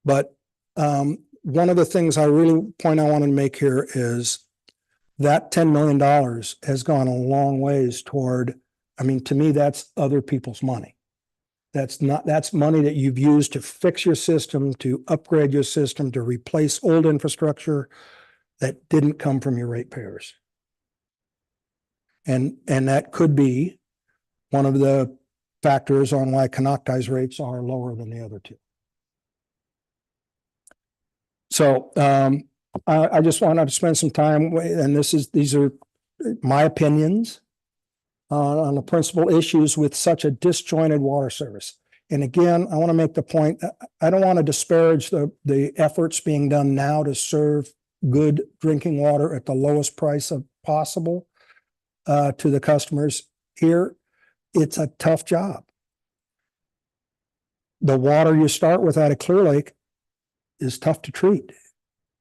But one of the things I really want to make here is that $10 million has gone a long ways toward, to me, that's other people's money. That's money that you've used to fix your system, to upgrade your system, to replace old infrastructure that didn't come from your ratepayers. And that could be one of the factors on why Conocti's rates are lower than the other two. So I just wanted to spend some time, and these are my opinions on the principal issues with such a disjointed water service. And again, I want to make the point that I don't want to disparage the efforts being done now to serve good drinking water at the lowest price possible to the customers here. It's a tough job. The water you start with out of Clear Lake is tough to treat.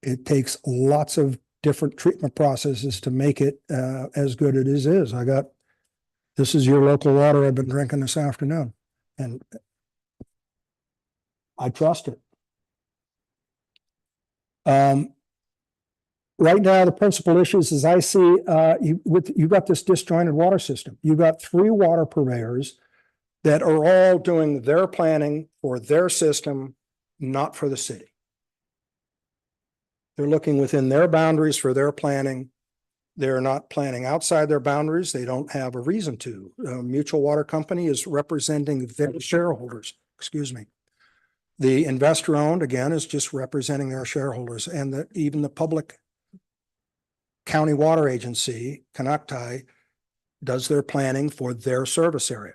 It takes lots of different treatment processes to make it as good as it is. This is your local water I've been drinking this afternoon, and I trust it. Right now, the principal issues, as I see, you've got this disjointed water system. You've got 3 water purveyors that are all doing their planning for their system, not for the city. They're looking within their boundaries for their planning. They're not planning outside their boundaries. They don't have a reason to. Mutual Water Company is representing their shareholders, The investor owned, again, is just representing their shareholders, and even the public county water agency, Conocti, does their planning for their service area.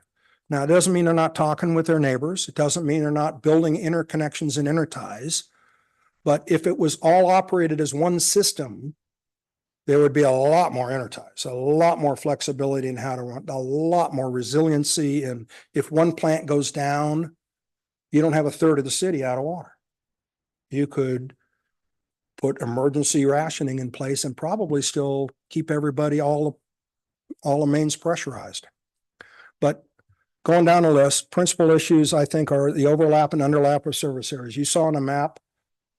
Now, it doesn't mean they're not talking with their neighbors. It doesn't mean they're not building interconnections and interties. But if it was all operated as one system, there would be a lot more interties, a lot more flexibility in how to run, a lot more resiliency. And if one plant goes down, you don't have a third of the city out of water. You could put emergency rationing in place and probably still keep everybody, all the mains pressurized. But going down the list, principal issues, I think, are the overlap and underlap of service areas. You saw on a map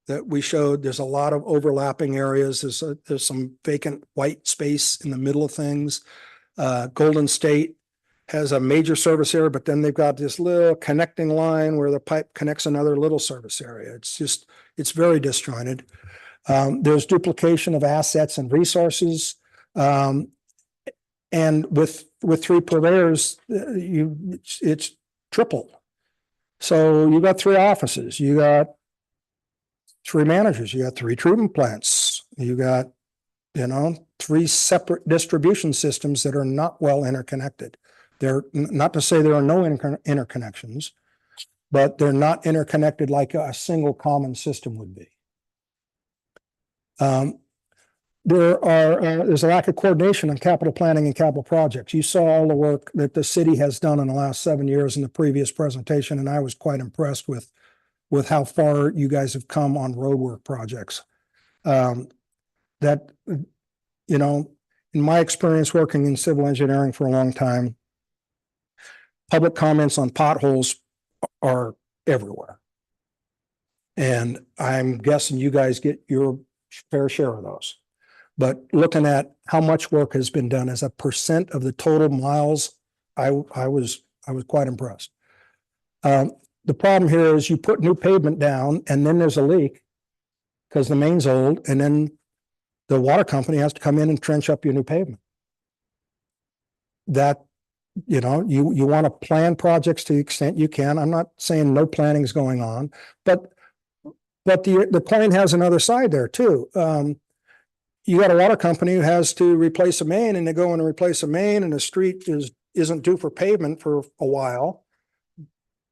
that we showed, there's a lot of overlapping areas. There's some vacant white space in the middle of things. Golden State has a major service area, but then they've got this little connecting line where the pipe connects another little service area. It's very disjointed. There's duplication of assets and resources. And with three purveyors, it's tripled. So you got three offices, you got three managers, you got three treatment plants, you got, three separate distribution systems that are not well interconnected. They're not to say there are no interconnections, but they're not interconnected like a single common system would be. There's a lack of coordination on capital planning and capital projects. You saw all the work that the city has done in the last 7 years in the previous presentation, and I was quite impressed with how far you guys have come on roadwork projects. In my experience working in civil engineering for a long time, public comments on potholes are everywhere. And I'm guessing you guys get your fair share of those. But looking at how much work has been done as a percent of the total miles, I was quite impressed. The problem here is you put new pavement down and then there's a leak because the main's old, and then the water company has to come in and trench up your new pavement. That, you want to plan projects to the extent you can. I'm not saying no planning is going on, but the coin has another side there too. You got a water company who has to replace a main, and they go in and replace a main, and the street isn't due for pavement for a while,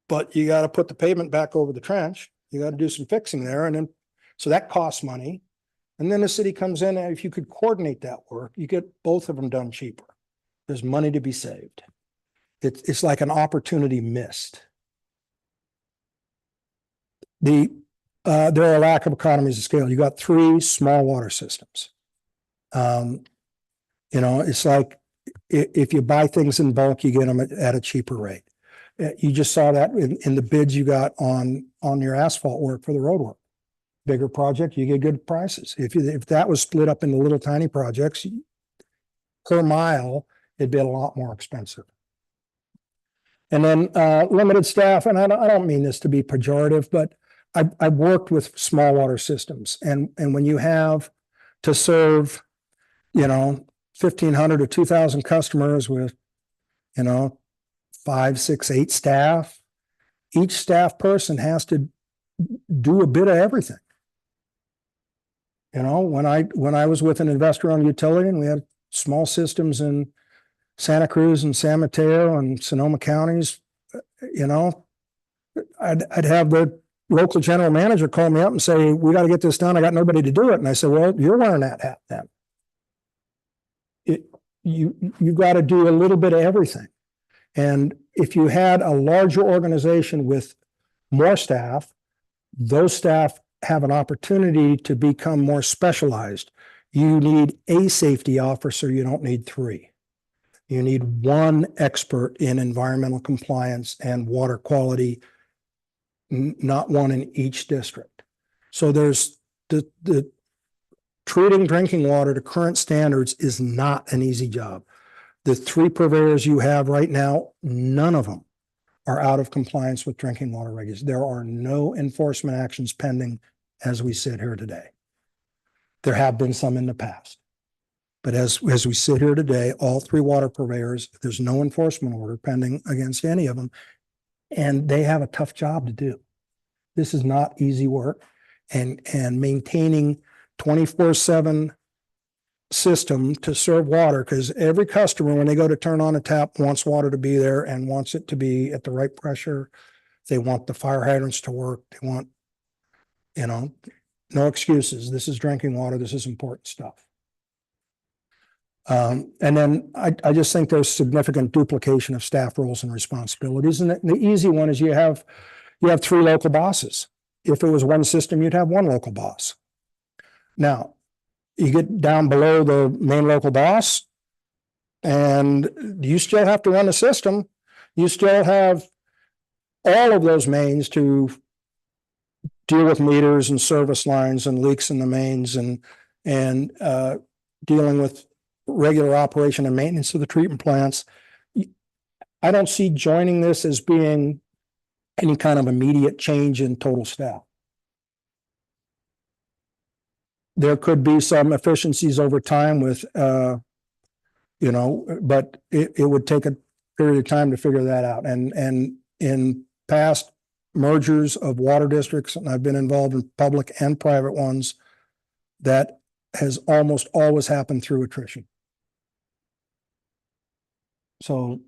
but you got to put the pavement back over the trench. You got to do some fixing there, and then so that costs money. And then the city comes in, and if you could coordinate that work, you get both of them done cheaper. There's money to be saved. It's like an opportunity missed. There are a lack of economies of scale. You got three small water systems. It's like if you buy things in bulk, you get them at a cheaper rate. You just saw that in the bids you got on your asphalt work for the road work. Bigger project, you get good prices. If that was split up into little tiny projects, per mile, it'd be a lot more expensive. And then limited staff, and I don't mean this to be pejorative, but I've worked with small water systems, and when you have to serve, 1,500 or 2,000 customers with, 5, 6, 8 staff, each staff person has to do a bit of everything. When I was with an investor-owned utility and we had small systems in Santa Cruz and San Mateo and Sonoma counties, I'd have the local general manager call me up and say, we got to get this done. I got nobody to do it. And I said, well, you're wearing that hat then. You got to do a little bit of everything. And if you had a larger organization with more staff, those staff have an opportunity to become more specialized. You need a safety officer, you don't need 3. You need one expert in environmental compliance and water quality, not one in each district. So there's the treating drinking water to current standards is not an easy job. The 3 purveyors you have right now, none of them are out of compliance with drinking water regulations. There are no enforcement actions pending as we sit here today. There have been some in the past. But as we sit here today, all 3 water purveyors, there's no enforcement order pending against any of them. And they have a tough job to do. This is not easy work. And maintaining 24/7 system to serve water, because every customer, when they go to turn on a tap, wants water to be there and wants it to be at the right pressure. They want the fire hydrants to work. They want, no excuses. This is drinking water. This is important stuff. And then I just think there's significant duplication of staff roles and responsibilities. And the easy one is you have 3 local bosses. If it was one system, you'd have 1 local boss. Now, you get down below the main local boss, and you still have to run the system. You still have all of those mains to deal with meters and service lines and leaks in the mains and dealing with regular operation and maintenance of the treatment plants. I don't see joining this as being any kind of immediate change in total staff. There could be some efficiencies over time with, but it would take a period of time to figure that out. And in past mergers of water districts, and I've been involved in public and private ones, that has almost always happened through attrition. So,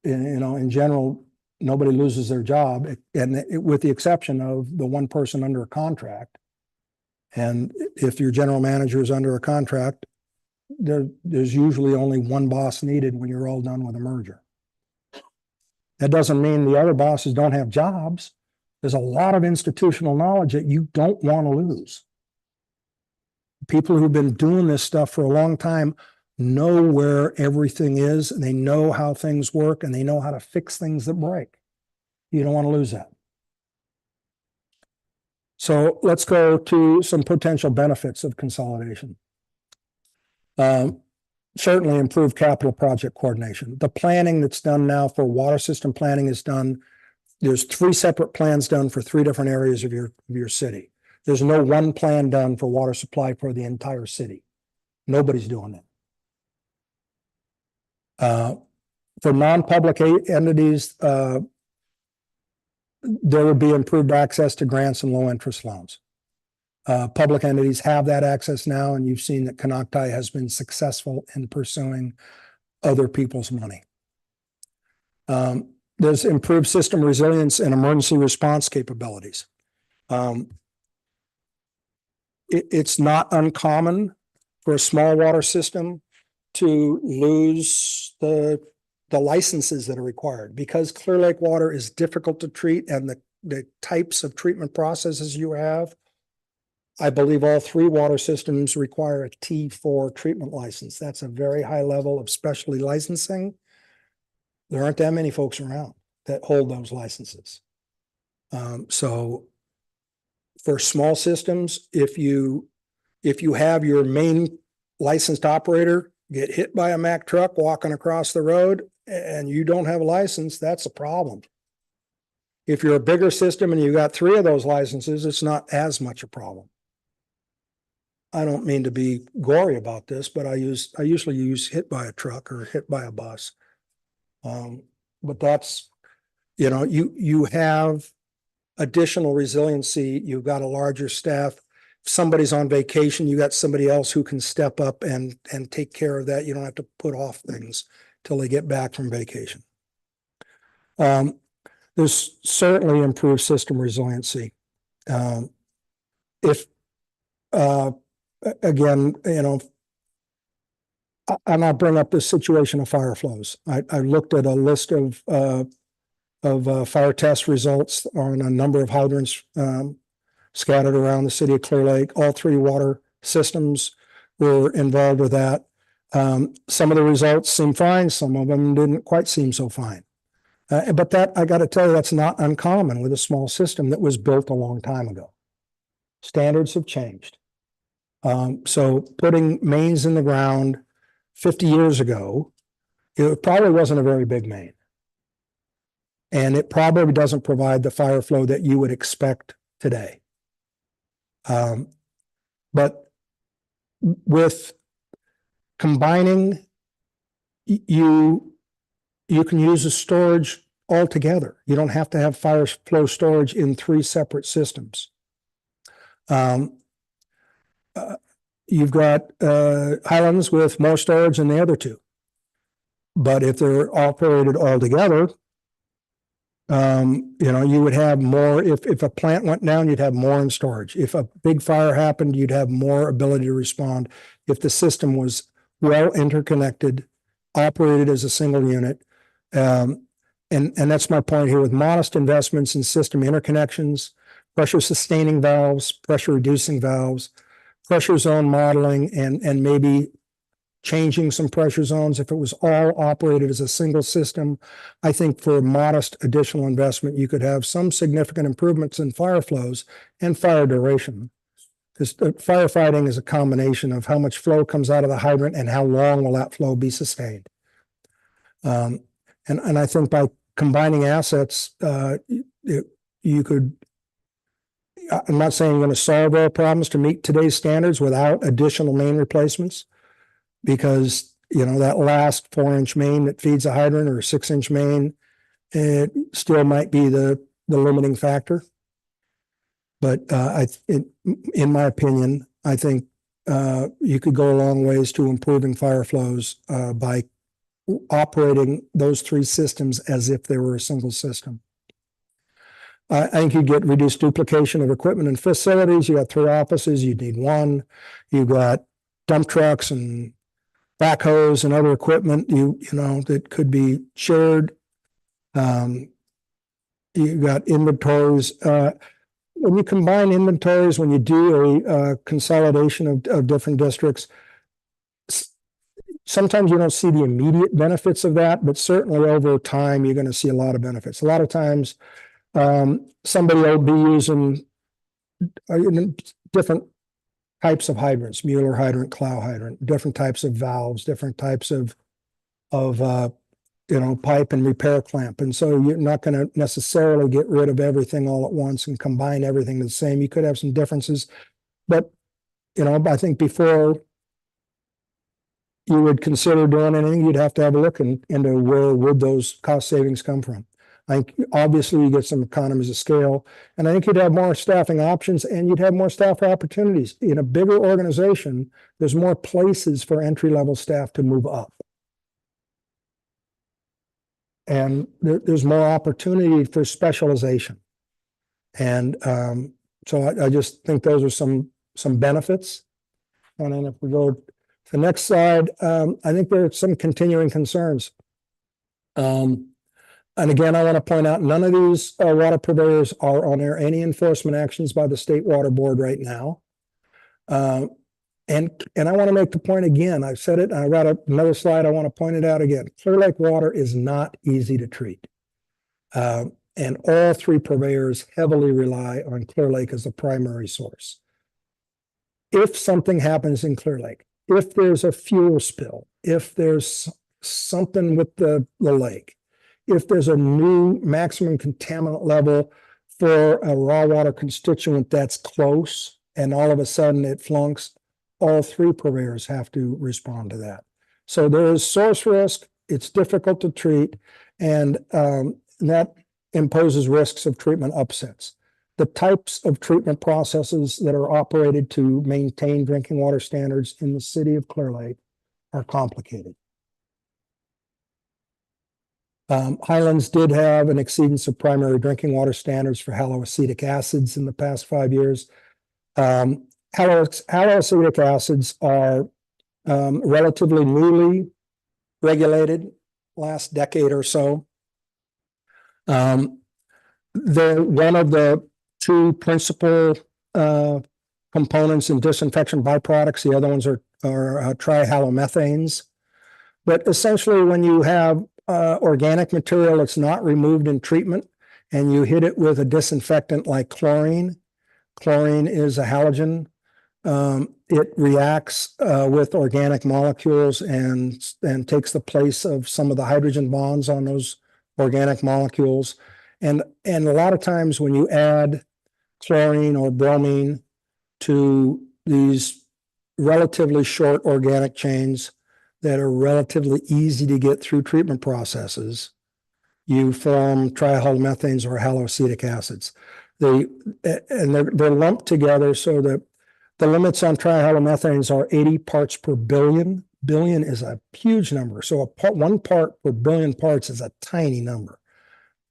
in general, nobody loses their job, with the exception of the one person under a contract. And if your general manager is under a contract, there's usually only one boss needed when you're all done with a merger. That doesn't mean the other bosses don't have jobs. There's a lot of institutional knowledge that you don't want to lose. People who've been doing this stuff for a long time know where everything is, and they know how things work, and they know how to fix things that break. You don't want to lose that. So let's go to some potential benefits of consolidation. Certainly improve capital project coordination. The planning that's done now for water system planning is done. There's 3 separate plans done for 3 different areas of your city. There's no one plan done for water supply for the entire city. Nobody's doing that. For non-public entities, there would be improved access to grants and low interest loans. Public entities have that access now, and you've seen that Conocti has been successful in pursuing other people's money. There's improved system resilience and emergency response capabilities. It's not uncommon for a small water system to lose the licenses that are required, because Clear Lake water is difficult to treat, and the types of treatment processes you have. I believe all 3 water systems require a T4 treatment license. That's a very high level of specialty licensing. There aren't that many folks around that hold those licenses. So for small systems, if you have your main licensed operator get hit by a Mack truck walking across the road and you don't have a license, that's a problem. If you're a bigger system and you got 3 of those licenses, it's not as much a problem. I don't mean to be gory about this, but I usually use hit by a truck or hit by a bus. But that's, you have additional resiliency. You've got a larger staff. If somebody's on vacation, you got somebody else who can step up and take care of that. You don't have to put off things till they get back from vacation. There's certainly improved system resiliency. Again, and I'll bring up this situation of fire flows. I looked at a list of fire test results on a number of hydrants scattered around the city of Clear Lake. All 3 water systems were involved with that. Some of the results seem fine. Some of them didn't quite seem so fine. But that, I got to tell you, that's not uncommon with a small system that was built a long time ago. Standards have changed. So putting mains in the ground 50 years ago, it probably wasn't a very big main. And it probably doesn't provide the fire flow that you would expect today. But with combining, you can use a storage altogether. You don't have to have fire flow storage in 3 separate systems. You've got Highlands with more storage than the other 2. But if they're operated all together, you would have more. If a plant went down, you'd have more in storage. If a big fire happened, you'd have more ability to respond. If the system was well interconnected, operated as a single unit. And that's my point here, with modest investments in system interconnections, pressure sustaining valves, pressure reducing valves, pressure zone modeling, and maybe changing some pressure zones. If it was all operated as a single system, I think for modest additional investment, you could have some significant improvements in fire flows and fire duration. Because firefighting is a combination of how much flow comes out of the hydrant and how long will that flow be sustained. And I think by combining assets, you could, I'm not saying you're going to solve all problems to meet today's standards without additional main replacements, because, you know, that last 4-inch main that feeds a hydrant or a 6-inch main, it still might be the limiting factor. But in my opinion, I think you could go a long ways to improving fire flows by operating those 3 systems as if they were a single system. I think you get reduced duplication of equipment and facilities. You got 3 offices, you need 1. You got dump trucks and backhoes and other equipment, you know, that could be shared. You got inventories. When you combine inventories, when you do a consolidation of different districts, sometimes you don't see the immediate benefits of that, but certainly over time, you're going to see a lot of benefits. A lot of times, somebody will be using different types of hydrants, Mueller hydrant, Clow hydrant, different types of valves, different types of pipe and repair clamp. And so you're not going to necessarily get rid of everything all at once and combine everything the same. You could have some differences, but, you know, I think before you would consider doing anything, you'd have to have a look into where would those cost savings come from. I think obviously you get some economies of scale, and I think you'd have more staffing options and you'd have more staff opportunities. In a bigger organization, there's more places for entry-level staff to move up. And there's more opportunity for specialization. And so I just think those are some benefits. And then if we go to the next slide, I think there are some continuing concerns. And again, I want to point out, none of these water purveyors are on any enforcement actions by the State Water Board right now. And I want to make the point again, I've said it, and I got another slide, I want to point it out again. Clear Lake water is not easy to treat. And all 3 purveyors heavily rely on Clear Lake as a primary source. If something happens in Clear Lake, if there's a fuel spill, if there's something with the lake, if there's a new maximum contaminant level for a raw water constituent that's close, and all of a sudden it flunks, all 3 purveyors have to respond to that. So there is source risk, it's difficult to treat, and that imposes risks of treatment upsets. The types of treatment processes that are operated to maintain drinking water standards in the city of Clear Lake are complicated. Highlands did have an exceedance of primary drinking water standards for haloacetic acids in the past 5 years. Haloacetic acids are relatively newly regulated, last decade or so. They're one of the 2 principal components in disinfection byproducts. The other ones are trihalomethanes. But essentially, when you have organic material that's not removed in treatment and you hit it with a disinfectant like chlorine, chlorine is a halogen. It reacts with organic molecules and takes the place of some of the hydrogen bonds on those organic molecules. And a lot of times when you add chlorine or bromine to these relatively short organic chains that are relatively easy to get through treatment processes, you form trihalomethanes or haloacetic acids. They're lumped together so that the limits on trihalomethanes are 80 parts per billion. Billion is a huge number. So 1 part per billion parts is a tiny number.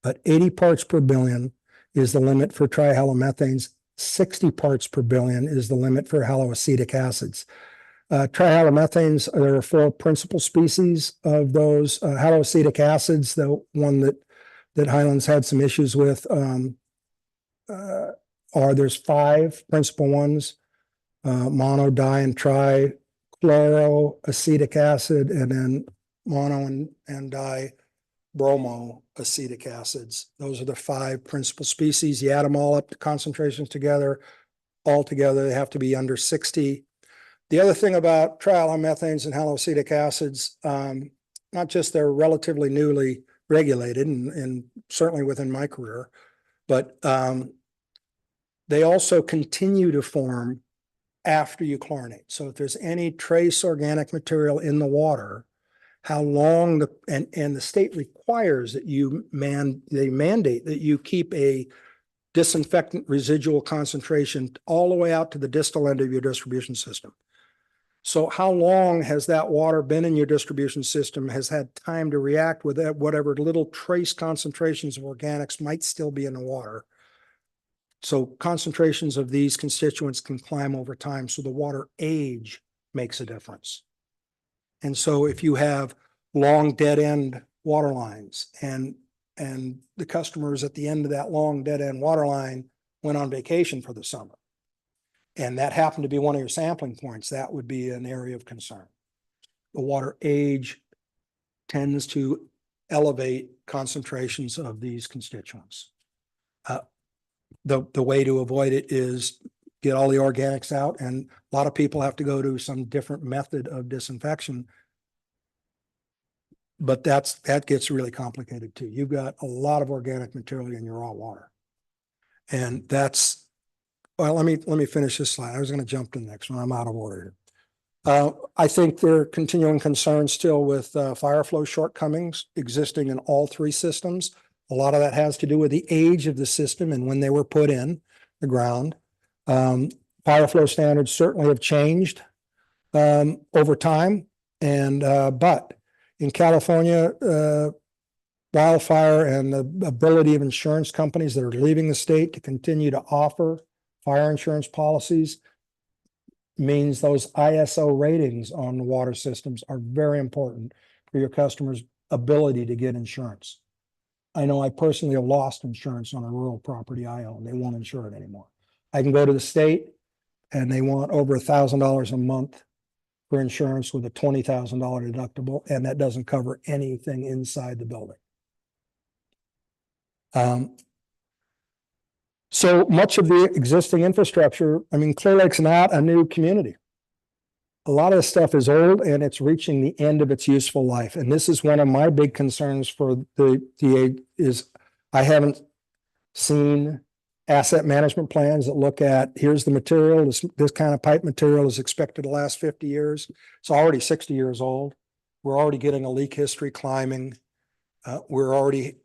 But 80 parts per billion is the limit for trihalomethanes. 60 parts per billion is the limit for haloacetic acids. Trihalomethanes, there are 4 principal species of those. Haloacetic acids, the one that Highlands had some issues with, there's 5 principal ones: mono, di, and tri fluoroacetic acid, and then mono and dibromoacetic acids. Those are the 5 principal species. You add them all up, the concentrations together, all together, they have to be under 60. The other thing about trialmethanes and haloacetic acids, not just they're relatively newly regulated and certainly within my career, but they also continue to form after you chlorinate. So if there's any trace organic material in the water, how long and the state requires that they mandate that you keep a disinfectant residual concentration all the way out to the distal end of your distribution system. So how long has that water been in your distribution system, has had time to react with that, whatever little trace concentrations of organics might still be in the water. So concentrations of these constituents can climb over time. So the water age makes a difference. And so if you have long dead end water lines and the customers at the end of that long dead end water line went on vacation for the summer, and that happened to be one of your sampling points, that would be an area of concern. The water age tends to elevate concentrations of these constituents. The way to avoid it is get all the organics out, and a lot of people have to go to some different method of disinfection. But that gets really complicated too. You've got a lot of organic material in your raw water. And that's, well, let me finish this slide. I was going to jump to the next one. I'm out of order here. I think there are continuing concerns still with fire flow shortcomings existing in all 3 systems. A lot of that has to do with the age of the system and when they were put in the ground. Fire flow standards certainly have changed over time, but in California, wildfire and the ability of insurance companies that are leaving the state to continue to offer fire insurance policies means those ISO ratings on the water systems are very important for your customers' ability to get insurance. I know I personally have lost insurance on a rural property I own. They won't insure it anymore. I can go to the state and they want over $1,000 a month for insurance with a $20,000 deductible, and that doesn't cover anything inside the building. So much of the existing infrastructure, I mean, Clear Lake's not a new community. A lot of this stuff is old and it's reaching the end of its useful life. And this is one of my big concerns for the DA is I haven't seen asset management plans that look at, here's the material, this kind of pipe material is expected to last 50 years. It's already 60 years old. We're already getting a leak history climbing. We're already,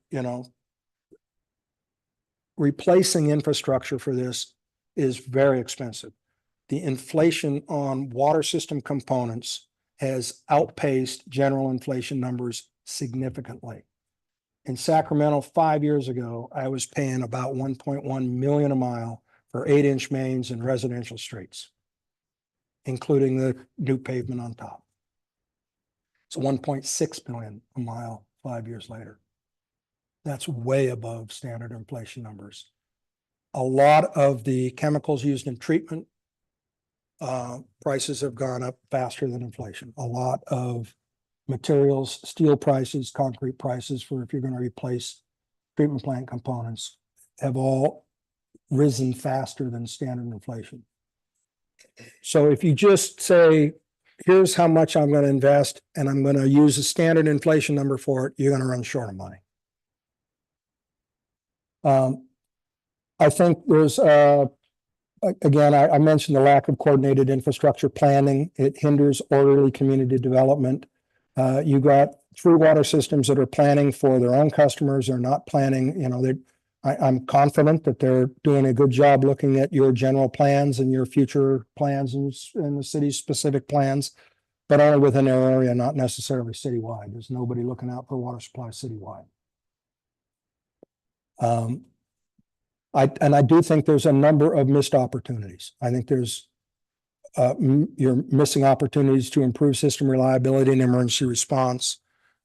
replacing infrastructure for this is very expensive. The inflation on water system components has outpaced general inflation numbers significantly. In Sacramento, 5 years ago, I was paying about 1.1 million a mile for 8-inch mains and residential streets, including the new pavement on top. It's 1.6 million a mile 5 years later. That's way above standard inflation numbers. A lot of the chemicals used in treatment prices have gone up faster than inflation. A lot of materials, steel prices, concrete prices for if you're going to replace treatment plant components have all risen faster than standard inflation. So if you just say, here's how much I'm going to invest and I'm going to use a standard inflation number for it, you're going to run short of money. I think there's, again, I mentioned the lack of coordinated infrastructure planning. It hinders orderly community development. You got 3 water systems that are planning for their own customers or not planning, I'm confident that they're doing a good job looking at your general plans and your future plans and the city's specific plans, but only within their area, not necessarily citywide. There's nobody looking out for water supply citywide. I do think there's a number of missed opportunities. I think there's you're missing opportunities to improve system reliability and emergency response.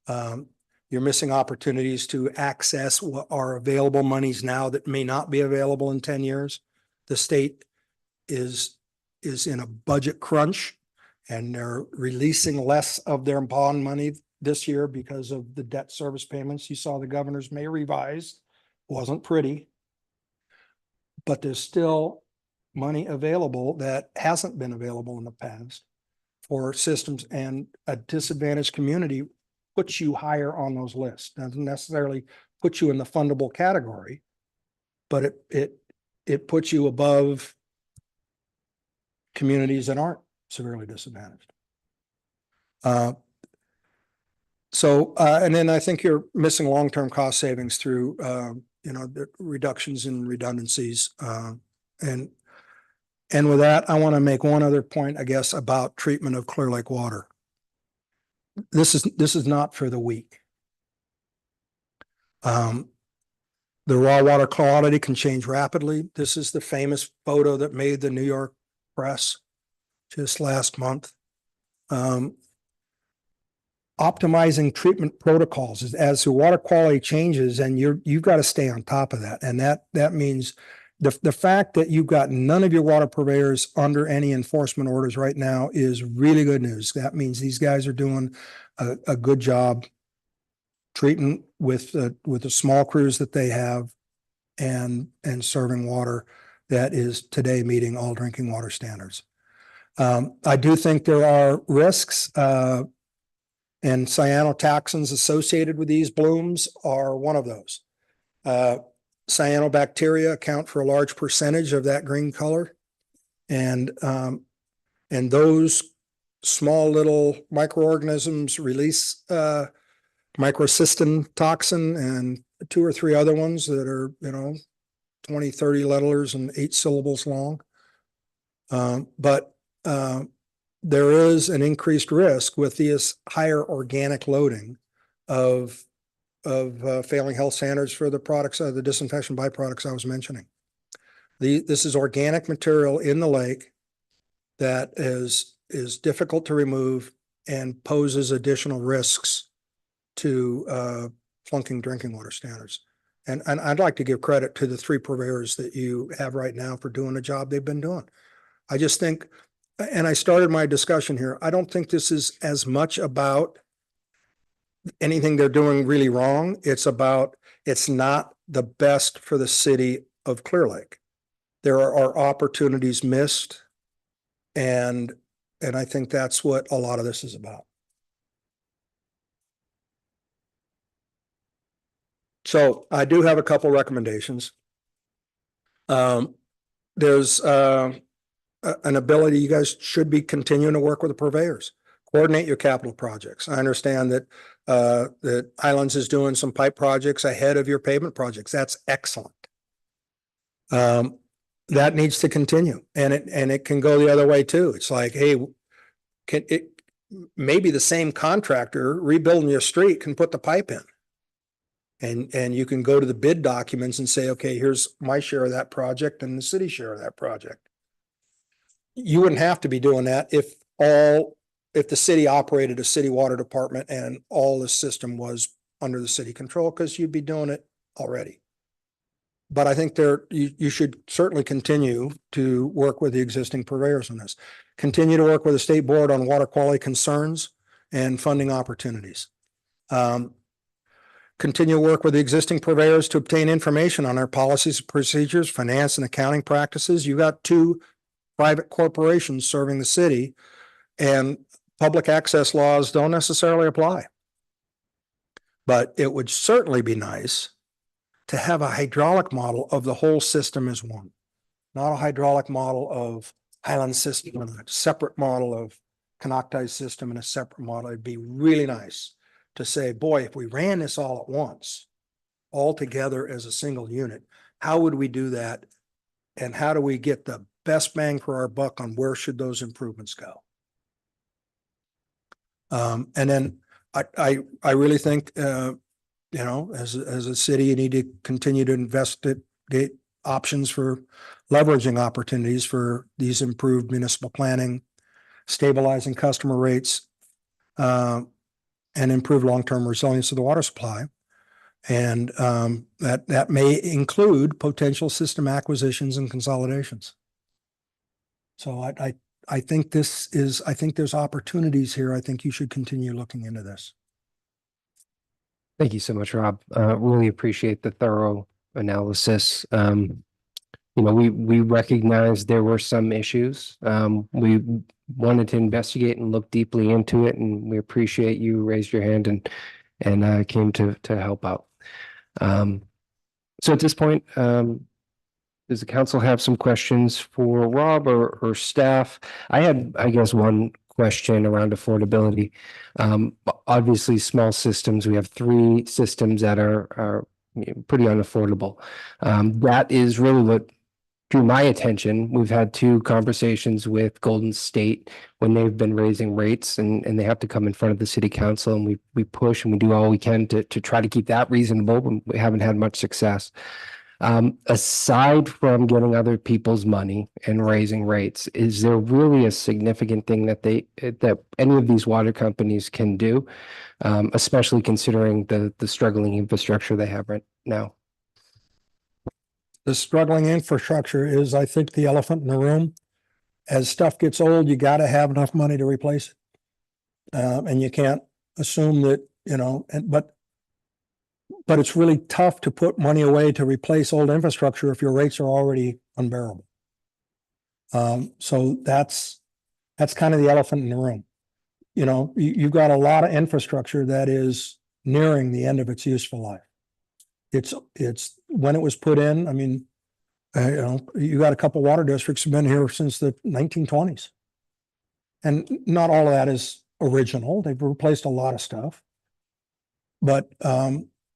You're missing opportunities to access what are available monies now that may not be available in 10 years. The state is in a budget crunch And they're releasing less of their bond money this year because of the debt service payments. You saw the governor's May revised, wasn't pretty. But there's still money available that hasn't been available in the past for systems, and a disadvantaged community puts you higher on those lists. Doesn't necessarily put you in the fundable category, but it puts you above communities that aren't severely disadvantaged. And then I think you're missing long-term cost savings through, the reductions in redundancies. And with that, I want to make one other point, I guess, about treatment of Clear Lake water. This is not for the weak. The raw water quality can change rapidly. This is the famous photo that made the New York press just last month. Optimizing treatment protocols is as the water quality changes, and you've got to stay on top of that. And that means the fact that you've got none of your water purveyors under any enforcement orders right now is really good news. That means these guys are doing a good job treating with the small crews that they have and serving water that is today meeting all drinking water standards. I do think there are risks, and cyanotoxins associated with these blooms are one of those. Cyanobacteria account for a large percentage of that green color. And those small little microorganisms release microcystin toxin and 2 or 3 other ones that are, 20, 30 letters and 8 syllables long. But there is an increased risk with this higher organic loading of failing health standards for the products, the disinfection byproducts I was mentioning. This is organic material in the lake that is difficult to remove and poses additional risks to flunking drinking water standards. And I'd like to give credit to the 3 purveyors that you have right now for doing the job they've been doing. I just think, and I started my discussion here, I don't think this is as much about anything they're doing really wrong. It's not the best for the city of Clear Lake. There are opportunities missed, and I think that's what a lot of this is about. So I do have a couple recommendations. There's an ability, you guys should be continuing to work with the purveyors. Coordinate your capital projects. I understand that that Highlands is doing some pipe projects ahead of your pavement projects. That's excellent. That needs to continue, and it can go the other way too. It's like, hey, maybe the same contractor rebuilding your street can put the pipe in. And you can go to the bid documents and say, okay, here's my share of that project and the city share of that project. You wouldn't have to be doing that if the city operated a city water department and all the system was under the city control, because you'd be doing it already. But I think you should certainly continue to work with the existing purveyors on this. Continue to work with the state board on water quality concerns and funding opportunities. Continue to work with the existing purveyors to obtain information on their policies, procedures, finance and accounting practices. You got 2 private corporations serving the city, and public access laws don't necessarily apply. But it would certainly be nice to have a hydraulic model of the whole system as one, not a hydraulic model of Highland system and a separate model of Canocti system and a separate model. It'd be really nice to say, boy, if we ran this all at once, all together as a single unit, how would we do that? And how do we get the best bang for our buck on where should those improvements go? And then I really think, as a city, you need to continue to investigate options for leveraging opportunities for these improved municipal planning, stabilizing customer rates, and improve long-term resilience of the water supply. And that may include potential system acquisitions and consolidations. So I think there's opportunities here. I think you should continue looking into this. Thank you so much, Rob. Really appreciate the thorough analysis. We recognized there were some issues. We wanted to investigate and look deeply into it, and we appreciate you raised your hand and came to help out. So at this point, does the council have some questions for Rob or staff? I had, I guess, one question around affordability. Obviously, small systems, we have 3 systems that are pretty unaffordable. That is really what drew my attention. We've had 2 conversations with Golden State when they've been raising rates and they have to come in front of the city council, and we push and we do all we can to try to keep that reasonable, but we haven't had much success. Aside from getting other people's money and raising rates, is there really a significant thing that any of these water companies can do, especially considering the struggling infrastructure they have right now? The struggling infrastructure is, I think, the elephant in the room. As stuff gets old, you got to have enough money to replace it. And you can't assume that, but it's really tough to put money away to replace old infrastructure if your rates are already unbearable. So that's kind of the elephant in the room. You've got a lot of infrastructure that is nearing the end of its useful life. It's when it was put in, I mean, you got a couple water districts have been here since the 1920s. And not all of that is original. They've replaced a lot of stuff. But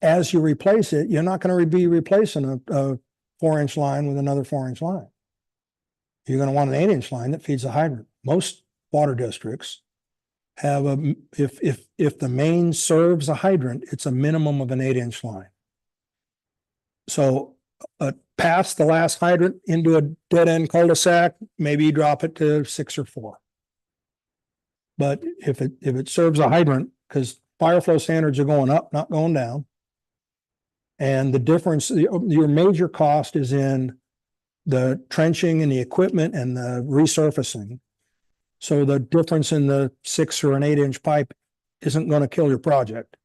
as you replace it, you're not going to be replacing a 4-inch line with another 4-inch line. You're going to want an 8-inch line that feeds a hydrant. Most water districts have if the main serves a hydrant, it's a minimum of an 8-inch line. So past the last hydrant into a dead end cul-de-sac, maybe you drop it to 6 or 4. But if it serves a hydrant, because fire flow standards are going up, not going down. And the difference, your major cost is in the trenching and the equipment and the resurfacing. So the difference in the 6 or an 8-inch pipe isn't going to kill your project.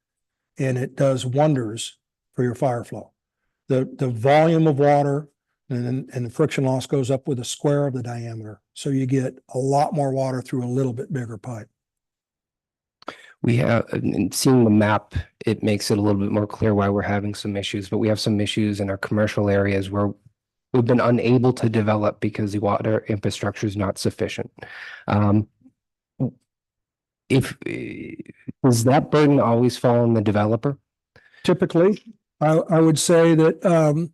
And it does wonders for your fire flow. The volume of water and the friction loss goes up with a square of the diameter. So you get a lot more water through a little bit bigger pipe. We have, and seeing the map, it makes it a little bit more clear why we're having some issues, but we have some issues in our commercial areas where we've been unable to develop because the water infrastructure is not sufficient. Does that burden always fall on the developer? Typically, I would say that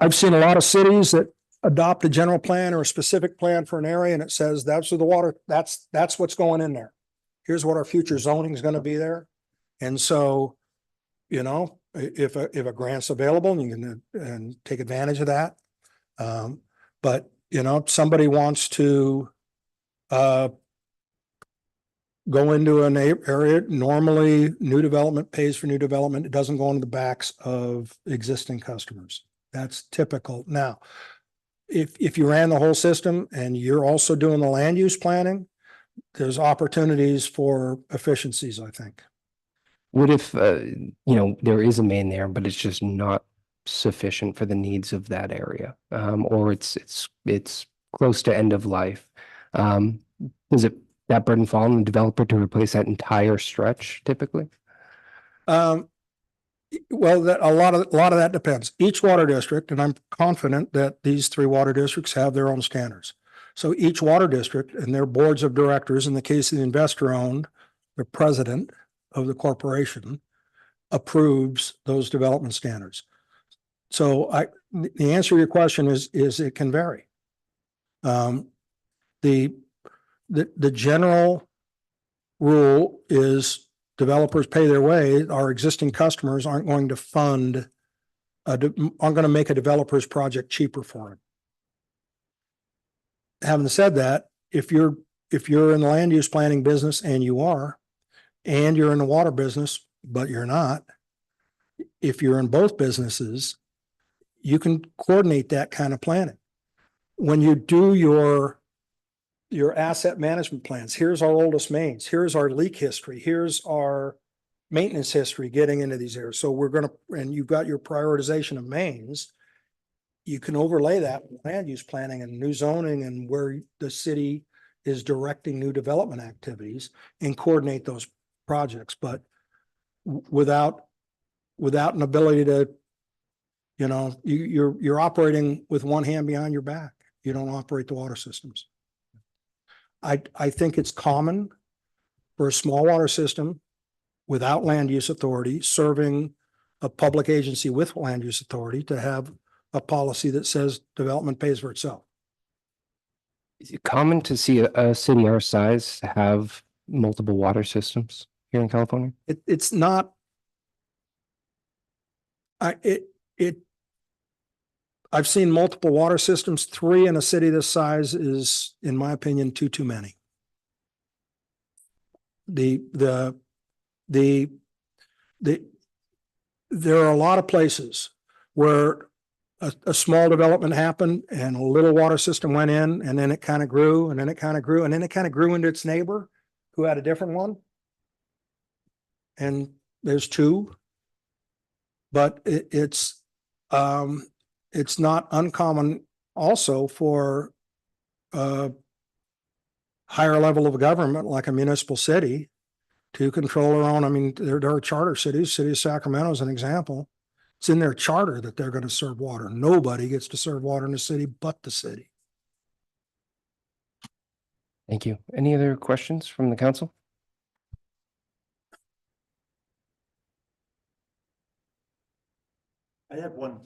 I've seen a lot of cities that adopt a general plan or a specific plan for an area, and it says that's the water, that's what's going in there. Here's what our future zoning is going to be there. And so, if a grant's available, you can take advantage of that. But somebody wants to go into an area, normally new development pays for new development. It doesn't go into the backs of existing customers. That's typical. Now, if you ran the whole system and you're also doing the land use planning, there's opportunities for efficiencies, I think. What if, there is a main there, but it's just not sufficient for the needs of that area, or it's close to end of life? Does that burden fall on the developer to replace that entire stretch typically? Well, a lot of that depends. Each water district, and I'm confident that these 3 water districts have their own standards. So each water district and their boards of directors, in the case of the investor owned, the president of the corporation approves those development standards. So the answer to your question is it can vary. The general rule is developers pay their way. Our existing customers aren't going to make a developer's project cheaper for them. Having said that, if you're in the land use planning business and you're in the water business, but you're not, if you're in both businesses, you can coordinate that kind of planning. when you do your asset management plans, here's our oldest mains, here's our leak history, here's our maintenance history getting into these areas. So we're gonna, and you've got your prioritization of mains. You can overlay that with land use planning and new zoning and where the city is directing new development activities and coordinate those projects, but without an ability to, you're operating with one hand behind your back. You don't operate the water systems. I think it's common for a small water system without land use authority serving a public agency with land use authority to have a policy that says development pays for itself. Is it common to see a city our size have multiple water systems here in California? It's not. I've seen multiple water systems. 3 in a city this size is, in my opinion, too many. There are a lot of places where a small development happened and a little water system went in, and then it kind of grew, and then it kind of grew, and then it kind of grew into its neighbor who had a different one. And there's 2, but it's not uncommon also for a higher level of government, like a municipal city, to control their own. I mean, there are charter cities. City of Sacramento is an example. It's in their charter that they're going to serve water. Nobody gets to serve water in the city but the city. Thank you. Any other questions from the council? I have one.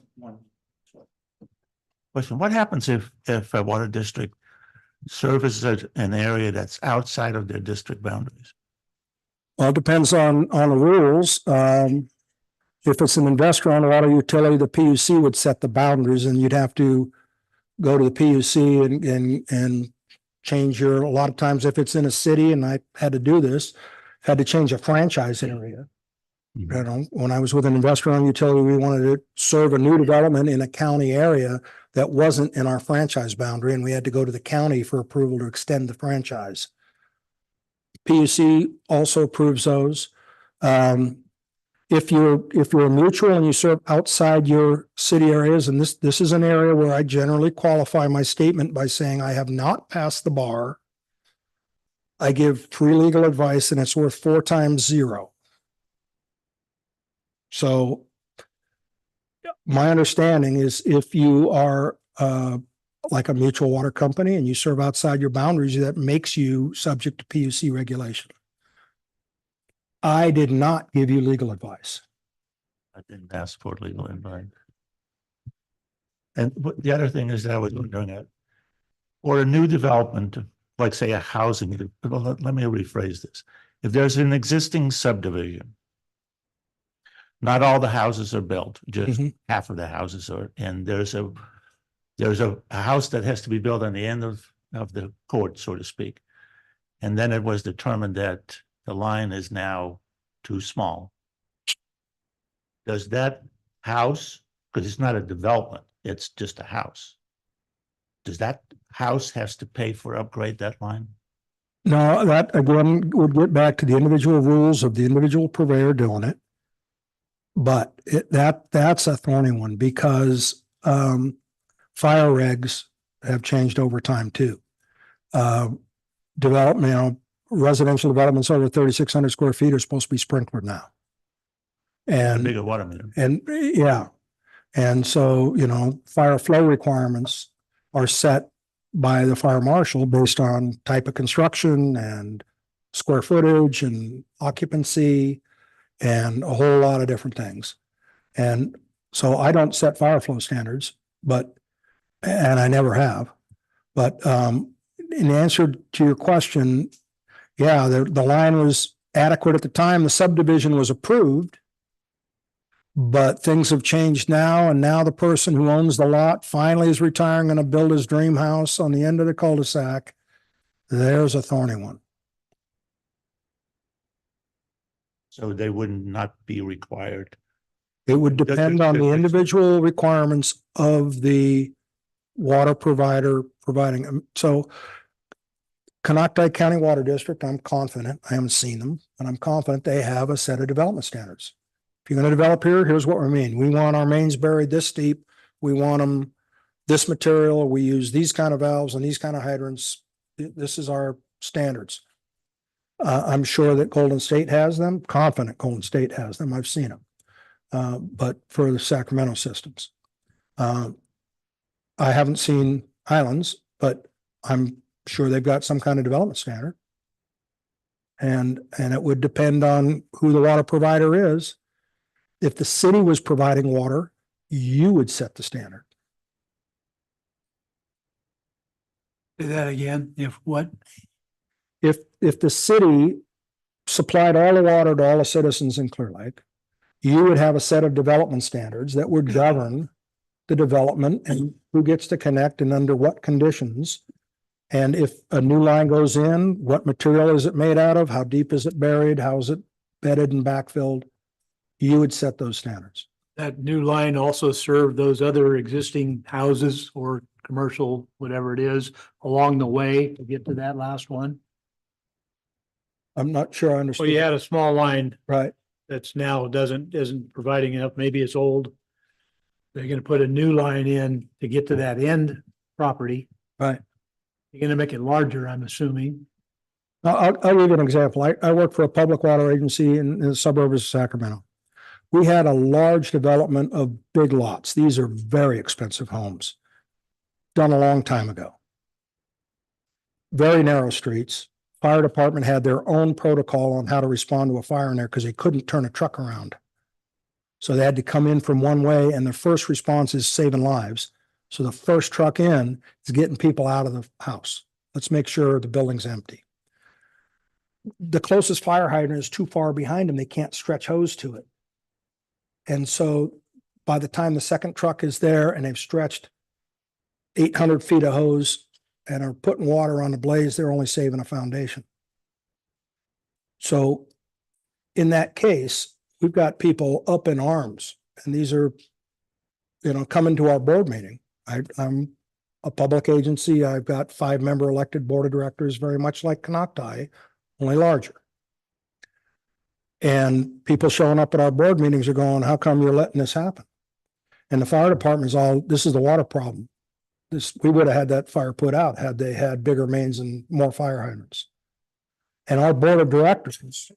Question, what happens if a water district services an area that's outside of their district boundaries? Well, it depends on the rules. If it's an investor on a water utility, the PUC would set the boundaries, and you'd have to go to the PUC and change a lot of times if it's in a city, and I had to do this, had to change a franchise area. When I was with an investor on utility, we wanted to serve a new development in a county area that wasn't in our franchise boundary, and we had to go to the county for approval to extend the franchise. PUC also approves those. If you're a mutual and you serve outside your city areas, and this is an area where I generally qualify my statement by saying I have not passed the bar. I give free legal advice, and it's worth 4 times 0. So my understanding is if you are like a mutual water company and you serve outside your boundaries, that makes you subject to PUC regulation. I did not give you legal advice. I didn't ask for legal advice. And the other thing is that I was wondering at, or a new development, like say a housing, let me rephrase this. If there's an existing subdivision, not all the houses are built, just half of the houses are, and there's a house that has to be built on the end of the court, so to speak. And then it was determined that the line is now too small. Does that house, because it's not a development, it's just a house. Does that house has to pay for upgrade that line? No, that again would get back to the individual rules of the individual purveyor doing it. But that's a thorny one because fire regs have changed over time too. Residential developments over 3,600 square feet are supposed to be sprinkled now. And bigger water meter. And yeah. And so, fire flow requirements are set by the fire marshal based on type of construction and square footage and occupancy and a whole lot of different things. And so I don't set fire flow standards, and I never have. But in answer to your question, yeah, the line was adequate at the time the subdivision was approved, but things have changed now, and now the person who owns the lot finally is retiring and to build his dream house on the end of the cul-de-sac. There's a thorny one. So they would not be required. It would depend on the individual requirements of the water provider providing, so Canocti County Water District, I'm confident, I haven't seen them, but I'm confident they have a set of development standards. If you're going to develop here, here's what we mean. We want our mains buried this deep. We want them this material. We use these kind of valves and these kind of hydrants. This is our standards. I'm sure that Golden State has them, confident Golden State has them. I've seen them. But for the Sacramento systems. I haven't seen Highlands, but I'm sure they've got some kind of development standard. And it would depend on who the water provider is. If the city was providing water, you would set the standard. Say that again, if what? If the city supplied all the water to all the citizens in Clear Lake, you would have a set of development standards that would govern the development and who gets to connect and under what conditions. And if a new line goes in, what material is it made out of? How deep is it buried? How is it bedded and backfilled? You would set those standards. That new line also served those other existing houses or commercial, whatever it is, along the way to get to that last one? I'm not sure I understand. Well, you had a small line. Right. That's now isn't providing enough. Maybe it's old. They're gonna put a new line in to get to that end property. Right. You're gonna make it larger, I'm assuming. I'll give you an example. I work for a public water agency in the suburbs of Sacramento. We had a large development of big lots. These are very expensive homes. Done a long time ago. Very narrow streets. Fire department had their own protocol on how to respond to a fire in there because they couldn't turn a truck around. So they had to come in from one way, and the first response is saving lives. So the first truck in is getting people out of the house. Let's make sure the building's empty. The closest fire hydrant is too far behind them. They can't stretch hose to it. And so by the time the second truck is there and they've stretched 800 feet of hose and are putting water on the blaze, they're only saving a foundation. So in that case, we've got people up in arms, and these are, coming to our board meeting. I'm a public agency. I've got 5-member elected board of directors, very much like Canocti, only larger. And people showing up at our board meetings are going, how come you're letting this happen? And the fire department is this is the water problem. We would have had that fire put out had they had bigger mains and more fire hydrants. And our board of directors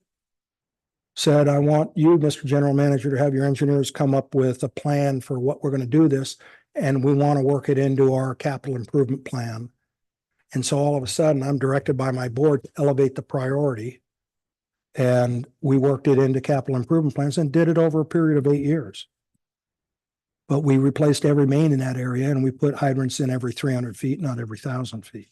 said, I want you, Mr. General Manager, to have your engineers come up with a plan for what we're going to do this. And we want to work it into our capital improvement plan. And so all of a sudden, I'm directed by my board to elevate the priority. And we worked it into capital improvement plans and did it over a period of 8 years. But we replaced every main in that area, and we put hydrants in every 300 feet, not every 1,000 feet.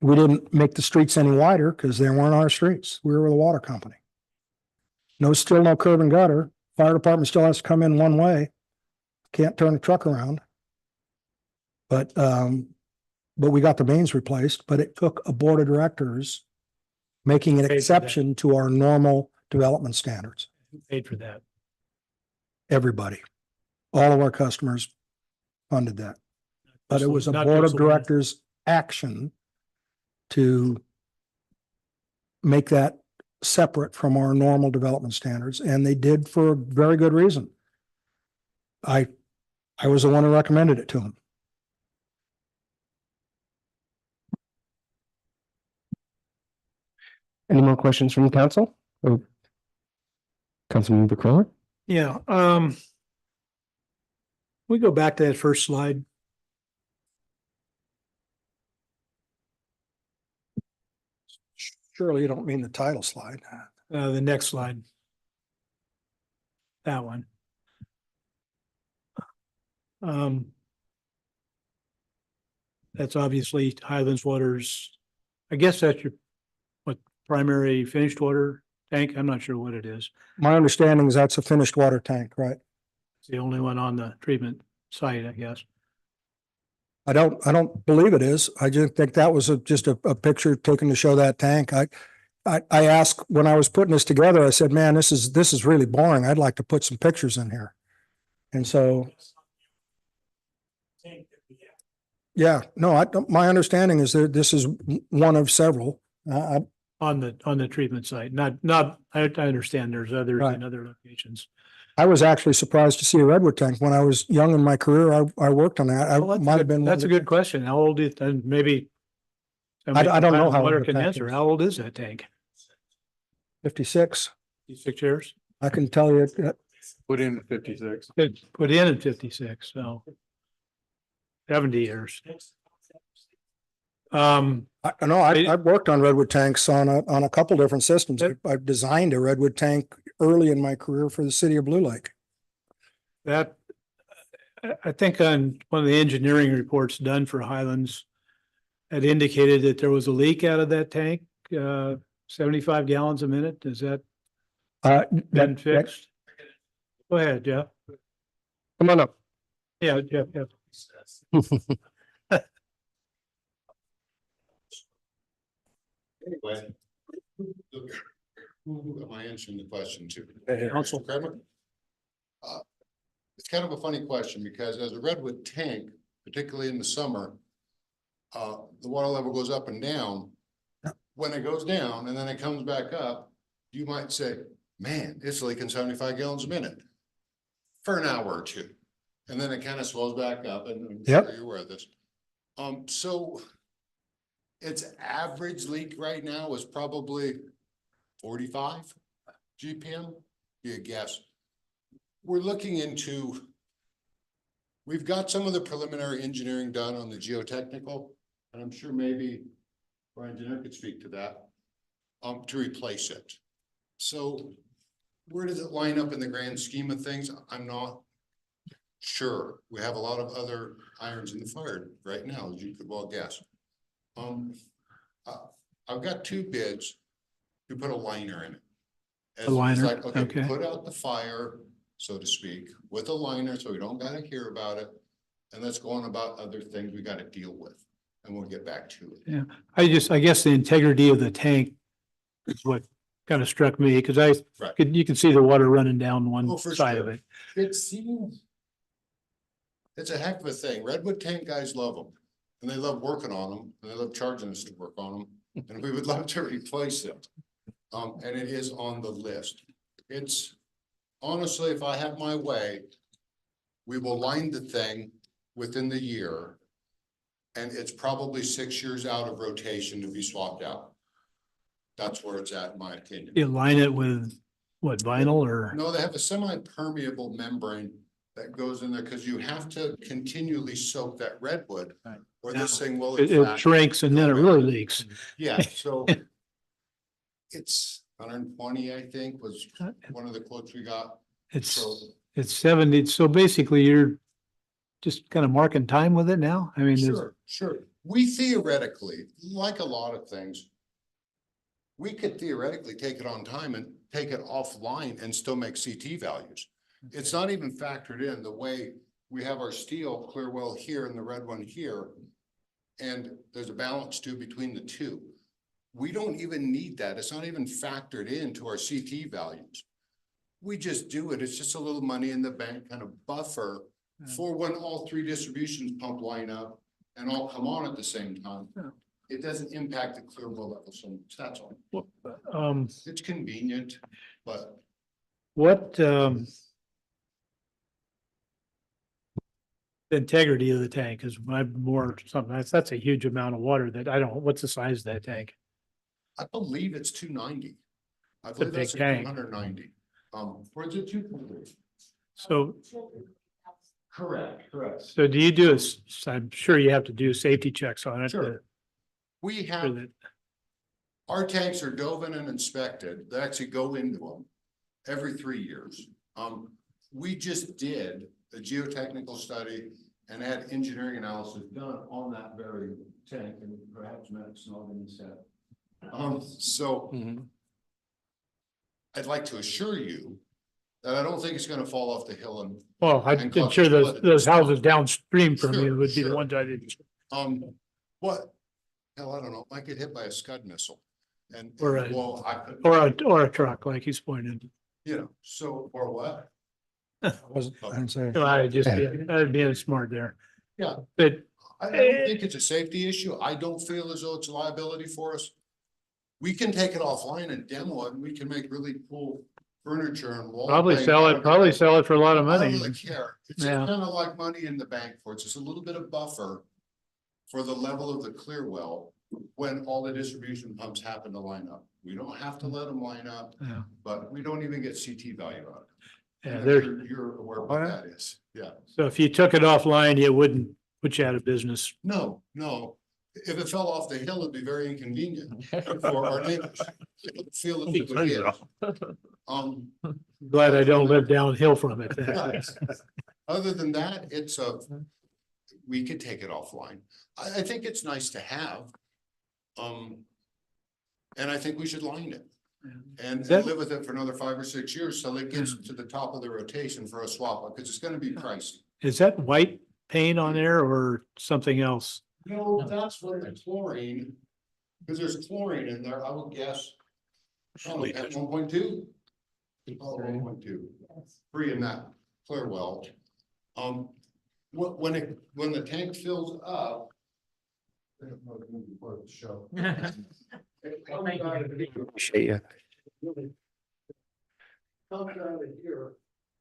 We didn't make the streets any wider because they weren't our streets. We were the water company. Still no curb and gutter. Fire department still has to come in one way. Can't turn a truck around. But we got the mains replaced, but it took a board of directors making an exception to our normal development standards. Who paid for that? Everybody, all of our customers funded that. But it was a Not board of just the one. directors action to make that separate from our normal development standards, and they did for a very good reason. I was the one who recommended it to them. Any more questions from the council? Or Councilman McClellan? Yeah, we go back to that first slide. Surely you don't mean the title slide. The next slide. That one. That's obviously Highlands Waters. I guess that's your primary finished water tank. I'm not sure what it is. My understanding is that's a finished water tank, right? It's the only one on the treatment site, I guess. I don't believe it is. I just think that was just a picture taken to show that tank. I asked when I was putting this together, I said, man, this is really boring. I'd like to put some pictures in here. And so Yeah, no, my understanding is that this is one of several. On the treatment site, I understand there's others Right. in other locations. I was actually surprised to see a redwood tank. When I was young in my career, I worked on that. I Well, might have been. That's a good question. How old is, and maybe. I don't know how Water old the can tank answer. is. How old is that tank? 56. 6 years? I can tell you. Put in 56. It put in 56, so 70 years. I've worked on redwood tanks on a couple different systems. I've designed a redwood tank early in my career for the city of Blue Lake. That, I think on one of the engineering reports done for Highlands, had indicated that there was a leak out of that tank, 75 gallons a minute. Is that been fixed? Go ahead, Jeff. Come on up. Yeah, Jeff. Anyway, who am I answering the question to? Council. Kramer? It's kind of a funny question because as a redwood tank, particularly in the summer, the water level goes up and down. When it goes down and then it comes back up, you might say, man, it's leaking 75 gallons a minute for an hour or two. And then it kind of swells back up, and I'm sure you're aware of this. So its average leak right now is probably 45 GPM, be a guess. We're looking into, we've got some of the preliminary engineering done on the geotechnical, and I'm sure maybe Brian Jenner could speak to that, to replace it. So where does it line up in the grand scheme of things? I'm not sure. We have a lot of other irons in the fire right now, as you could well guess. I've got two bids to put a liner in it. A liner, It's like, okay. Put out the fire, so to speak, with a liner, so we don't gotta hear about it. And let's go on about other things we gotta deal with, and we'll get back to it. Yeah, I guess the integrity of the tank is what kind of struck me, because you can see the water running down one Oh, for side sure. of it. It seems. It's a heck of a thing. Redwood tank guys love them, and they love working on them, and they love charging us to work on them, and we would love to replace it. And it is on the list. It's honestly, if I have my way, we will line the thing within the year. And it's probably 6 years out of rotation to be swapped out. That's where it's at, in my opinion. You line it with what, vinyl or? No, they have a semi-permeable membrane that goes in there because you have to continually soak that redwood. Or this thing will. in It fact, shrinks and then it really leaks. Yeah, so. It's 120, I think, was one of the quotes we got. It's 70. So basically you're just kind of marking time with it now? I mean, Sure. We theoretically, like a lot of things, we could theoretically take it on time and take it offline and still make CT values. It's not even factored in the way we have our steel clear well here and the red one here. And there's a balance too between the two. We don't even need that. It's not even factored into our CT values. We just do it. It's just a little money in the bank kind of buffer for when all three distributions pump line up and all come on at the same time. It doesn't impact the clear well level so much. That's all. It's convenient, but. What, the integrity of the tank is more something, that's a huge amount of water that I don't, what's the size of that tank? I believe it's 290. I It's a believe big that's a tank. 290. Or is it 200? So, Correct. so do you do I'm sure you have to do safety checks on it. Sure. We for have, the- our tanks are dove in and inspected. They actually go into them every 3 years. We just did a geotechnical study and had engineering analysis done on that very tank, and perhaps Matt's not in the set. So I'd like to assure you that I don't think it's gonna fall off the hill and. Well, I'm and cause sure a those, split. those houses downstream from you Sure, would be the sure. ones I didn't. What? Hell, I don't know, might get hit by a Scud missile. And, Or a, well, I could. or a truck like he's pointed. You know, so, or what? I didn't say. I'd be smart there. Yeah. But I don't think it's a safety issue. I don't feel as though it's a liability for us. We can take it offline and demo it, and we can make really cool furniture and wall. Probably paint sell out it, of probably sell it for a lot of I don't money. really care. It's Yeah. kind of like money in the bank for it. It's just a little bit of buffer for the level of the clear well when all the distribution pumps happen to line up. We don't have to let them line up, Yeah. but we don't even get CT value out of it. Yeah, And there, You're aware of what that is. Yeah. so if you took it offline, it wouldn't put you out of business. No, no. If it fell off the hill, it'd be very inconvenient for our neighbors. It would feel that it would hit. Glad I don't live downhill from it. Other than that, we could take it offline. I think it's nice to have. And I think we should line it. And That- live with it for another 5 or 6 years till it gets to the top of the rotation for a swap, because it's gonna be pricey. Is that white paint on there or something else? No, that's what the chlorine, because there's chlorine in there, I would guess. Probably at 1.2. 1.2, free in that clear well. When the tank fills up. Show. Appreciate you. Comes out of here,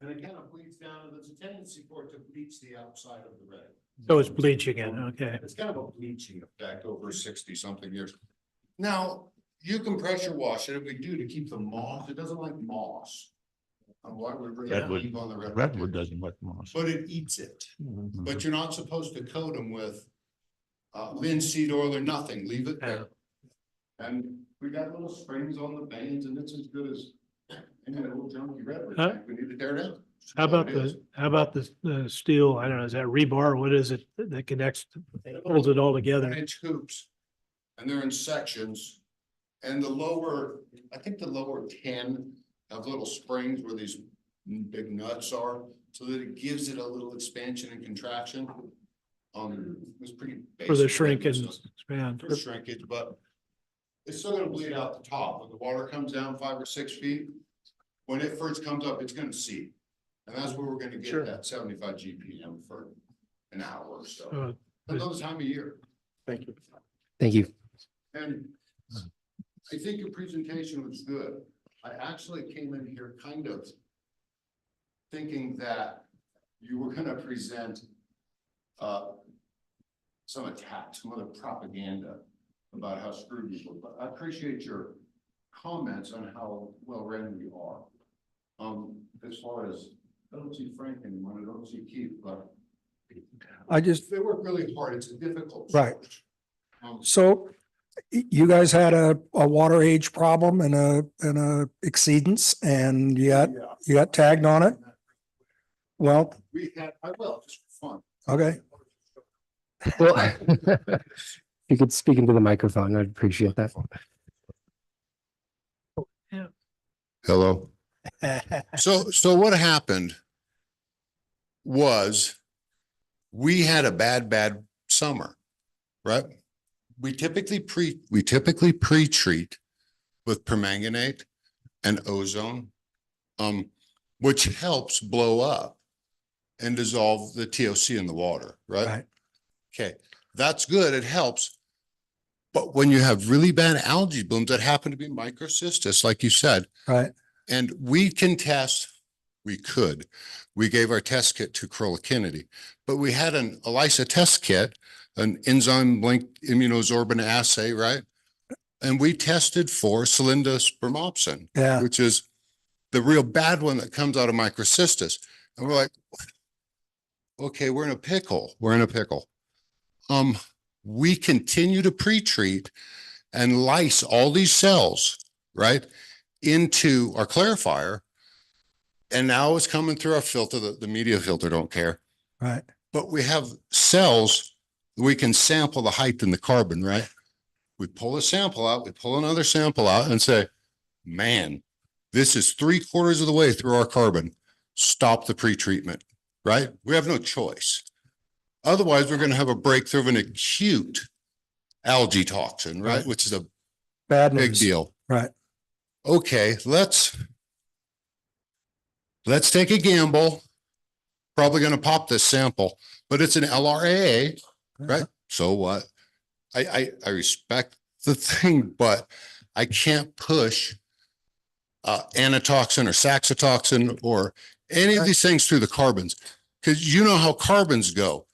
and it kind of bleeds down, and there's a tendency for it to bleach the outside of the red. So it's bleach again, okay. It's kind of a bleaching effect over 60-something years. Now, you can pressure wash it if we do to keep the moss. It doesn't like moss. Why would we Redwood, leave on the redwood doesn't like moss. But it eats it. Mhm. But you're not supposed to coat them with linseed oil or nothing. Leave it there. And we got little springs on the vanes, and it's as good as any little junky redwood. Huh? tank. We need to tear it down. How about It is. the steel? I don't know, is that rebar? What is it that connects, holds it all together? 1-inch hoops, and they're in sections. And I think the lower 10 have little springs where these big nuts are, so that it gives it a little expansion and contraction. It's pretty. For the basic shrink and stuff. expand. For shrinkage, but it's still gonna bleed out the top. When the water comes down 5 or 6 feet, when it first comes up, it's gonna seep. And that's where we're gonna Sure. get that 75 GPM for an hour or so. Uh, Another time of year. Thank you. Thank you. And I think your presentation was good. I actually came in here kind of thinking that you were gonna present some attack, some other propaganda about how screwed we were, but I appreciate your comments on how well read we are. As far as, I don't see Frank anymore, I don't see Keith, but they work really hard. It's a difficult. Right. sport. So you guys had a water age problem and a exceedance and you got tagged on it? Well, I will, just for fun. okay. Well, if you could speak into the microphone, I'd appreciate that. Hello. So what happened was we had a bad summer, right? We typically pre-treat with permanganate and ozone, which helps blow up and dissolve the TOC in the water, right? Okay, that's good. It helps. But when you have really bad algae blooms that happen to be microcystis, like you said, Right. and we gave our test kit to Corolla Kennedy, but we had an ELISA test kit, an enzyme linked immunosorbent assay, right? And we tested for Cylindospermopsin, Yeah. which is the real bad one that comes out of microcystis. And we're like, okay, we're in a pickle. We continue to pre-treat and lyse all these cells, right, into our clarifier. And now it's coming through our filter, the media filter don't care. Right. But we have cells, we can sample the height and the carbon, right? We pull a sample out, we pull another sample out and say, man, this is 3/4 of the way through our carbon. Stop the pre-treatment, right? We have no choice. Otherwise, we're going to have a breakthrough of an acute algae toxin, right? Which is a Bad big news. deal. Right. Okay, let's take a gamble. Probably going to pop this sample, but it's an LRAA, right? So what? I respect the thing, but I can't push anatoxin or saxitoxin or any of these things through the carbons. Cause you know how carbons go.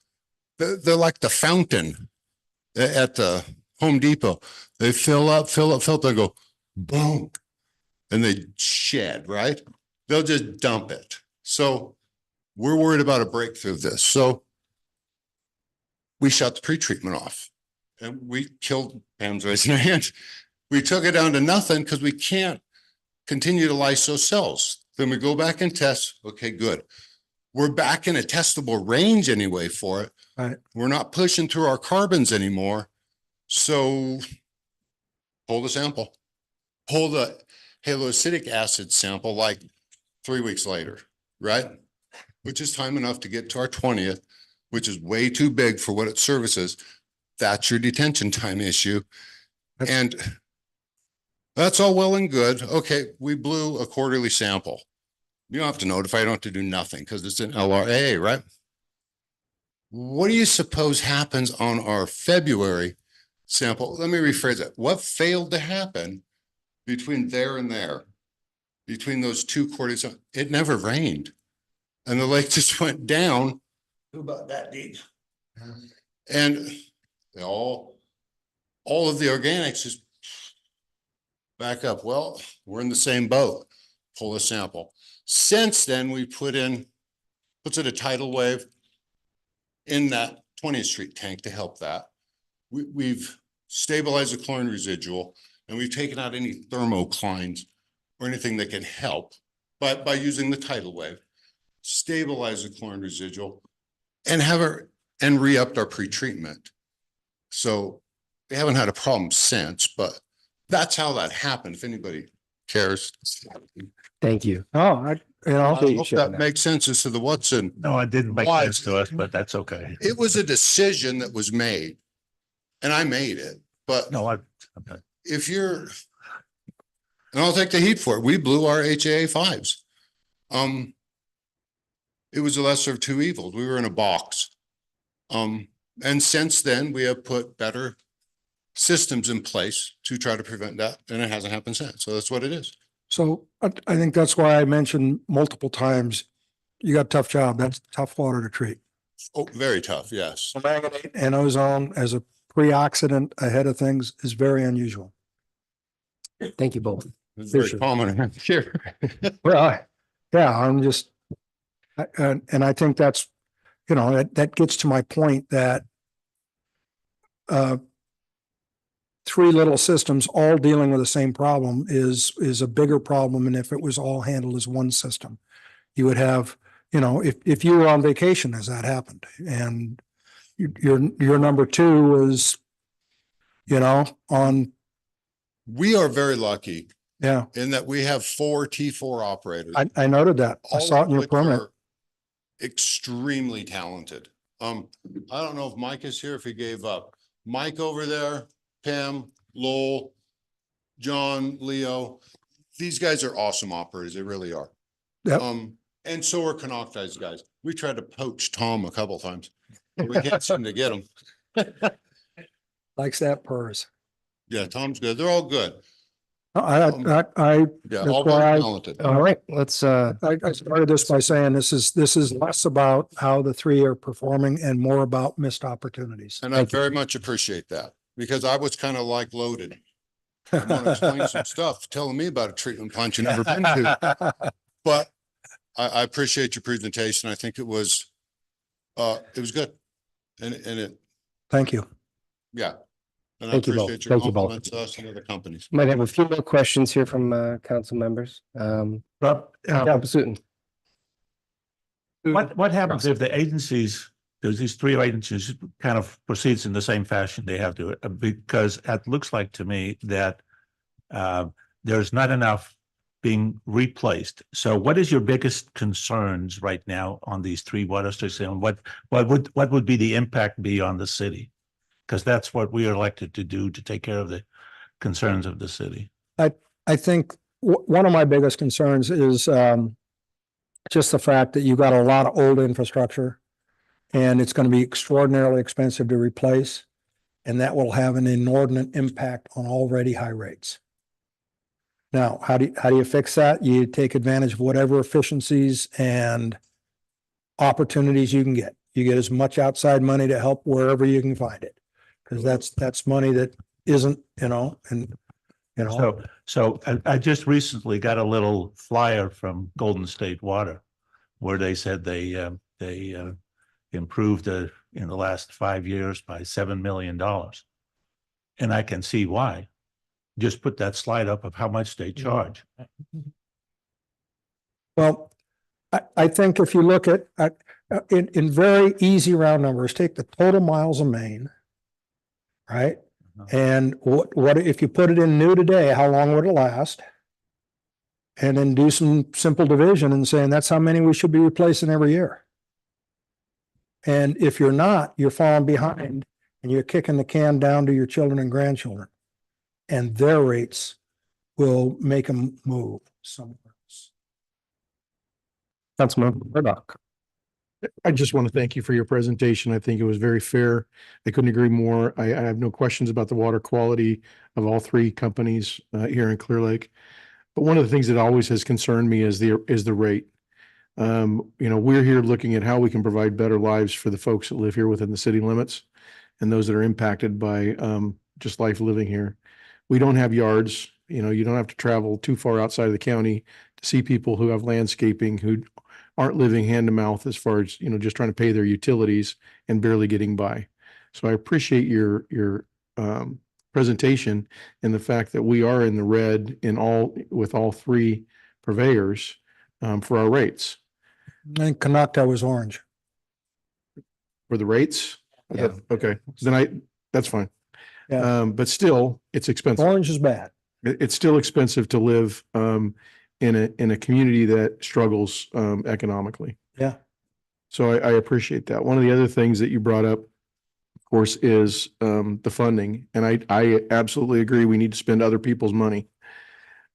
They're like the fountain at the Home Depot. They fill up, they go boom, and they shed, right? They'll just dump it. So we're worried about a breakthrough of this. So we shut the pretreatment off and we killed, Pam's raising her hand. We took it down to nothing because we can't continue to lyse those cells. Then we go back and test. Okay, good. We're back in a testable range anyway for it. Right. We're not pushing through our carbons anymore. So pull the sample, pull the haloacidic acid sample like 3 weeks later, right? Which is time enough to get to our 20th, which is way too big for what it services. That's your detention time issue. And that's all well and good. Okay, we blew a quarterly sample. You don't have to notify, you don't have to do nothing because it's an LRA, right? What do you suppose happens on our February sample? Let me rephrase it. What failed to happen between there and there? Between those two quarters, it never rained. And the lake just went down about that deep. And all of the organics just back up. Well, we're in the same boat. Pull a sample. Since then, we put in, what's it, a tidal wave in that 20th Street tank to help that. We've stabilized the chlorine residual and we've taken out any thermoclines or anything that can help by using the tidal wave, stabilize the chlorine residual and re-upped our pretreatment. So we haven't had a problem since, but that's how that happened. If anybody cares. Thank you. Oh, I hope that makes sense as to the what's in. No, it didn't make why. sense to us, but that's okay. It was a decision that was made and I made it, but No, okay. if you're, and I'll take the heat for it. We blew our HAA 5s. It was the lesser of two evils. We were in a box. And since then we have put better systems in place to try to prevent that. And it hasn't happened since. So that's what it is. So I think that's why I mentioned multiple times, you got a tough job. That's tough water to treat. Oh, very tough. Yes. Manganate and ozone as a pre-oxidant ahead of things is very unusual. Thank you both. It's very common around here. Well, yeah, I'm just, and I think that's, you know, that gets to my point that three little systems all dealing with the same problem is a bigger problem than if it was all handled as one system. You would have, you know, if you were on vacation as that happened and your number two was, you know, on. We are very lucky. Yeah. In that we have 4 T4 operators. I noted that. I saw it in your permit. Extremely talented. I don't know if Mike is here, if he gave up. Mike over there, Pam, Lowell, John, Leo. These guys are awesome operators. They really are. Yep. And so are Canoctize guys. We tried to poach Tom a couple times. But we can't seem to get him. Likes that purrs. Yeah, Tom's good. They're all good. Yeah, all very talented. All right, let's I started this by saying this is less about how the three are performing and more about missed opportunities. And I very much appreciate that because I was kind of like loaded. I want to explain some stuff, telling me about a treatment plant you never been to. But I appreciate your presentation. I think it was good. And it. Thank you. Yeah. And Thank I you both. appreciate your Thank you both. compliments to us and other companies. Might have a few more questions here from council members. Rob, Sutton. What happens if the agencies, there's these three agencies kind of proceeds in the same fashion they have to, because it looks like to me that there's not enough being replaced. So what is your biggest concerns right now on these three water stations and what would be the impact be on the city? Because that's what we are elected to do, to take care of the concerns of the city. I think one of my biggest concerns is just the fact that you've got a lot of old infrastructure and it's going to be extraordinarily expensive to replace. And that will have an inordinate impact on already high rates. Now, how do you fix that? You take advantage of whatever efficiencies and opportunities you can get. You get as much outside money to help wherever you can find it. Because that's money that isn't, So I just recently got a little flyer from Golden State Water where they said they improved in the last 5 years by $7 million. And I can see why. Just put that slide up of how much they charge. Well, I think if you look at, in very easy round numbers, take the total miles of main, right? And what if you put it in new today, how long would it last? And then do some simple division and saying that's how many we should be replacing every year. And if you're not, you're falling behind and you're kicking the can down to your children and grandchildren. And their rates will make them move somewhere else. Councilmember Murdoch. I just want to thank you for your presentation. I think it was very fair. I couldn't agree more. I have no questions about the water quality of all three companies here in Clear Lake. But one of the things that always has concerned me is the rate. We're here looking at how we can provide better lives for the folks that live here within the city limits and those that are impacted by just life living here. We don't have yards. You don't have to travel too far outside of the county to see people who have landscaping who aren't living hand to mouth as far as, just trying to pay their utilities and barely getting by. So I appreciate your presentation and the fact that we are in the red with all three purveyors for our rates. And Conocta was orange. For the rates? Yeah. Okay, then that's fine. Yeah. But still, it's expensive. Orange is bad. It's still expensive to live in a community that struggles economically. Yeah. So I appreciate that. One of the other things that you brought up, of course, is the funding. And I absolutely agree. We need to spend other people's money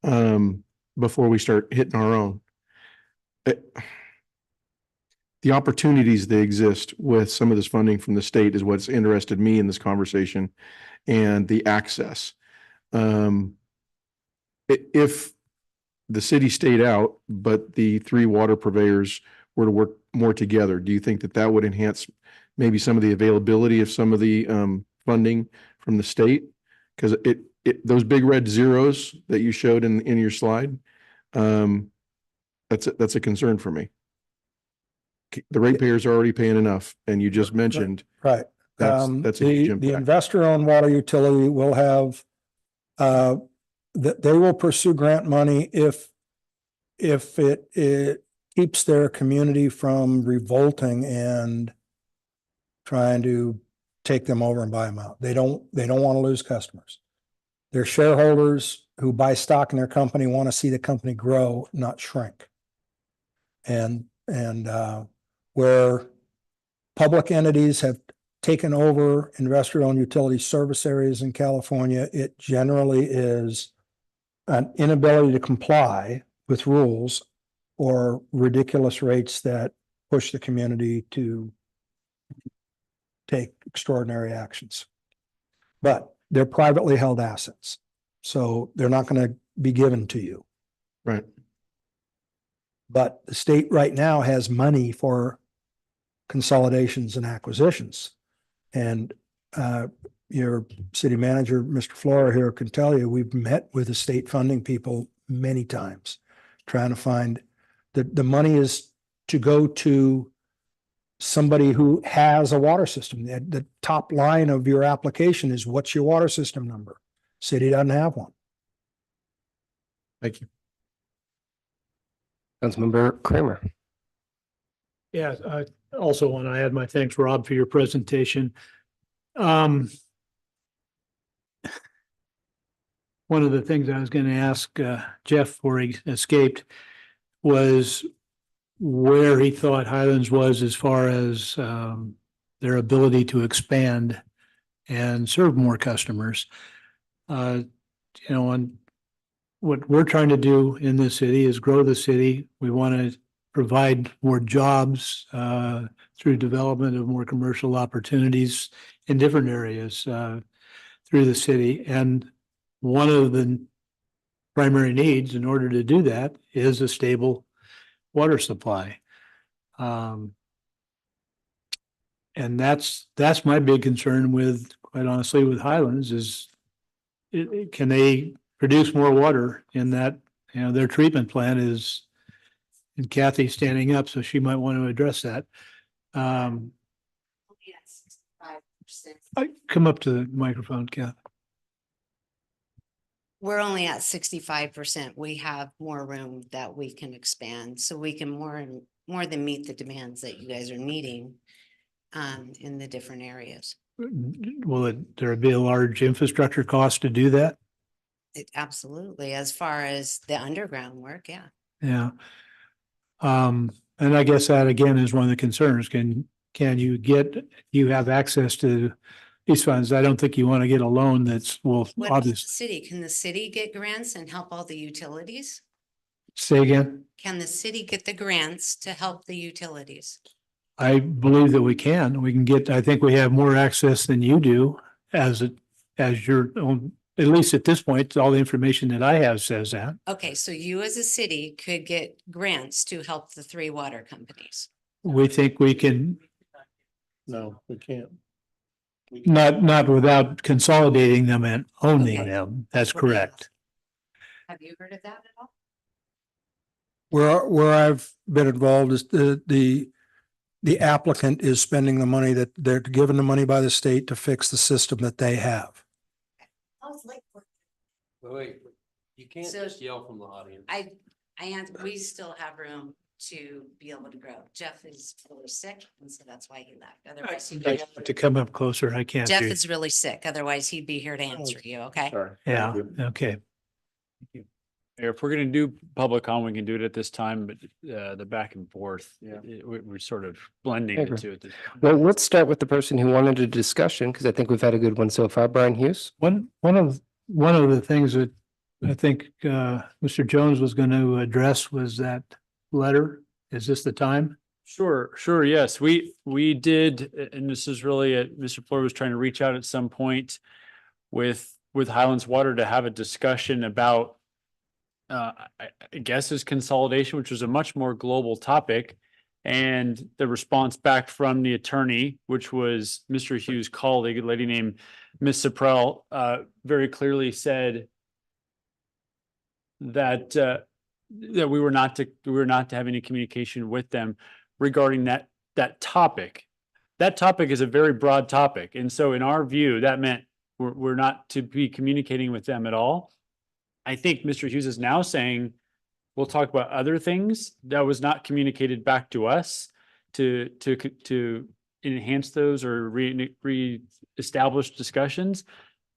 before we start hitting our own. The opportunities that exist with some of this funding from the state is what's interested me in this conversation, and the access. If the city stayed out, but the three water purveyors were to work more together, do you think that would enhance maybe some of the availability of some of the funding from the state? Because those big red zeros that you showed in your slide, that's a concern for me. The ratepayers are already paying enough, and you just mentioned right. That's a huge The impact. investor-owned water utility will have they will pursue grant money if it keeps their community from revolting and trying to take them over and buy them out. They don't want to lose customers. Their shareholders who buy stock in their company want to see the company grow, not shrink. And where public entities have taken over investor-owned utility service areas in California, it generally is an inability to comply with rules or ridiculous rates that push the community to take extraordinary actions. But they're privately held assets, so they're not going to be given to you. Right. But the state right now has money for consolidations and acquisitions. And your city manager, Mr. Flora here, can tell you, we've met with the state funding people many times, trying to find the money is to go to somebody who has a water system. The top line of your application is, what's your water system number? City doesn't have one. Thank you. Councilmember Kramer. Yeah, I also want to add my thanks, Rob, for your presentation. One of the things I was going to ask Jeff before he escaped was where he thought Highlands was as far as their ability to expand and serve more customers. And what we're trying to do in this city is grow the city. We want to provide more jobs through development of more commercial opportunities in different areas through the city. And one of the primary needs in order to do that is a stable water supply. And that's my big concern with, quite honestly, with Highlands is can they produce more water in that, their treatment plant is, and Kathy's standing up, so she might want to address that. Come up to the microphone, Kathy. We're only at 65%. We have more room that we can expand, so we can more than meet the demands that you guys are needing in the different areas. Will there be a large infrastructure cost to do that? Absolutely. As far as the underground work, yeah. Yeah. And I guess that again is one of the concerns. Can you have access to these funds? I don't think you want to get a loan that's, well, What about the obvious. city? Can the city get grants and help all the utilities? Say again? Can the city get the grants to help the utilities? I believe that we can. We can get, I think we have more access than you do as your own, at least at this point, all the information that I have says that. Okay, so you as a city could get grants to help the 3 water companies. We think we can, No, we can't. not without consolidating them and owning Okay. them. That's correct. Have you heard of that at all? Where I've been involved is the applicant is spending the money that they're given the money by the state to fix the system that they have. Wait, you can't So- just yell from the audience. We still have room to be able to grow. Jeff is really sick, and so that's why he left. Otherwise, he'd be- To come up closer, I can't Jeff do. is really sick. Otherwise, he'd be here to answer you, okay? Yeah, okay. If we're gonna do public comment, we can do it at this time, but the back and forth, we're sort of blending I the agree. two at this point. Well, let's start with the person who wanted a discussion, because I think we've had a good one so far. Brian Hughes? One of the things that I think Mr. Jones was going to address was that letter. Is this the time? Sure, yes, we did, and this is really, Mr. Fleur was trying to reach out at some point with Highlands Water to have a discussion about I guess is consolidation, which was a much more global topic. And the response back from the attorney, which was Mr. Hughes' colleague, a lady named Ms. Saprell, very clearly said that that we were not to have any communication with them regarding that topic. That topic is a very broad topic. And so in our view, that meant we're not to be communicating with them at all. I think Mr. Hughes is now saying, we'll talk about other things that was not communicated back to us to enhance those or re-establish discussions.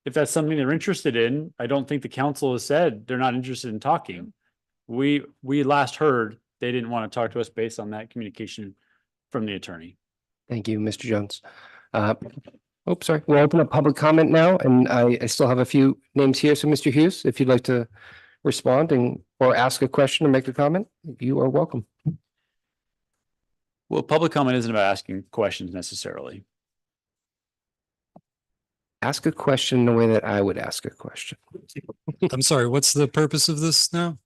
If that's something they're interested in, I don't think the council has said they're not interested in talking. We last heard they didn't want to talk to us based on that communication from the attorney. Thank you, Mr. Jones. Sorry. We'll open up public comment now, and I still have a few names here. So, Mr. Hughes, if you'd like to respond or ask a question or make a comment, you are welcome. Well, public comment isn't about asking questions necessarily. Ask a question the way that I would ask a question. I'm sorry, what's the purpose of this now?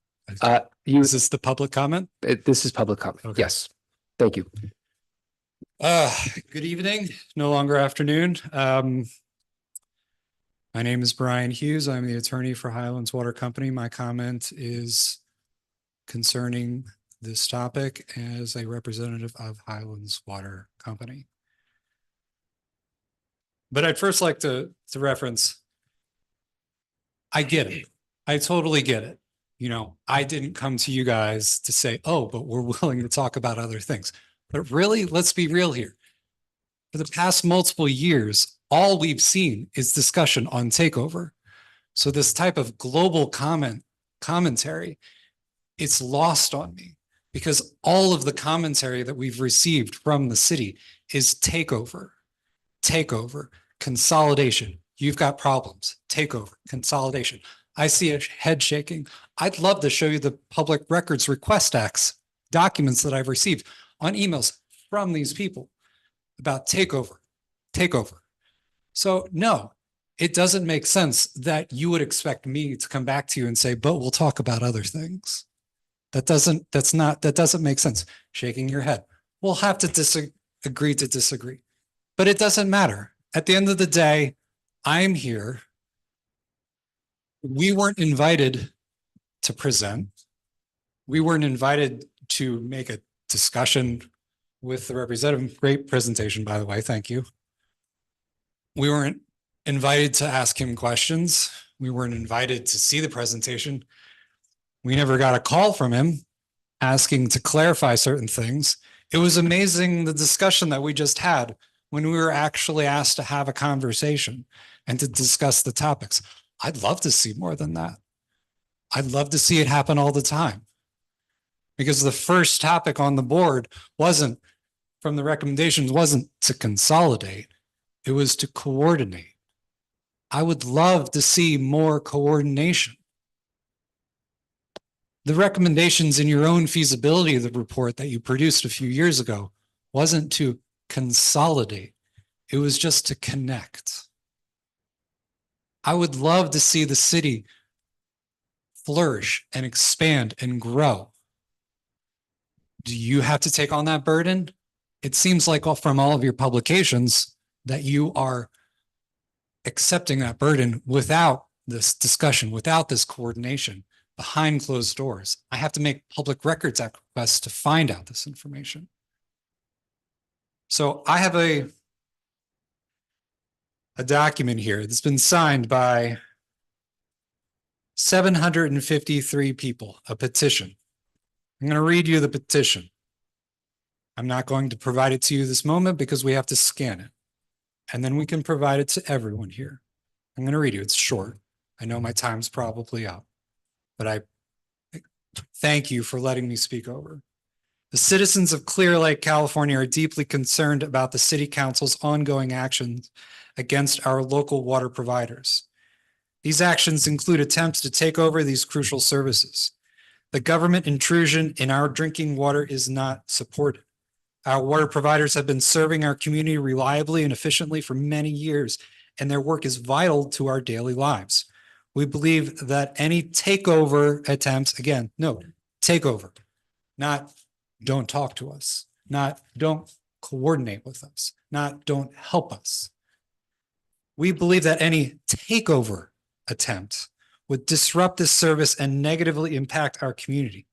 Is this the public comment? This is public comment. Okay. Yes. Thank you. Good evening, no longer afternoon. My name is Brian Hughes. I'm the attorney for Highlands Water Company. My comment is concerning this topic as a representative of Highlands Water Company. But I'd first like to reference, I get it. I totally get it. You know, I didn't come to you guys to say, oh, but we're willing to talk about other things. But really, let's be real here. For the past multiple years, all we've seen is discussion on takeover. So this type of global commentary, it's lost on me because all of the commentary that we've received from the city is takeover, consolidation. You've got problems, takeover, consolidation. I see a head shaking. I'd love to show you the Public Records Request Acts documents that I've received on emails from these people about takeover. So no, it doesn't make sense that you would expect me to come back to you and say, but we'll talk about other things. That doesn't make sense. Shaking your head. We'll have to disagree to disagree, but it doesn't matter. At the end of the day, I'm here. We weren't invited to present. We weren't invited to make a discussion with the representative. Great presentation, by the way. Thank you. We weren't invited to ask him questions. We weren't invited to see the presentation. We never got a call from him asking to clarify certain things. It was amazing the discussion that we just had when we were actually asked to have a conversation and to discuss the topics. I'd love to see more than that. I'd love to see it happen all the time. Because the first topic on the board wasn't, from the recommendations, wasn't to consolidate, it was to coordinate. I would love to see more coordination. The recommendations in your own feasibility of the report that you produced a few years ago wasn't to consolidate, it was just to connect. I would love to see the city flourish and expand and grow. Do you have to take on that burden? It seems like from all of your publications that you are accepting that burden without this discussion, without this coordination, behind closed doors. I have to make public records requests to find out this information. So I have a document here that's been signed by 753 people, a petition. I'm going to read you the petition. I'm not going to provide it to you this moment because we have to scan it. And then we can provide it to everyone here. I'm going to read you. It's short. I know my time's probably up, but I thank you for letting me speak over. The citizens of Clear Lake, California are deeply concerned about the City Council's ongoing actions against our local water providers. These actions include attempts to take over these crucial services. The government intrusion in our drinking water is not supported. Our water providers have been serving our community reliably and efficiently for many years, and their work is vital to our daily lives. We believe that any takeover attempts, again, no, takeover, not don't talk to us, not don't coordinate with us, not don't help us. We believe that any takeover attempt would disrupt this service and negatively impact our community.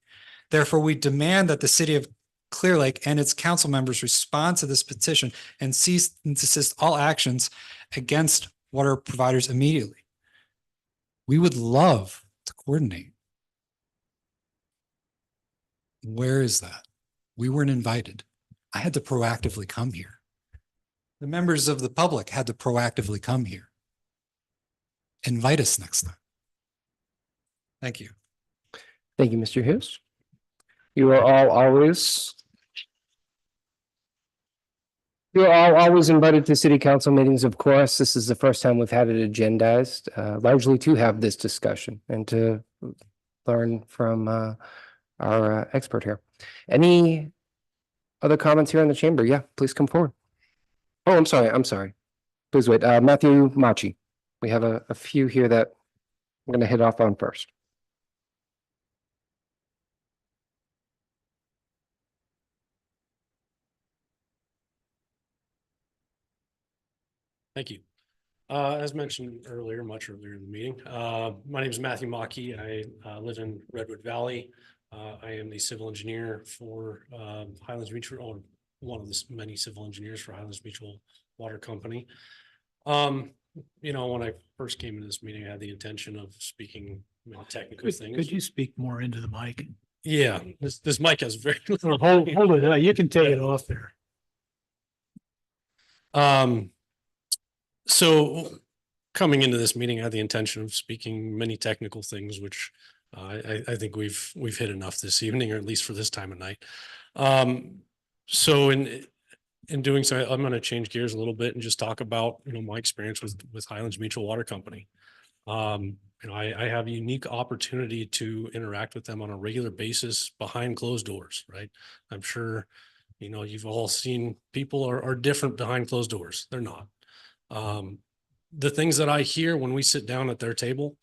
Therefore, we demand that the city of Clear Lake and its council members respond to this petition and cease and desist all actions against water providers immediately. We would love to coordinate. Where is that? We weren't invited. I had to proactively come here. The members of the public had to proactively come here. Invite us next time. Thank you. Thank you, Mr. Hughes. You are all always invited to city council meetings, of course. This is the first time we've had it agendized, largely to have this discussion and to learn from our expert here. Any other comments here in the chamber? Yeah, please come forward. Oh, I'm sorry. Please wait. Matthew Machi. We have a few here that I'm going to hit off on first. Thank you. As mentioned earlier, much earlier in the meeting, my name is Matthew Mackey. I live in Redwood Valley. I am the civil engineer for Highlands Mutual, one of the many civil engineers for Highlands Mutual Water Company. You know, when I first came into this meeting, I had the intention of speaking many technical things. Could you speak more into the mic? Yeah, this mic has very little. Hold it. You can take it off there. So coming into this meeting, I had the intention of speaking many technical things, which I think we've hit enough this evening, or at least for this time of night. So in doing so, I'm going to change gears a little bit and just talk about, you know, my experience with Highlands Mutual Water Company. I have a unique opportunity to interact with them on a regular basis behind closed doors, right? I'm sure, you've all seen people are different behind closed doors. They're not. The things that I hear when we sit down at their table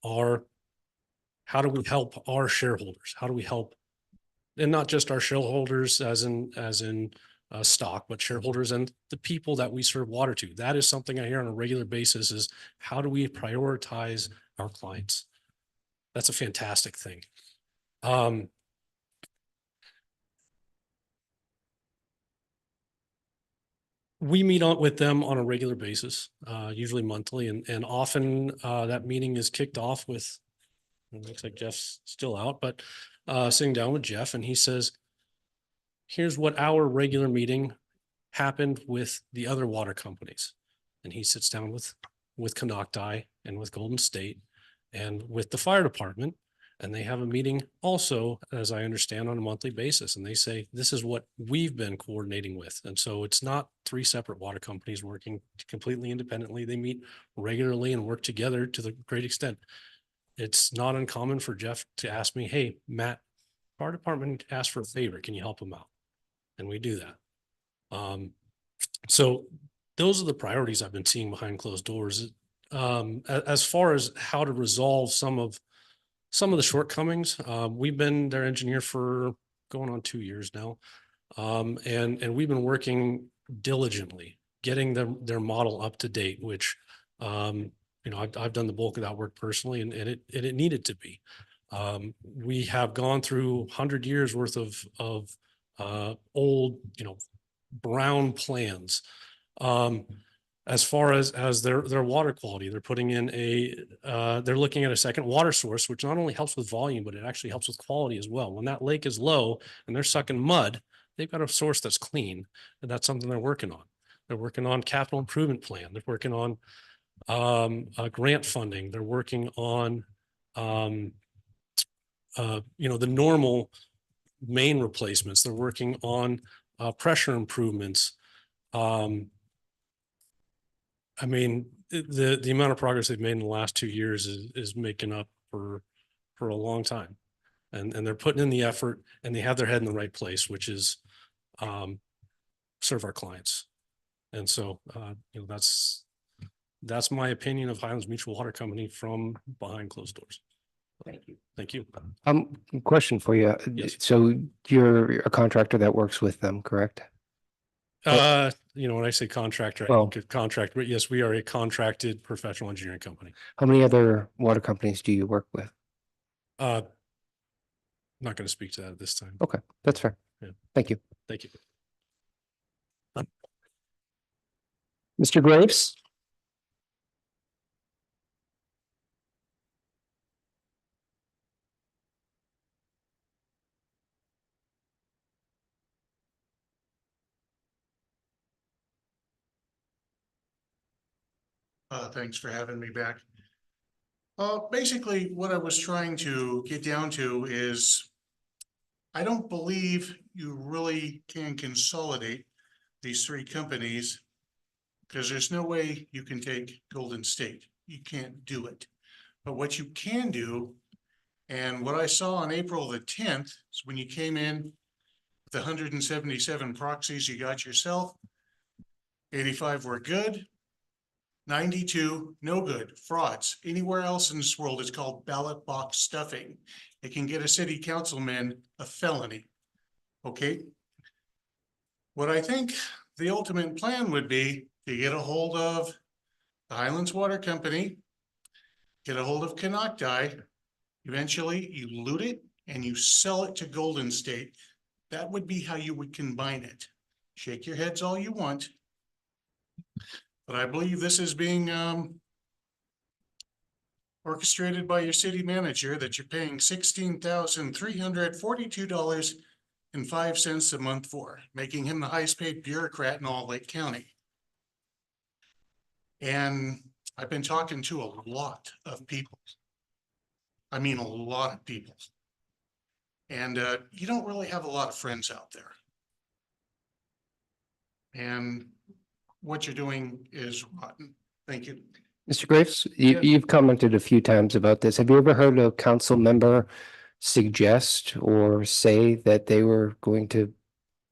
are, how do we help our shareholders? How do we help, and not just our shareholders as in stock, but shareholders and the people that we serve water to. That is something I hear on a regular basis, is how do we prioritize our clients? That's a fantastic thing. We meet with them on a regular basis, usually monthly, and often that meeting is kicked off with, it looks like Jeff's still out, but sitting down with Jeff, and he says, here's what our regular meeting happened with the other water companies. And he sits down with Canocti and with Golden State and with the fire department, and they have a meeting also, as I understand, on a monthly basis. And they say, this is what we've been coordinating with. And so it's not three separate water companies working completely independently. They meet regularly and work together to the great extent. It's not uncommon for Jeff to ask me, hey, Matt, fire department asked for a favor. Can you help them out? And we do that. So those are the priorities I've been seeing behind closed doors. As far as how to resolve some of the shortcomings, we've been their engineer for going on 2 years now. And we've been working diligently, getting their model up to date, which, I've done the bulk of that work personally, and it needed to be. We have gone through 100 years worth of old, brown plans. As far as their water quality, they're putting in they're looking at a second water source, which not only helps with volume, but it actually helps with quality as well. When that lake is low and they're sucking mud, they've got a source that's clean, and that's something they're working on. They're working on capital improvement plan. They're working on grant funding. They're working on, the normal main replacements. They're working on pressure improvements. The amount of progress they've made in the last 2 years is making up for a long time, and they're putting in the effort, and they have their head in the right place, which is serve our clients. And so, that's my opinion of Highlands Mutual Water Company from behind closed doors. Thank you. Thank you. Question for you. Yes. So you're a contractor that works with them, correct? When I say contractor, I think of contract, but yes, we are a contracted professional engineering company. How many other water companies do you work with? Not going to speak to that at this time. Okay, that's fair. Yeah. Thank you. Thank you. Mr. Graves? Thanks for having me back. Basically, what I was trying to get down to is I don't believe you really can consolidate these three companies because there's no way you can take Golden State. You can't do it. But what you can do, and what I saw on April the 10th, is when you came in with 177 proxies you got yourself, 85 were good, 92 no good, frauds. Anywhere else in this world, it's called ballot box stuffing. It can get a city councilman a felony. Okay. What I think the ultimate plan would be to get a hold of the Highlands Water Company, get a hold of Canocti. Eventually you loot it and you sell it to Golden State. That would be how you would combine it. Shake your heads all you want. But I believe this is being orchestrated by your city manager, that you're paying $16,342.05 a month for, making him the highest paid bureaucrat in all Lake County. And I've been talking to a lot of people. I mean, a lot of people. And you don't really have a lot of friends out there. And what you're doing is rotten. Thank you. Mr. Graves, you've commented a few times about this. Have you ever heard a council member suggest or say that they were going to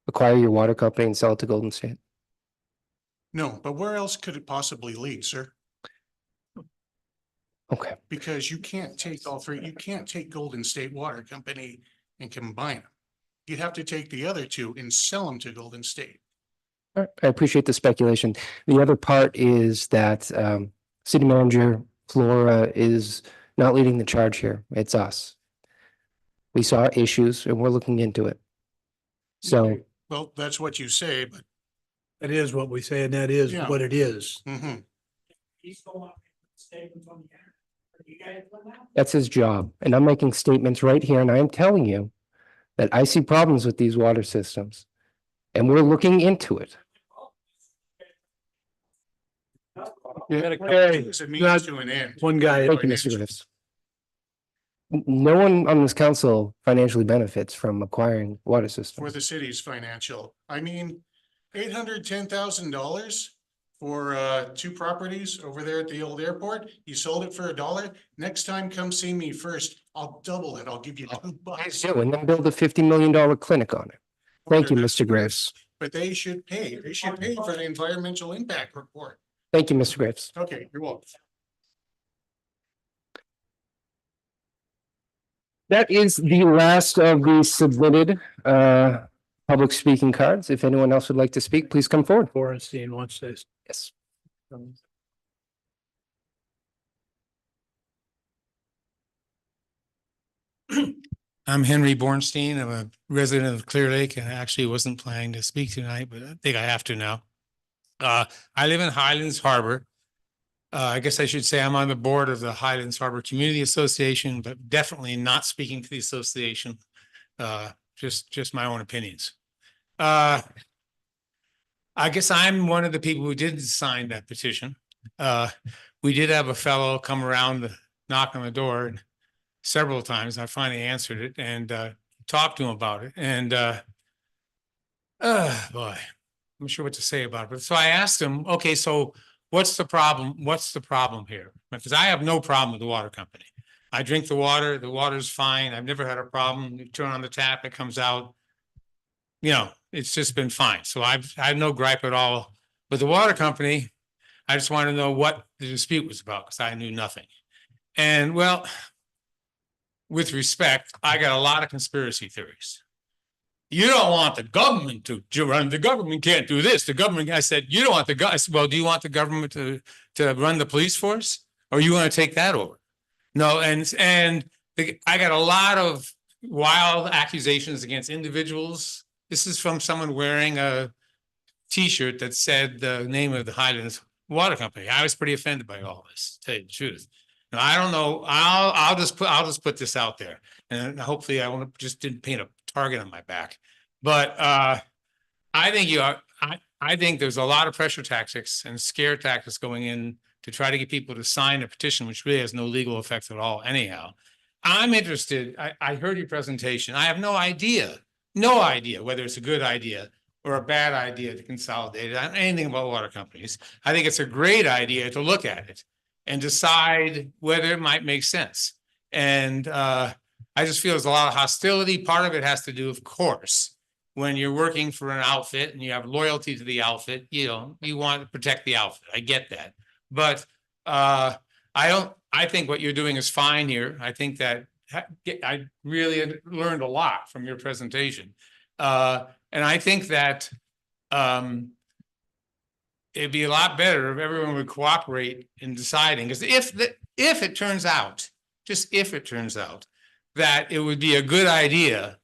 acquire your water company and sell it to Golden State? No, but where else could it possibly lead, sir? Okay. Because you can't take all three, you can't take Golden State Water Company and combine them. You'd have to take the other two and sell them to Golden State. All right, I appreciate the speculation. The other part is that City Manager Flora is not leading the charge here. It's us. We saw issues and we're looking into it. So Well, that's what you say, but. That is what we say, and that is Yeah. what it is. Mhm. that's his job. And I'm making statements right here and I am telling you that I see problems with these water systems and we're looking into it. It's a means to an end. One guy. Thank you, Mr. Griffiths. No one on this council financially benefits from acquiring water For systems. the city's financial. I mean, $810,000 for two properties over there at the old airport. You sold it for $1. Next time, come see me first. I'll double it. I'll give you $2. And then build a $50 million clinic on it. Thank you, Mr. Graves. But they should pay. They should pay for the environmental impact report. Thank you, Mr. Graves. Okay, you're welcome. That is the last of the submitted public speaking cards. If anyone else would like to speak, please come forward. Borenstein wants this. Yes. I'm Henry Bornstein. I'm a resident of Clear Lake and I actually wasn't planning to speak tonight, but I think I have to now. I live in Highlands Harbor. I guess I should say I'm on the board of the Highlands Harbor Community Association, but definitely not speaking to the association. Just my own opinions. I guess I'm one of the people who did sign that petition. We did have a fellow come around to knock on the door and several times. I finally answered it and talked to him about it. And boy, I'm not sure what to say about it. But so I asked him, okay, so what's the problem? What's the problem here? Because I have no problem with the water company. I drink the water's fine. I've never had a problem. You turn on the tap, it comes out. You know, it's just been fine. So I have no gripe at all with the water company. I just wanted to know what the dispute was about because I knew nothing. And well, with respect, I got a lot of conspiracy theories. You don't want the government to run. The government can't do this. The government, I said, you don't want the government. Well, do you want the government to run the police force or you want to take that over? No. I got a lot of wild accusations against individuals. This is from someone wearing a T-shirt that said the name of the Highlands Water Company. I was pretty offended by all this, to tell you the truth. Now, I don't know. I'll just put this out there, and hopefully, I didn't paint a target on my back. But I think there's a lot of pressure tactics and scare tactics going in to try to get people to sign a petition, which really has no legal effect at all. Anyhow, I'm interested. I heard your presentation. I have no idea whether it's a good idea or a bad idea to consolidate it. I don't know anything about water companies. I think it's a great idea to look at it and decide whether it might make sense. And I just feel there's a lot of hostility. Part of it has to do, of course, when you're working for an outfit and you have loyalty to the outfit, you want to protect the outfit. I get that. But I think what you're doing is fine here. I think that I really learned a lot from your presentation. And I think that it'd be a lot better if everyone would cooperate in deciding, because if it turns out, just if it turns out that it would be a good idea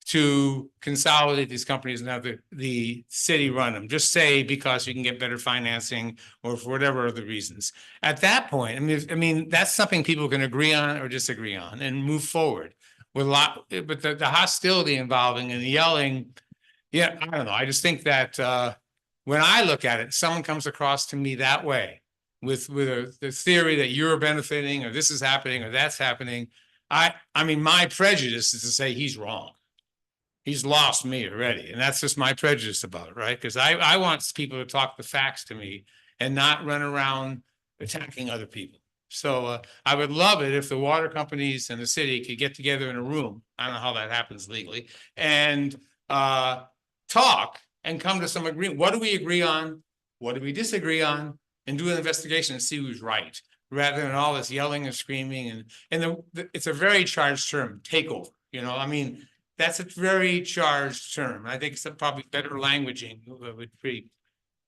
to consolidate these companies and have the city run them, just say because you can get better financing or for whatever other reasons. At that point, I mean, that's something people can agree on or disagree on and move forward with a lot, but the hostility involving and the yelling, yeah, I don't know. I just think that when I look at it, someone comes across to me that way with the theory that you're benefiting or this is happening or that's happening. I mean, my prejudice is to say he's wrong. He's lost me already. And that's just my prejudice about it, right? Because I want people to talk the facts to me and not run around attacking other people. So I would love it if the water companies and the city could get together in a room. I don't know how that happens legally, and talk and come to some agreement. What do we agree on? What do we disagree on? And do an investigation and see who's right, rather than all this yelling and screaming. And it's a very charged term, takeover. You know, I mean, that's a very charged term. I think it's probably better languaging would pretty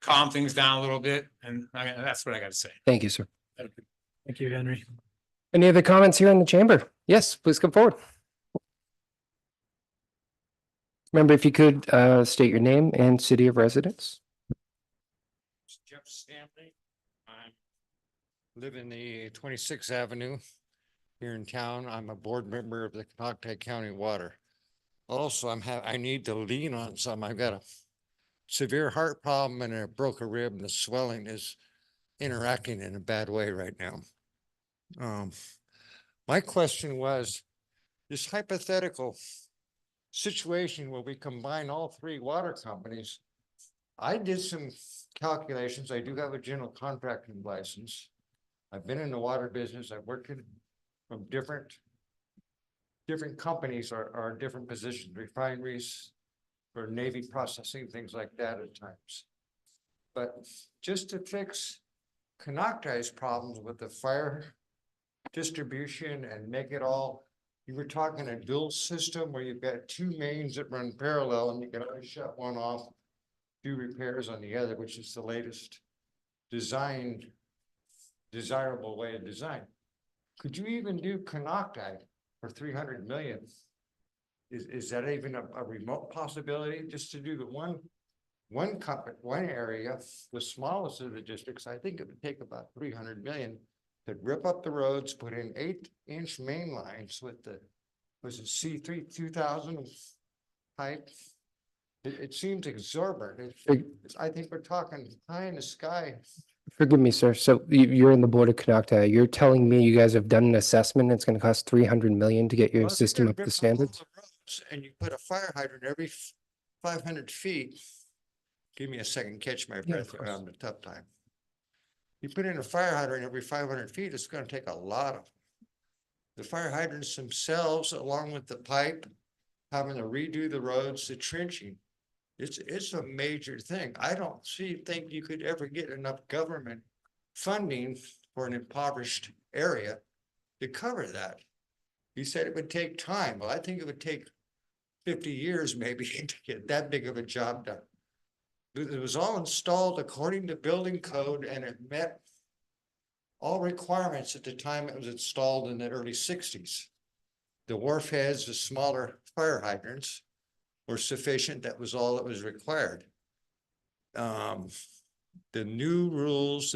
calm things down a little bit. And I mean, that's what I got to say. Thank you, sir. Thank you, Henry. Any other comments here in the chamber? Yes, please come forward. Remember, if you could state your name and city of residence. Jeff Stanley. I live in the 26th Avenue here in town. I'm a board member of the Conocti County Water. Also, I need to lean on some. I've got a severe heart problem and I broke a rib, and the swelling is interacting in a bad way right now. My question was, this hypothetical situation where we combine all three water companies, I did some calculations. I do have a general contracting license. I've been in the water business. I've worked from different companies are different positions, refineries, for Navy processing, things like that at times. But just to fix Conocti's problems with the fire distribution and make it all, you were talking a dual system where you've got two mains that run parallel and you can only shut one off, do repairs on the other, which is the latest desirable way of design. Could you even do Conocti for 300 million? Is that even a remote possibility, just to do the one company, one area, the smallest of the districts? I think it would take about 300 million to rip up the roads, put in 8-inch main lines with the, was it C3 2000 pipe? It seems exorbitant. I think we're talking high in the sky. Forgive me, sir. So you're in the board of Conocti. You're telling me you guys have done an assessment. It's going to cost 300 million to get your Well, if system you're up to ripping standards? all the roads and you put a fire hydrant every 500 feet. Give me a second, catch my breath around the tough time. You put in a fire hydrant every 500 feet, it's going to take a lot of the fire hydrants themselves, along with the pipe, having to redo the roads, the trenching. It's a major thing. I don't think you could ever get enough government funding for an impoverished area to cover that. You said it would take time. Well, I think it would take 50 years maybe to get that big of a job done. It was all installed according to building code, and it met all requirements at the time it was installed in the early 60s. The wharf heads, the smaller fire hydrants, were sufficient. That was all that was required. The new rules,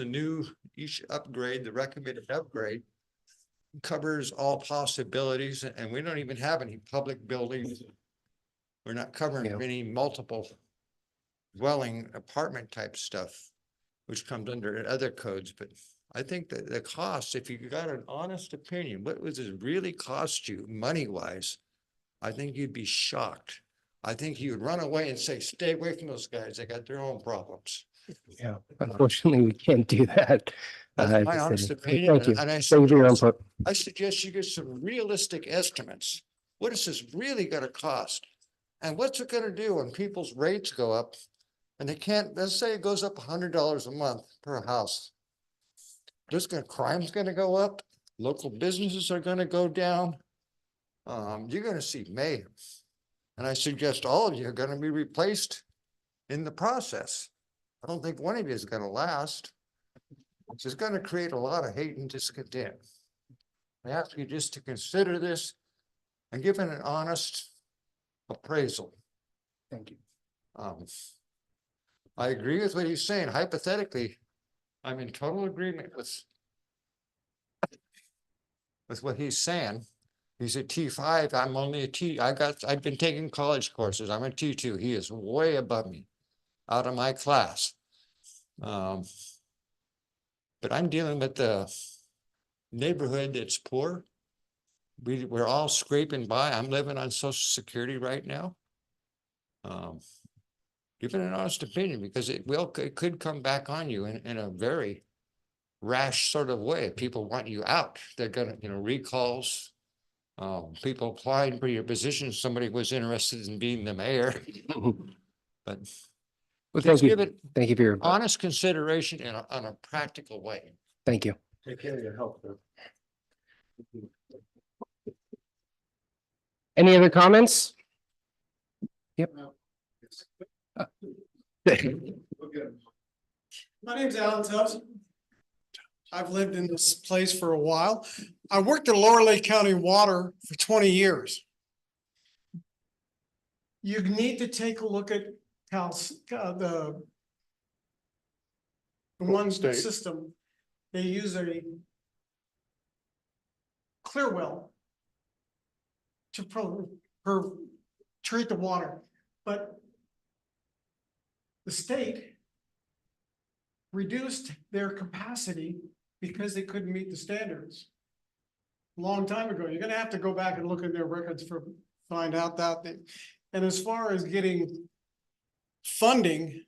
each upgrade, the recommended upgrade, covers all possibilities, and we don't even have any public buildings. We're not covering any multiple dwelling apartment type stuff, which comes under other codes. But I think that the cost, if you got an honest opinion, what does it really cost you money wise? I think you'd be shocked. I think you would run away and say, stay away from those guys. They got their own problems. Yeah, unfortunately, we can't do that. That's my honest opinion. Thank you. And Thank you for your input. I suggest you get some realistic estimates. What is this really going to cost? And what's it going to do when people's rates go up and they can't, let's say it goes up $100 a month per house. Crime's going to go up. Local businesses are going to go down. You're going to see mayhem. And I suggest all of you are going to be replaced in the process. I don't think one of you is going to last. It's just going to create a lot of hate and discontent. I ask you just to consider this and give it an honest appraisal. Thank you. I agree with what he's saying. Hypothetically, I'm in total agreement with what he's saying. He's a T5. I'm only a T. I've been taking college courses. I'm a T2. He is way above me, out of my class. But I'm dealing with the neighborhood that's poor. We're all scraping by. I'm living on Social Security right now. Give it an honest opinion, because it could come back on you in a very rash sort of way. People want you out. They're gonna, recalls. People applying for your position. Somebody was interested in being the mayor. But Well, just thank you. give it Thank you for your, honest consideration on a practical way. thank you. Take care of your health. Any other comments? Yep. My name's Alan Tubbs. I've lived in this place for a while. I worked at Lower Lake County Water for 20 years. You need to take a look at the one State. system. They use a clear well to treat the water, but the state reduced their capacity because they couldn't meet the standards. A long time ago, you're gonna have to go back and look in their records for, find out that. And as far as getting funding,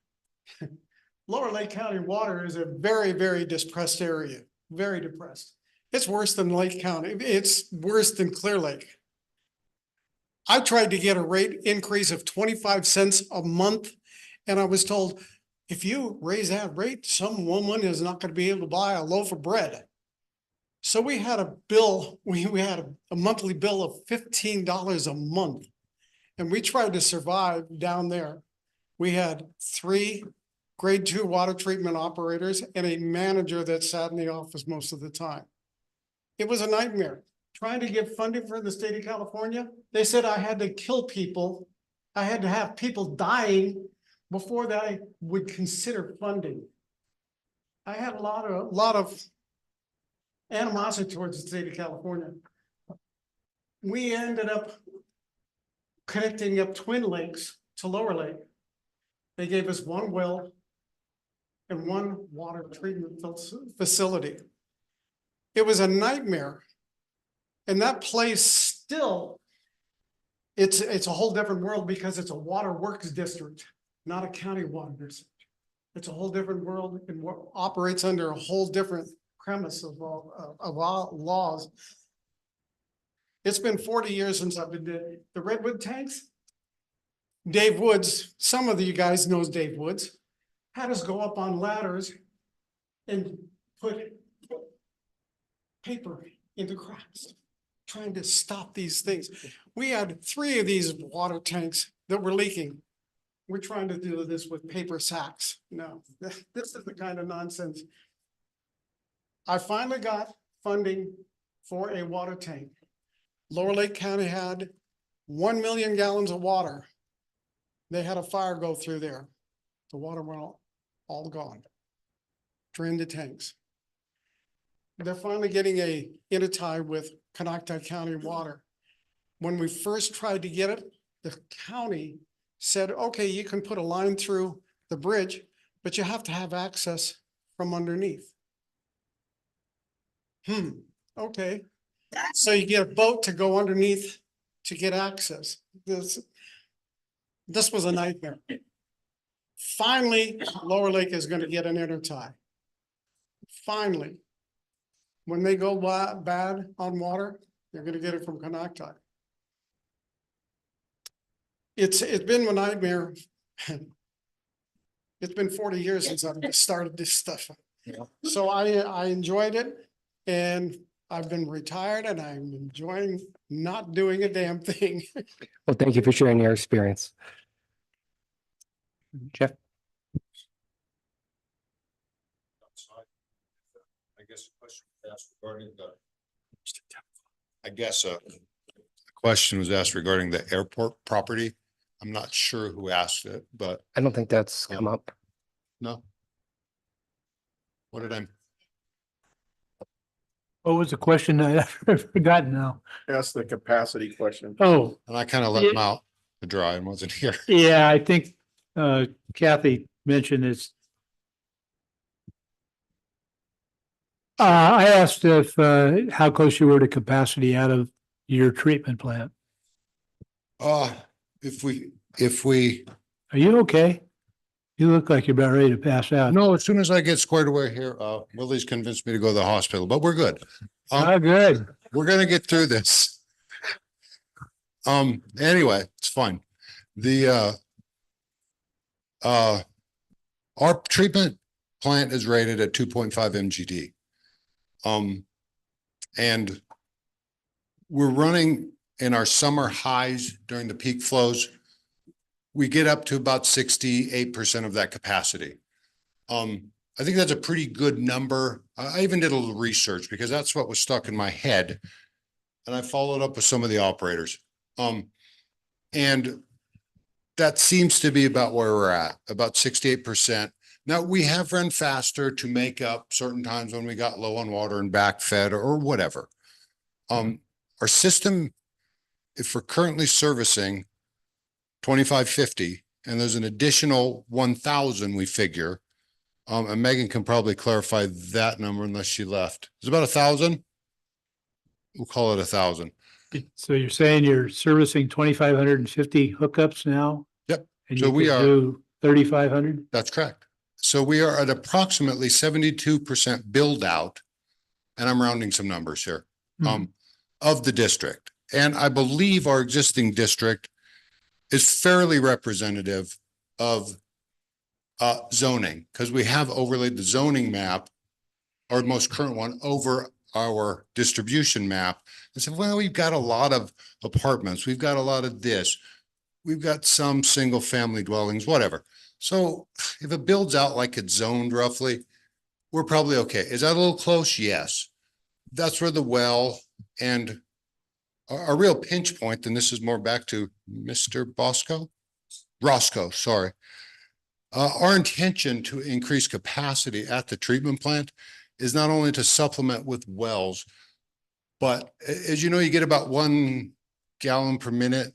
Lower Lake County Water is a very, very depressed area, very depressed. It's worse than Lake County. It's worse than Clear Lake. I tried to get a rate increase of 25 cents a month, and I was told, if you raise that rate, some woman is not going to be able to buy a loaf of bread. So we had a bill, we had a monthly bill of $15 a month, and we tried to survive down there. We had 3 grade 2 water treatment operators and a manager that sat in the office most of the time. It was a nightmare. Trying to get funding for the state of California, they said I had to kill people. I had to have people dying before that I would consider funding. I had a lot of animosity towards the state of California. We ended up connecting up Twin Lakes to Lower Lake. They gave us 1 well and 1 water treatment facility. It was a nightmare. And that place still, it's a whole different world because it's a water works district, not a county water district. It's a whole different world and operates under a whole different premise of laws. It's been 40 years since I've been doing the Redwood tanks. Dave Woods, some of you guys knows Dave Woods, had us go up on ladders and put paper in the cracks, trying to stop these things. We had 3 of these water tanks that were leaking. We're trying to do this with paper sacks. No, this is the kind of nonsense. I finally got funding for a water tank. Lower Lake County had 1 million gallons of water. They had a fire go through there. The water went all gone. Drained the tanks. They're finally getting a intertie with Conocti County Water. When we first tried to get it, the county said, okay, you can put a line through the bridge, but you have to have access from underneath. Okay. So you get a boat to go underneath to get access. This was a nightmare. Finally, Lower Lake is going to get an intertie. Finally. When they go bad on water, they're going to get it from Conocti. It's been a nightmare. It's been 40 years since I've started this stuff. So I enjoyed it, and I've been retired, and I'm enjoying not doing a damn thing. Well, thank you for sharing your experience. Jeff? I guess a question was asked regarding the question was asked regarding the airport property. I'm not sure who asked it, but I don't think that's come up. no. What did I? What was the question? I've forgotten now. That's the capacity question. Oh, And I kind of let him out to dry and wasn't here. yeah, I think Kathy mentioned it's. I asked if how close you were to capacity out of your treatment plant. If we, Are you okay? You look like you're about ready to pass out. No, as soon as I get squared away here, Willie's convinced me to go to the hospital, but we're good. Good. We're gonna get through this. Anyway, it's fine. The, our treatment plant is rated at 2.5 MGD. And we're running in our summer highs during the peak flows. We get up to about 68% of that capacity. I think that's a pretty good number. I even did a little research because that's what was stuck in my head. And I followed up with some of the operators. And that seems to be about where we're at, about 68%. Now, we have run faster to make up certain times when we got low on water and backfed or whatever. Our system, if we're currently servicing 2550 and there's an additional 1,000 we figure, and Megan can probably clarify that number unless she left. It's about 1,000. We'll call it 1,000. So you're saying you're servicing 2,550 hookups now? Yep. And So you we could are, do 3,500? that's correct. So we are at approximately 72% build out, and I'm rounding some numbers here, of the district. And I believe our existing district is fairly representative of zoning, because we have overlaid the zoning map, our most current one, over our distribution map. And said, well, we've got a lot of apartments, we've got a lot of this, we've got some single family dwellings, whatever. So if it builds out like it's zoned roughly, we're probably okay. Is that a little close? Yes. That's where the well and our real pinch point, and this is more back to Mr. Roscoe, sorry. Our intention to increase capacity at the treatment plant is not only to supplement with wells, but as you know, you get about 1 gallon per minute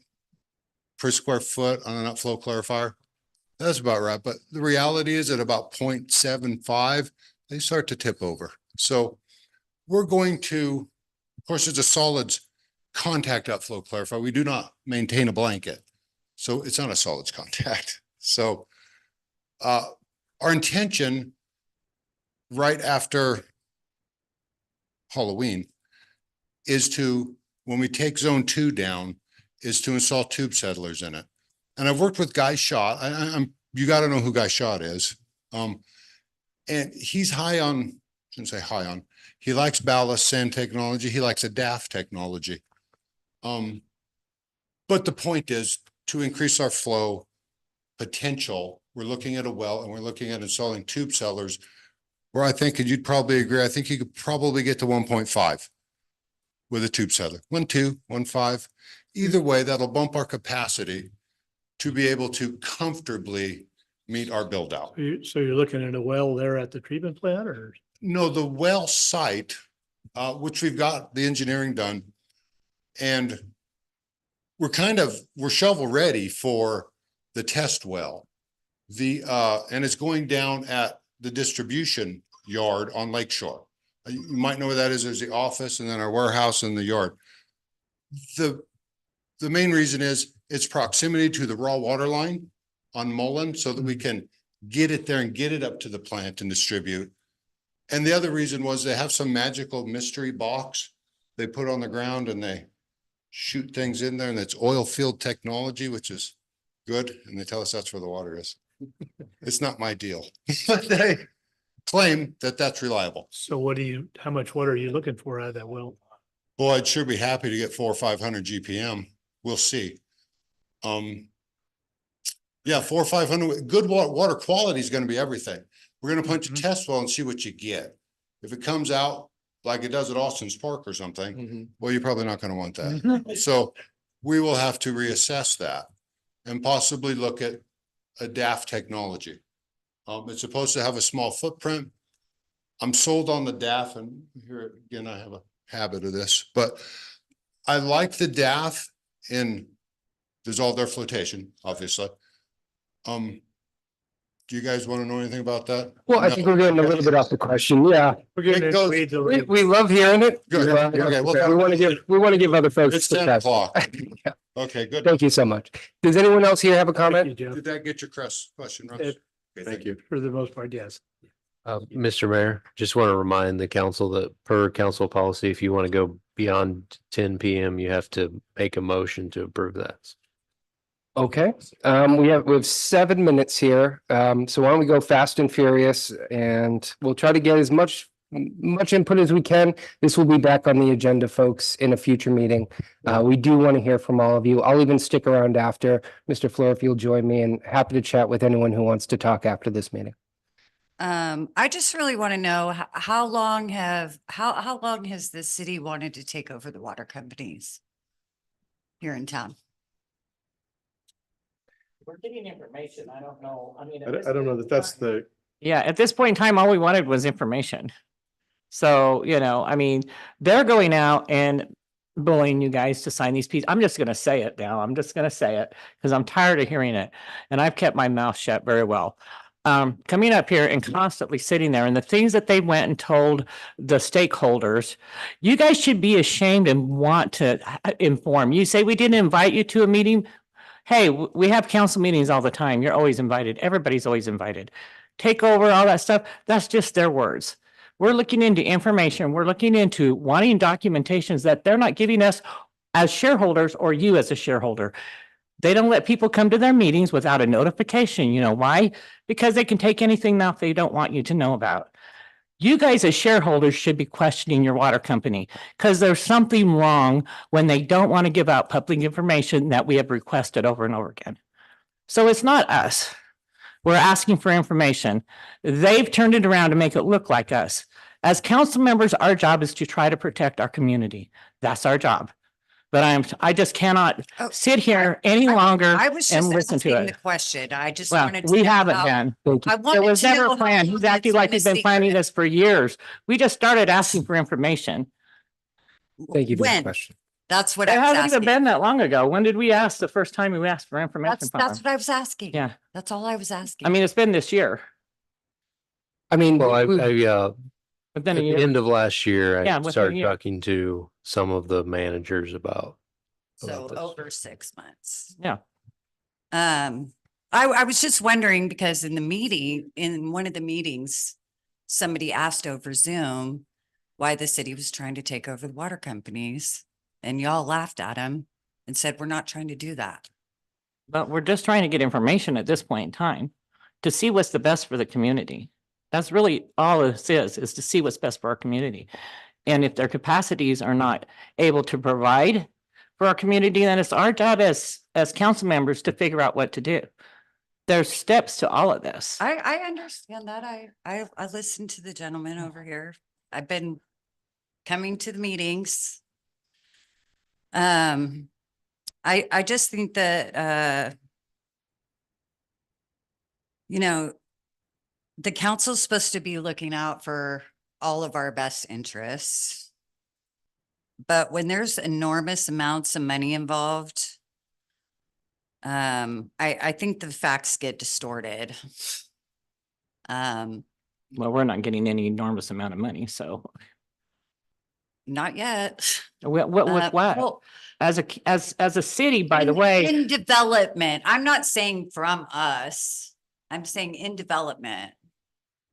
per square foot on an upflow clarifier. That's about right. But the reality is at about 0.75, they start to tip over. So we're going to, of course, it's a solids contact upflow clarifier. We do not maintain a blanket. So it's not a solids contact. So our intention right after Halloween is to, when we take zone 2 down, is to install tube settlers in it. And I've worked with Guy Schott. You got to know who Guy Schott is. And he's high on, shouldn't say high on, he likes ballast sand technology. He likes a DAF technology. But the point is to increase our flow potential. We're looking at a well and we're looking at installing tube cellars where I think, and you'd probably agree, I think you could probably get to 1.5 with a tube settler. 1.2, 1.5. Either way, that'll bump our capacity to be able to comfortably meet our build out. So you're looking at a well there at the treatment plant, or? No, the well site, which we've got the engineering done, and we're shovel ready for the test well. And it's going down at the distribution yard on Lakeshore. You might know where that is. There's the office and then our warehouse and the yard. The main reason is its proximity to the raw water line on Mullen so that we can get it there and get it up to the plant and distribute. And the other reason was they have some magical mystery box they put on the ground and they shoot things in there, and it's oil field technology, which is good. And they tell us that's where the water is. It's not my deal, but they claim that that's reliable. So how much water are you looking for out of that well? Boy, I'd sure be happy to get 400 or 500 GPM. We'll see. Yeah, 400 or 500. Good water quality is going to be everything. We're going to punch a test well and see what you get. If it comes out like it does at Austin's Park or something, well, you're probably not going to want that. So we will have to reassess that and possibly look at a DAF technology. It's supposed to have a small footprint. I'm sold on the DAF, and here again, I have a habit of this, but I like the DAF in dissolved air flotation, obviously. Do you guys want to know anything about that? Well, I think we're getting a little bit off the question. Yeah. We're getting into weeds a little. We love hearing it. Good. Okay, well, we want to give other folks. It's the 10 test. o'clock. Yeah. Okay, good. Thank you so much. Does anyone else here have a comment? Did that get your question, Russ? Thank you. For the most part, yes. Mr. Mayor, just want to remind the council that per council policy, if you want to go beyond 10 PM, you have to make a motion to approve that. Okay, we have 7 minutes here. So why don't we go fast and furious and we'll try to get as much input as we can. This will be back on the agenda, folks, in a future meeting. We do want to hear from all of you. I'll even stick around after, Mr. Fleur, if you'll join me, and happy to chat with anyone who wants to talk after this meeting. I just really want to know how long has the city wanted to take over the water companies here in town? We're getting information. I don't know. I mean. I don't know that that's the. Yeah, at this point in time, all we wanted was information. So, I mean, they're going out and bullying you guys to sign these pieces. I'm just going to say it now. I'm just going to say it because I'm tired of hearing it. And I've kept my mouth shut very well. Coming up here and constantly sitting there and the things that they went and told the stakeholders, you guys should be ashamed and want to inform. You say we didn't invite you to a meeting. Hey, we have council meetings all the time. You're always invited. Everybody's always invited. Take over all that stuff. That's just their words. We're looking into information. We're looking into wanting documentations that they're not giving us as shareholders or you as a shareholder. They don't let people come to their meetings without a notification. You know why? Because they can take anything now they don't want you to know about. You guys as shareholders should be questioning your water company because there's something wrong when they don't want to give out public information that we have requested over and over again. So it's not us. We're asking for information. They've turned it around to make it look like us. As council members, our job is to try to protect our community. That's our job. But I just cannot sit here any longer I was and just listen to asking the it. question. I just Well, wanted to. we know haven't how- been. I It wanted was to know never how planned. long He's acting it's like been a he's been planning secret. this for years. We just started asking for information. Thank you for the When? question. That's what It I was hasn't even asking. been that long ago. When did we ask the first time we asked for information? That's from them? what I was asking. Yeah. That's all I was asking. I mean, it's been this year. I mean, Well, I But then at a the year. end of last year, Yeah, I within a started year. talking to some of the managers about So this. over 6 months. Yeah. I was just wondering because in one of the meetings, somebody asked over Zoom why the city was trying to take over the water companies and y'all laughed at him and said, we're not trying to do that. But we're just trying to get information at this point in time to see what's the best for the community. That's really all this is to see what's best for our community. And if their capacities are not able to provide for our community, then it's our job as council members to figure out what to do. There's steps to all of this. I understand that. I listened to the gentleman over here. I've been coming to the meetings. I just think that, the council's supposed to be looking out for all of our best interests. But when there's enormous amounts of money involved, I think the facts get distorted. Well, we're not getting any enormous amount of money, so. Not yet. What, Well, what? As a city, by the way. In development, I'm not saying from us. I'm saying in development.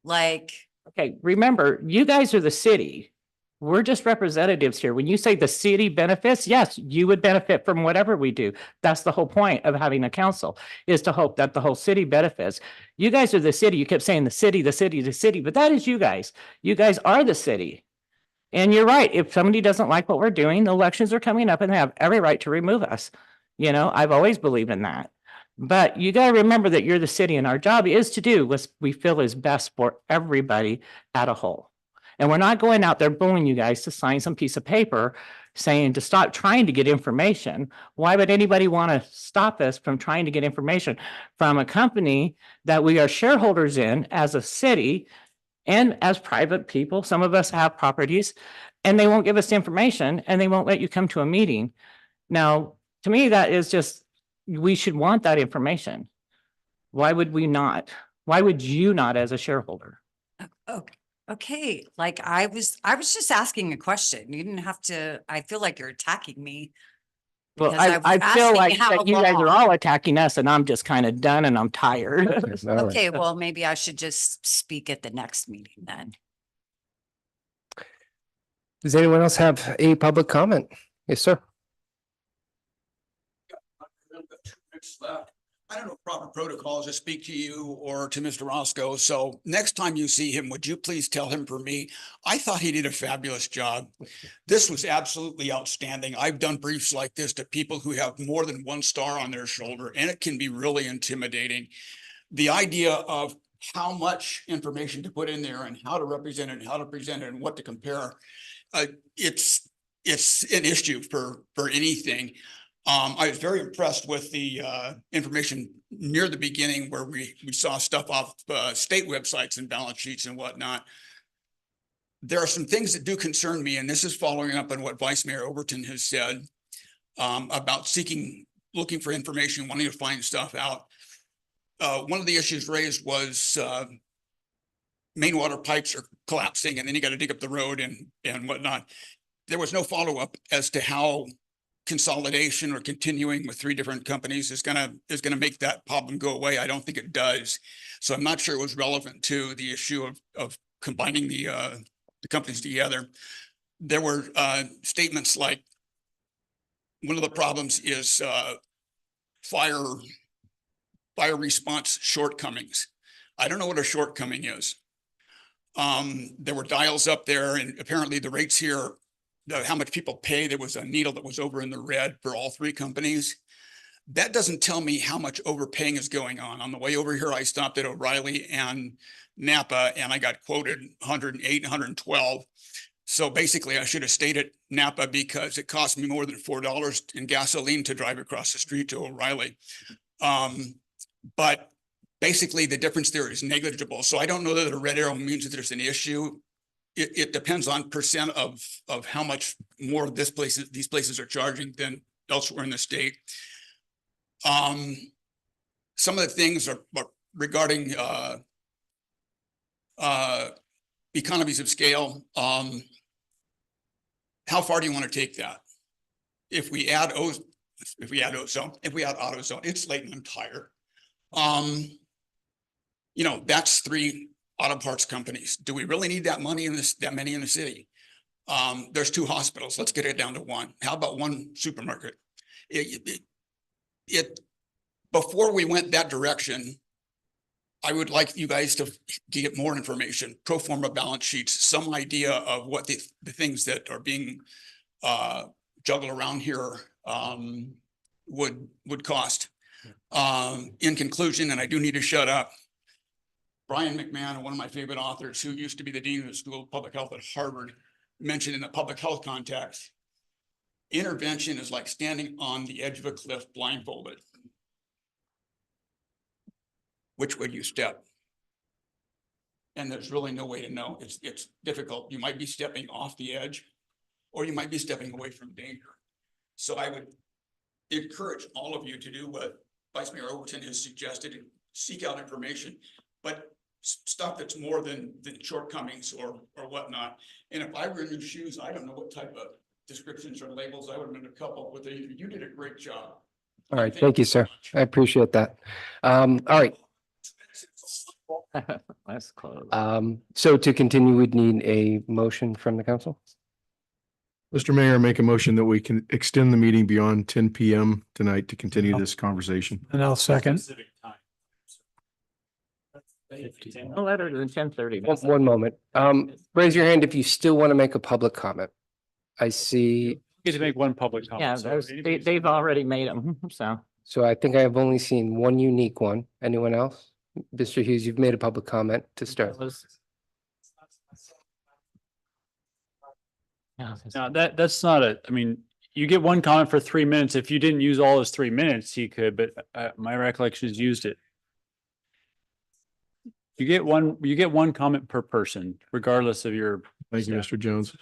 Like, Okay, remember, you guys are the city. We're just representatives here. When you say the city benefits, yes, you would benefit from whatever we do. That's the whole point of having a council, is to hope that the whole city benefits. You guys are the city. You kept saying the city, the city, the city, but that is you guys. You guys are the city. And you're right. If somebody doesn't like what we're doing, the elections are coming up and they have every right to remove us. I've always believed in that. But you got to remember that you're the city and our job is to do what we feel is best for everybody at a whole. And we're not going out there bullying you guys to sign some piece of paper saying to stop trying to get information. Why would anybody want to stop us from trying to get information from a company that we are shareholders in as a city and as private people? Some of us have properties and they won't give us information and they won't let you come to a meeting. Now, to me, that is just, we should want that information. Why would we not? Why would you not as a shareholder? okay, like I was just asking a question. You didn't have to, I feel like you're attacking me. Well, Because I I was feel asking like how that you guys are long. all attacking us and I'm just kind of done and I'm tired. All right. Okay, well, maybe I should just speak at the next meeting then. Does anyone else have a public comment? Yes, sir. I don't know proper protocols to speak to you or to Mr. Roscoe. So next time you see him, would you please tell him for me? I thought he did a fabulous job. This was absolutely outstanding. I've done briefs like this to people who have more than one star on their shoulder, and it can be really intimidating. The idea of how much information to put in there and how to represent it and how to present it and what to compare. It's an issue for anything. I was very impressed with the information near the beginning where we saw stuff off state websites and balance sheets and whatnot. There are some things that do concern me, and this is following up on what Vice Mayor Overton has said about looking for information, wanting to find stuff out. One of the issues raised was main water pipes are collapsing, and then you got to dig up the road and whatnot. There was no follow-up as to how consolidation or continuing with 3 different companies is gonna make that problem go away. I don't think it does. So I'm not sure it was relevant to the issue of combining the companies together. There were statements like one of the problems is fire response shortcomings. I don't know what a shortcoming is. There were dials up there, and apparently the rates here, how much people pay, there was a needle that was over in the red for all 3 companies. That doesn't tell me how much overpaying is going on. On the way over here, I stopped at O'Reilly and Napa, and I got quoted 108, 112. So basically I should have stayed at Napa because it cost me more than $4 in gasoline to drive across the street to O'Reilly. But basically the difference there is negligible. So I don't know that a red arrow means that there's an issue. It depends on percent of how much more these places are charging than elsewhere in the state. Some of the things are regarding economies of scale. How far do you want to take that? If we add AutoZone, it's late and I'm tired. That's 3 auto parts companies. Do we really need that many that many in the city? There's 2 hospitals. Let's get it down to 1. How about 1 supermarket? Before we went that direction, I would like you guys to get more information, pro forma balance sheets, some idea of what the things that are being juggled around here would cost. In conclusion, and I do need to shut up, Brian McMahon, one of my favorite authors who used to be the dean of the School of Public Health at Harvard, mentioned in the public health context, intervention is like standing on the edge of a cliff blindfolded. Which way do you step? And there's really no way to know. It's difficult. You might be stepping off the edge, or you might be stepping away from danger. So I would encourage all of you to do what Vice Mayor Overton has suggested and seek out information, but stuff that's more than shortcomings or whatnot. And if I were in your shoes, I don't know what type of descriptions or labels I would have been a couple with. You did a great job. All right. Thank you, sir. I appreciate that. All right. That's close. So to continue, we'd need a motion from the council. Mr. Mayor, make a motion that we can extend the meeting beyond 10 PM tonight to continue this conversation. And I'll second. No later than 10:30. One moment. Raise your hand if you still want to make a public comment. I see. You get to make one public comment. Yeah, so they've already made them, so. So I think I have only seen one unique one. Anyone else? Mr. Hughes, you've made a public comment to start. Now that's not I mean, you get one comment for 3 minutes. If you didn't use all those 3 minutes, you could, but my recollection is used it. You get one comment per person, regardless of your. Thank you, Mr. Jones.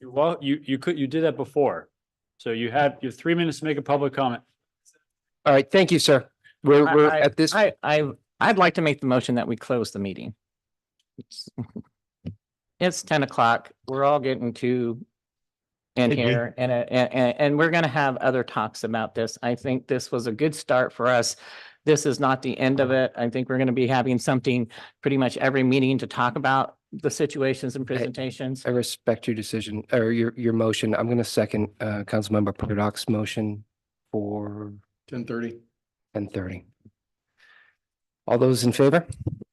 Well, you did that before. So you have 3 minutes to make a public comment. All right, thank you, sir. We're at this. I'd like to make the motion that we close the meeting. It's 10 o'clock. We're all getting too in Did we? here and we're gonna have other talks about this. I think this was a good start for us. This is not the end of it. I think we're gonna be having something pretty much every meeting to talk about the situations and presentations. I respect your decision or your motion. I'm gonna second Councilmember Purdoc's motion for 10:30. 10:30. All those in favor?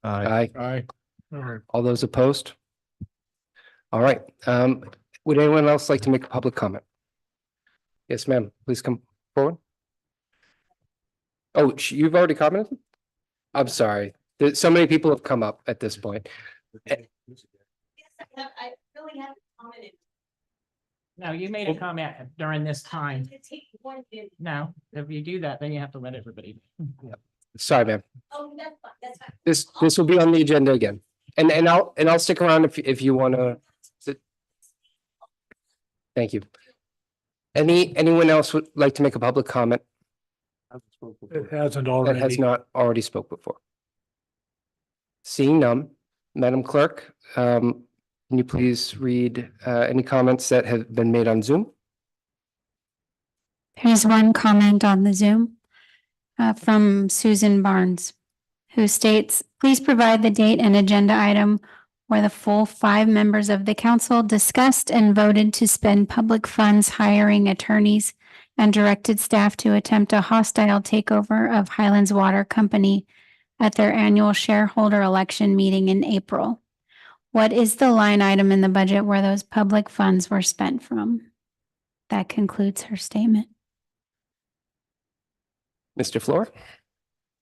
Aye. Aye. All right. All those opposed? All right, would anyone else like to make a public comment? Yes, ma'am, please come forward. Oh, you've already commented? I'm sorry, so many people have come up at this point. I really haven't commented. No, you made a comment during this time. Take 1 minute. No, if you do that, then you have to let everybody. Sorry, ma'am, Oh, that's fine, that's fine. this will be on the agenda again, and I'll stick around if you wanna. Thank you. Anyone else would like to make a public comment It hasn't that already. has not already spoke before? Seeing none, Madam Clerk, can you please read any comments that have been made on Zoom? There's one comment on the Zoom from Susan Barnes, who states, please provide the date and agenda item where the full 5 members of the council discussed and voted to spend public funds hiring attorneys and directed staff to attempt a hostile takeover of Highlands Water Company at their annual shareholder election meeting in April. What is the line item in the budget where those public funds were spent from? That concludes her statement. Mr. Flora?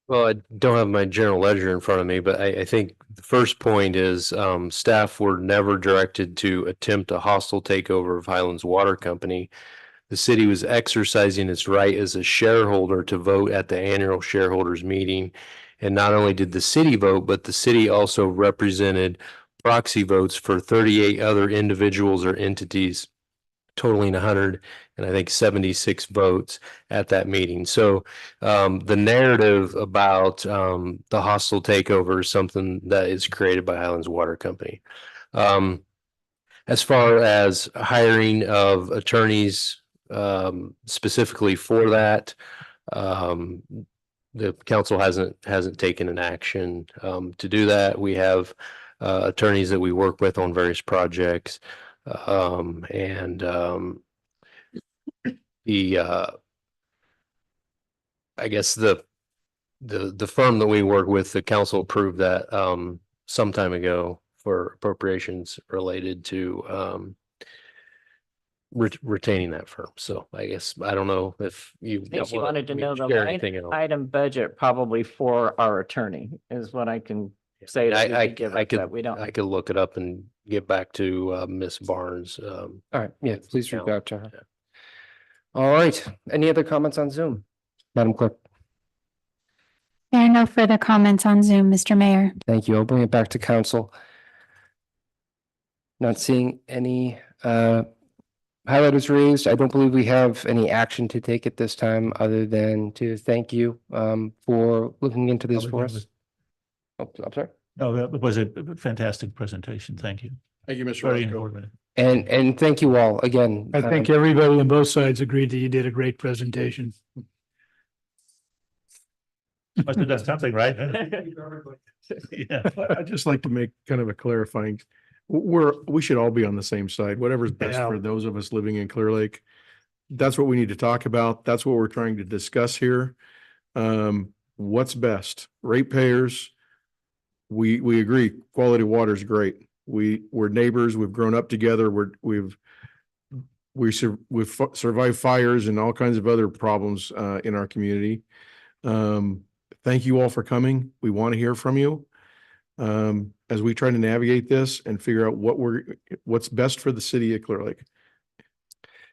Well, I don't have my general ledger in front of me, but I think the first point is staff were never directed to attempt a hostile takeover of Highlands Water Company. The city was exercising its right as a shareholder to vote at the annual shareholders meeting. And not only did the city vote, but the city also represented proxy votes for 38 other individuals or entities, totaling 176 votes at that meeting. So the narrative about the hostile takeover is something that is created by Highlands Water Company. As far as hiring of attorneys specifically for that, the council hasn't taken an action to do that. We have attorneys that we work with on various projects. I guess the firm that we work with, the council approved that some time ago for appropriations related to retaining that firm. So I guess I don't know if you I think she wanted to know the share line anything else. item budget probably for our attorney is what I can say. that we could give I it, but we could don't. I could look it up and get back to Miss Barnes. All right, yeah, please reach Yeah. out to her. All right, any other comments on Zoom? Madam Clerk, There are no further comments on Zoom, Mr. Mayor. thank you. I'll bring it back to council. Not seeing any highlighters raised. I don't believe we have any action to take at this time, other than to thank you for looking into this for us. Oh, I'm sorry. No, that was a fantastic presentation. Thank you. Thank you, Mr. Very Roscoe. informative. And thank you all again. I think everybody on both sides agreed that you did a great presentation. Must have done something right. Yeah. I'd just like to make kind of a clarifying, we should all be on the same side, whatever's best Yeah. for those of us living in Clear Lake. That's what we need to talk about. That's what we're trying to discuss here. What's best? Ratepayers. We agree, quality water is great. We're neighbors, we've grown up together, we've survived fires and all kinds of other problems in our community. Thank you all for coming. We want to hear from you. As we try to navigate this and figure out what's best for the city of Clear Lake.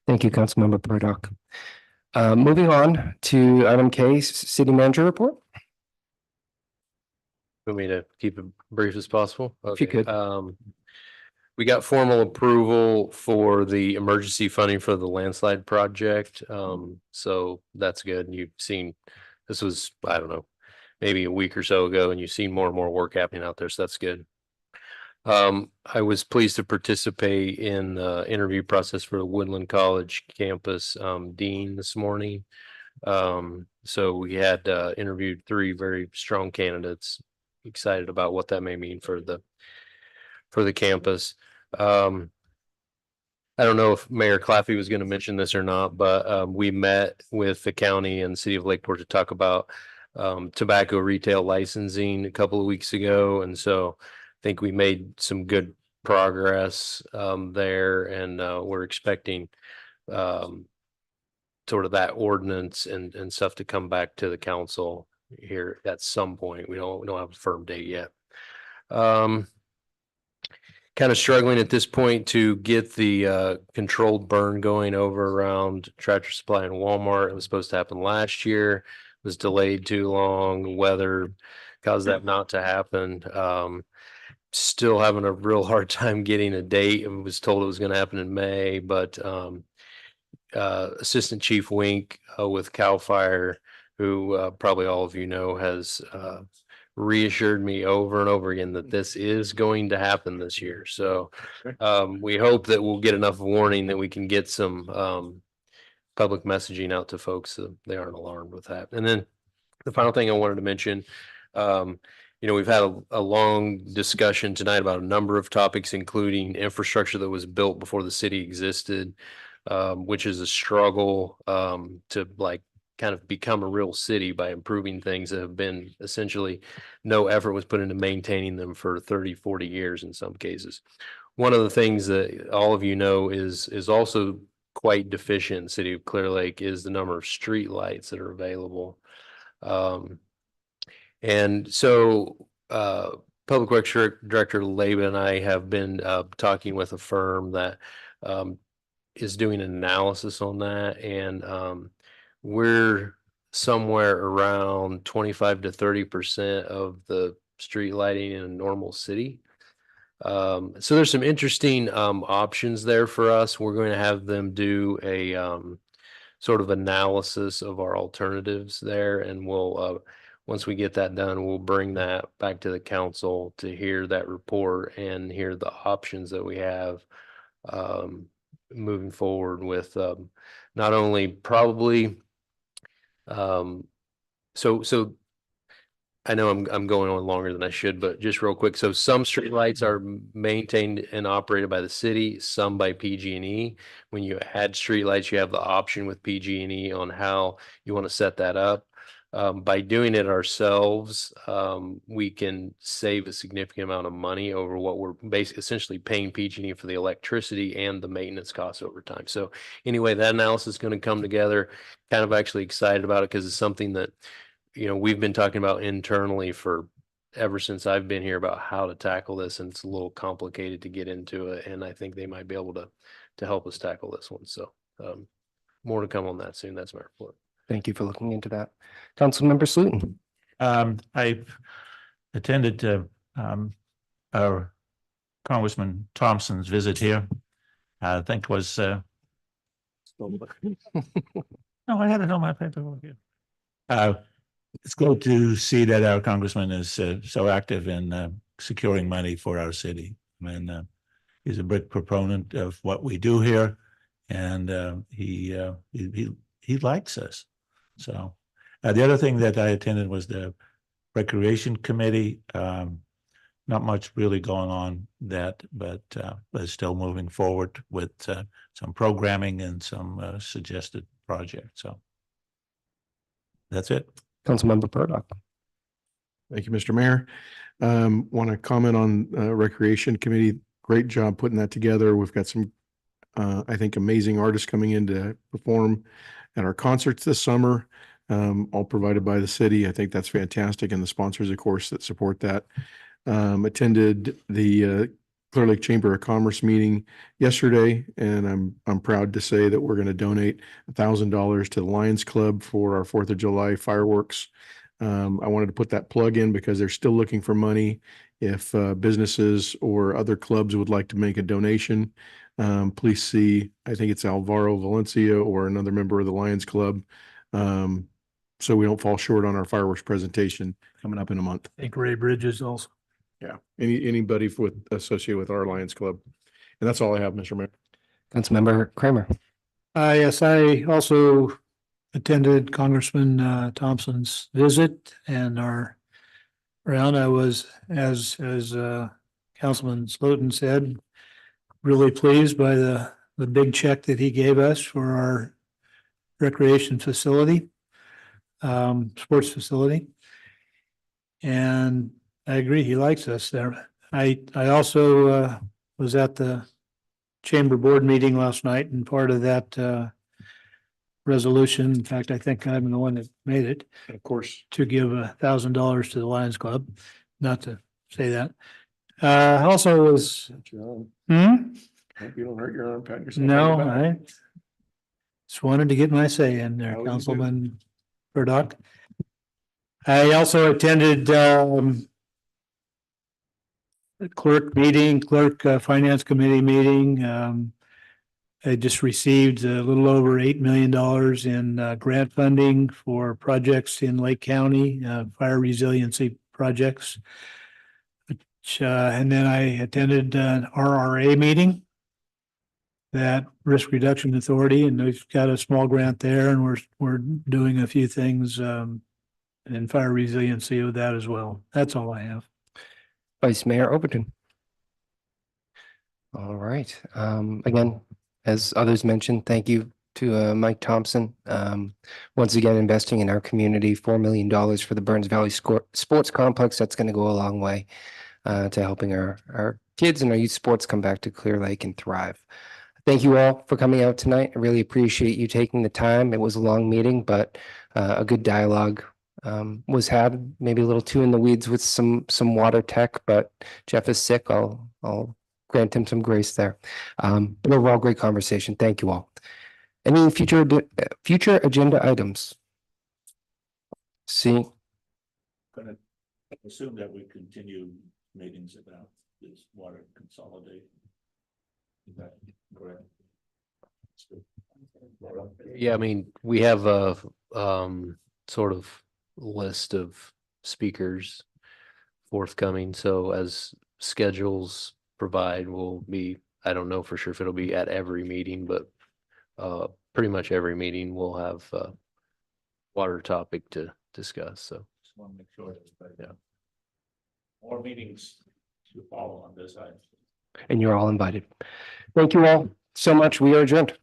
Thank you, Councilmember Burdock. Moving on to item K, City Manager Report. Want me to keep it brief as possible? If you Okay, could. We got formal approval for the emergency funding for the landslide project. So that's good. You've seen, this was, I don't know, maybe a week or so ago, and you've seen more and more work happening out there. So that's good. I was pleased to participate in the interview process for the Woodland College campus dean this morning. So we had interviewed 3 very strong candidates. Excited about what that may mean for the campus. I don't know if Mayor Claffey was going to mention this or not, but we met with the county and city of Lakeport to talk about tobacco retail licensing a couple of weeks ago. And so I think we made some good progress there, and we're expecting sort of that ordinance and stuff to come back to the council here at some point. We don't have a firm date yet. Kind of struggling at this point to get the controlled burn going over around Tractor Supply and Walmart. It was supposed to happen last year, was delayed too long. Weather caused that not to happen. Still having a real hard time getting a date. I was told it was going to happen in May, but Assistant Chief Wink with CAL FIRE, who probably all of you know, has reassured me over and over again that this is going to happen this year. So we hope that we'll get enough warning that we can get some public messaging out to folks so they aren't alarmed with that. And then the final thing I wanted to mention, we've had a long discussion tonight about a number of topics, including infrastructure that was built before the city existed, which is a struggle to kind of become a real city by improving things that have been essentially no effort was put into maintaining them for 30, 40 years in some cases. One of the things that all of you know is also quite deficient in the city of Clear Lake is the number of street lights that are available. And so Public Works Director Laban and I have been talking with a firm that is doing an analysis on that, and we're somewhere around 25 to 30% of the street lighting in a normal city. So there's some interesting options there for us. We're going to have them do a sort of analysis of our alternatives there, and we'll once we get that done, we'll bring that back to the council to hear that report and hear the options that we have moving forward with not only probably so I know I'm going on longer than I should, but just real quick. So some streetlights are maintained and operated by the city, some by PG&E. When you add streetlights, you have the option with PG&E on how you want to set that up. By doing it ourselves, we can save a significant amount of money over what we're basically essentially paying PG&E for the electricity and the maintenance costs over time. So anyway, that analysis is going to come together. Kind of actually excited about it because it's something that, we've been talking about internally for ever since I've been here about how to tackle this, and it's a little complicated to get into it. And I think they might be able to help us tackle this one. So more to come on that soon. That's my report. Thank you for looking into that. Councilmember Slutin. I attended our Congressman Thompson's visit here. I think it was no, I had it on my paperwork here. It's good to see that our congressman is so active in securing money for our city. I mean, he's a big proponent of what we do here, and he likes us. So the other thing that I attended was the Recreation Committee. Not much really going on that, but still moving forward with some programming and some suggested projects. So that's it. Councilmember Burdock. Thank you, Mr. Mayor. Want to comment on Recreation Committee. Great job putting that together. We've got some, I think, amazing artists coming in to perform at our concerts this summer, all provided by the city. I think that's fantastic. And the sponsors, of course, that support that. Attended the Clear Lake Chamber of Commerce meeting yesterday, and I'm proud to say that we're going to donate $1,000 to the Lions Club for our 4th of July fireworks. I wanted to put that plug in because they're still looking for money. If businesses or other clubs would like to make a donation, please see, I think it's Alvaro Valencia or another member of the Lions Club, so we don't fall short on our fireworks presentation coming up in a month. I think Ray Bridges also. Yeah, anybody associated with our Lions Club. And that's all I have, Mr. Mayor. Councilmember Kramer. Yes, I also attended Congressman Thompson's visit and our round. I was, as Councilman Slotin said, really pleased by the big check that he gave us for our recreation facility, sports facility. And I agree, he likes us there. I also was at the chamber board meeting last night, and part of that resolution, in fact, I think I'm the one that made it. Of course. To give $1,000 to the Lions Club, not to say that. Also was. Hope Hmm? you don't hurt your arm, pat yourself. on No, the back. I just wanted to get my say in there, Oh, you do. Councilman Burdock. I also attended clerk finance committee meeting. I just received a little over $8 million in grant funding for projects in Lake County, fire resiliency projects. And then I attended an RRA meeting, that Risk Reduction Authority, and we've got a small grant there, and we're doing a few things in fire resiliency with that as well. That's all I have. Vice Mayor Overton. All right. Again, as others mentioned, thank you to Mike Thompson. Once again, investing in our community, $4 million for the Burns Valley Sports Complex. That's going to go a long way to helping our kids and our youth sports come back to Clear Lake and thrive. Thank you all for coming out tonight. I really appreciate you taking the time. It was a long meeting, but a good dialogue was had. Maybe a little too in the weeds with some water tech, but Jeff is sick. I'll grant him some grace there. But overall, great conversation. Thank you all. Any future agenda items? See. Gonna assume that we continue meetings about this water consolidation. Is that correct? Yeah, I mean, we have a sort of list of speakers forthcoming. So as schedules provide, will be, I don't know for sure if it'll be at every meeting, but pretty much every meeting we'll have a water topic to discuss. So Just want to make sure. Yeah. More meetings to follow on this item. And you're all invited. Thank you all so much. We are adjourned.